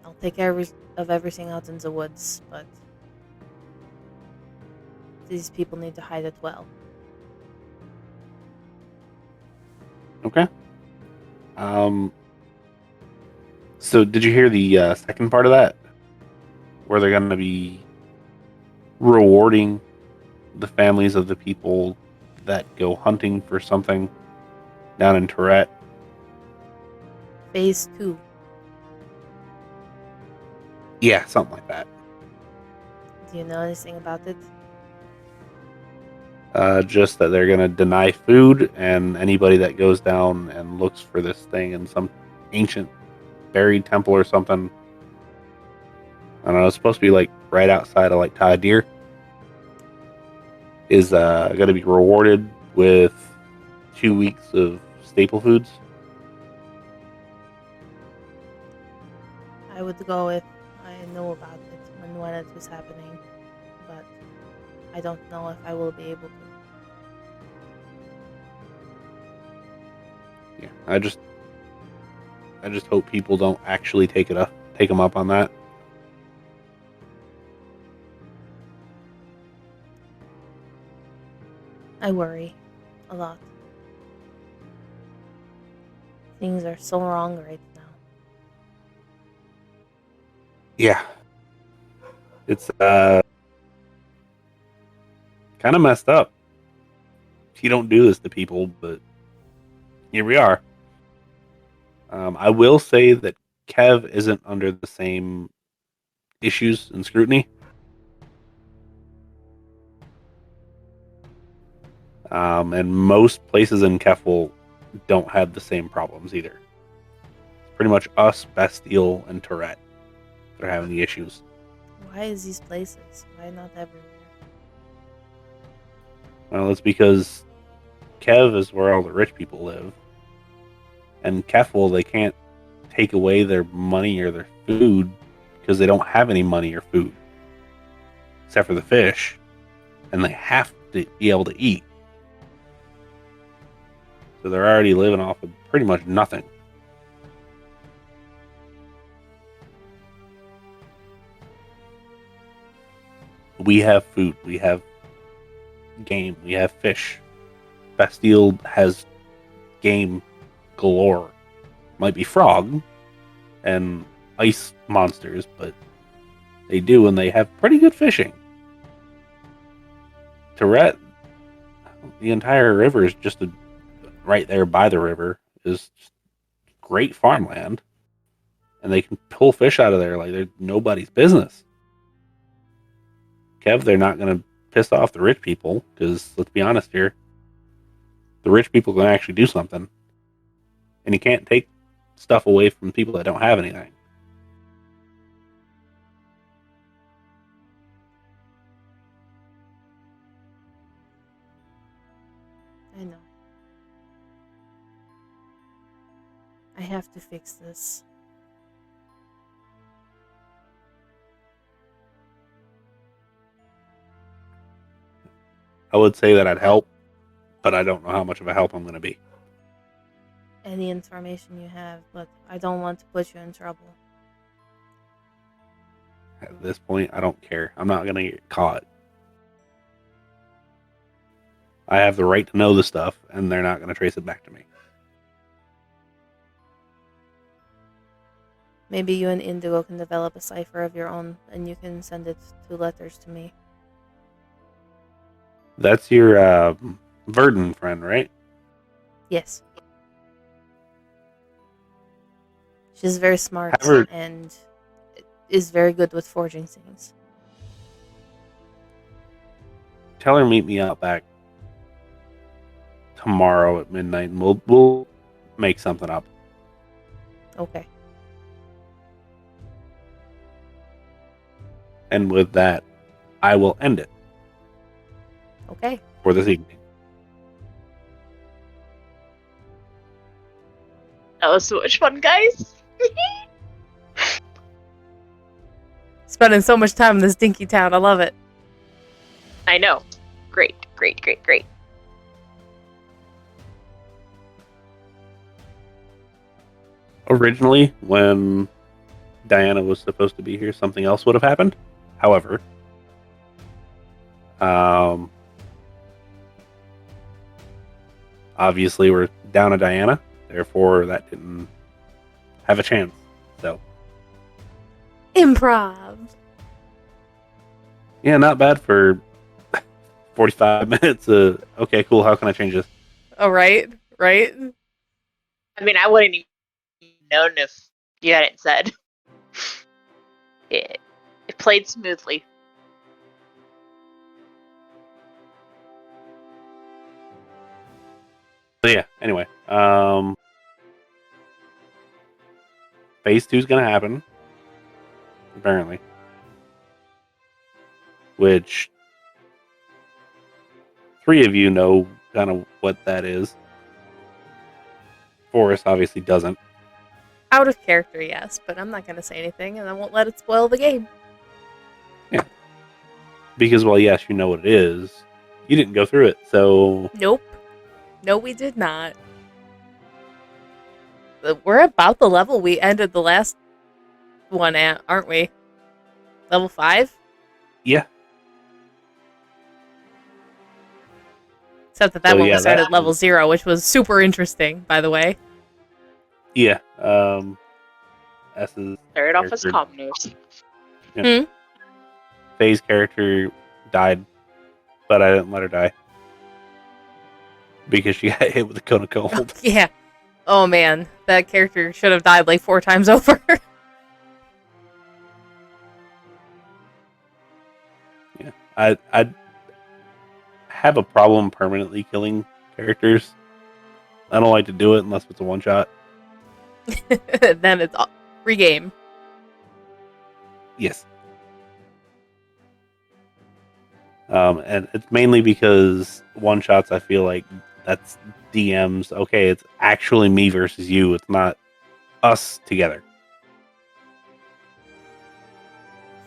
I'll take care of everything out in the woods, but these people need to hide it well. Okay. So did you hear the second part of that? Where they're going to be rewarding the families of the people that go hunting for something down in Tourette? Phase 2. Yeah, something like that. Do you know anything about it? Just that they're going to deny food, and anybody that goes down and looks for this thing in some ancient buried temple or something. I don't know, it's supposed to be like right outside of like Tadir. Is going to be rewarded with 2 weeks of staple foods. I would go if I know about it when it was happening, but I don't know if I will be able to. Yeah, I just hope people don't actually take them up on that. I worry a lot. Things are so wrong right now. Yeah, it's kind of messed up. You don't do this to people, but here we are. I will say that Kev isn't under the same issues and scrutiny. And most places in Kefwal don't have the same problems either. It's pretty much us, Bastille, and Tourette that are having the issues. Why is these places? Why not everywhere? Well, it's because Kev is where all the rich people live. And Kefwal, they can't take away their money or their food because they don't have any money or food. Except for the fish. And they have to be able to eat. So they're already living off of pretty much nothing. We have food. We have game. We have fish. Bastille has game galore. Might be frog and ice monsters, but they do, and they have pretty good fishing. Tourette, the entire river is just right there by the river is great farmland, and they can pull fish out of there like they're nobody's business. Kev, they're not going to piss off the rich people because let's be honest here, the rich people can actually do something, and you can't take stuff away from people that don't have anything. I know. I have to fix this. I would say that I'd help, but I don't know how much of a help I'm going to be. Any information you have, but I don't want to put you in trouble. At this point, I don't care. I'm not going to get caught. I have the right to know the stuff, and they're not going to trace it back to me. Maybe you and Indigo can develop a cipher of your own, and you can send it 2 letters to me. That's your Verdun friend, right? Yes. She's very smart Have her- and is very good with forging things. Tell her meet me out back tomorrow at midnight, and we'll make something up. Okay. And with that, I will end it Okay. for this evening. That was so much fun, guys. Spending so much time in this dinky town. I love it. I know. Great. Originally, when Diana was supposed to be here, something else would have happened. However, obviously we're down to Diana, therefore that didn't have a chance. So, Improv. yeah, not bad for 45 minutes. Okay, cool. How can I change this? Oh, right. I mean, I wouldn't even known if you hadn't said. It played smoothly. So yeah, anyway, phase 2 is going to happen, apparently, which 3 of you know kind of what that is. Forrest obviously doesn't. Out of character, yes, but I'm not going to say anything, and I won't let it spoil the game. Because, well, yes, you know what it is. You didn't go through it, so... Nope. No, we did not. We're about the level we ended the last one at, aren't we? Level 5? Yeah. Except that So, one yeah, we started that- level 0, which was super interesting, by the way. Yeah. S's Start off as character- commoners. Faye's character died, but I didn't let her die. Because she got hit with a cone of cold. Yeah. Oh, man. That character should have died like 4 times over. Yeah. I have a problem permanently killing characters. I don't like to do it unless it's a one-shot. Then it's free game. Yes. And it's mainly because one-shots, I feel like that's DMs. Okay, it's actually me versus you. It's not us together.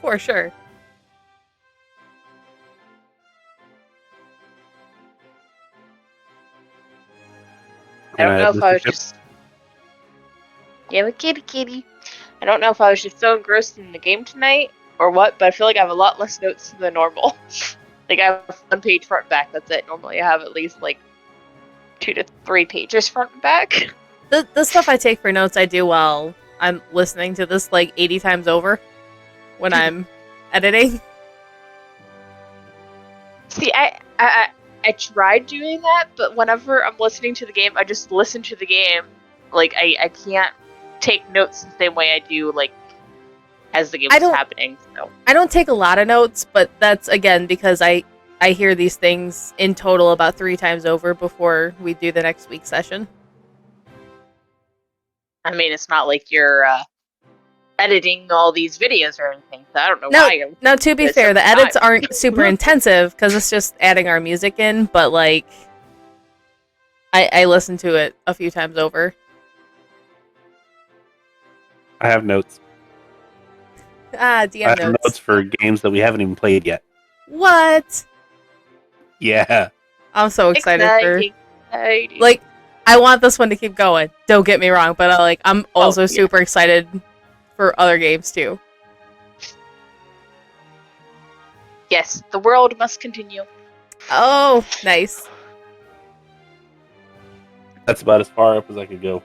For sure. I don't And know if I was listened just. Yeah, but kitty. I don't know if I was just so engrossed in the game tonight or what, but I feel like I have a lot less notes than normal. Like I have 1 page front and back. That's it. Normally I have at least like 2 to 3 pages front and back. The stuff I take for notes I do while I'm listening to this like 80 times over when I'm editing. See, I tried doing that, but whenever I'm listening to the game, I just listen to the game. Like I can't take notes the same way I do like as the game is happening. So I don't take a lot of notes, but that's again because I hear these things in total about 3 times over before we do the next week's session. I mean, it's not like you're editing all these videos or anything. So I don't know why. Now, to be It's fair, the edits time. aren't super intensive because it's just adding our music in, but like I listen to it a few times over. I have notes. Ah, I DM have notes. notes for games that we haven't even played yet. What? Yeah. I'm so excited Exciting. like, I want this one to keep going. Don't get me wrong, but I'm also super excited for other games too. Yes, the world must continue. Oh, nice. That's about as far up as I could go.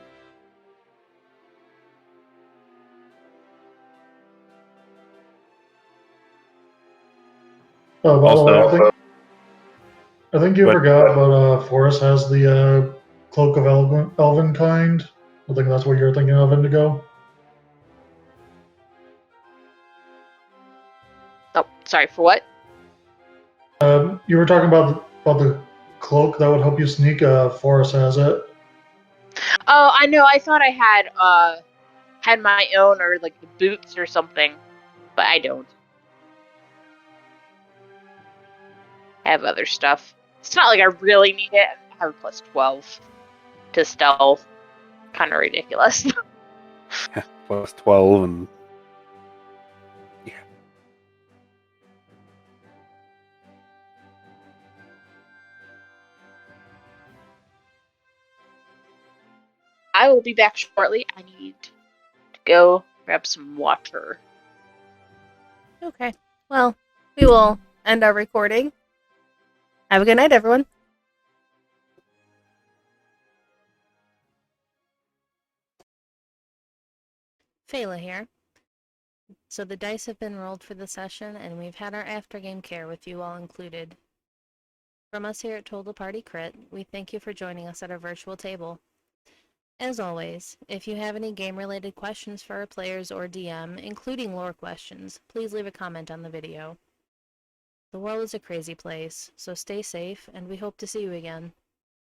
Oh, by Also- the way, I think you What? forgot, but Forrest has the Cloak of Elven kind. I think that's what you're thinking of, Indigo. Oh, sorry, for what? You were talking about the cloak that would help you sneak. Forrest has it. Oh, I know. I thought I had my own, or like the boots or something, but I don't. I have other stuff. It's not like I really need it. I have a plus 12 to stealth. Kind of ridiculous. Plus 12 and yeah. I will be back shortly. I need to go grab some water. Okay. Well, we will end our recording. Have a good night, everyone. Fayla here. So the dice have been rolled for the session, and we've had our after-game care with you all included. From us here at TPKrit, we thank you for joining us at our virtual table. As always, if you have any game-related questions for our players or DM, including lore questions, please leave a comment on the video. The world is a crazy place, so stay safe, and we hope to see you again.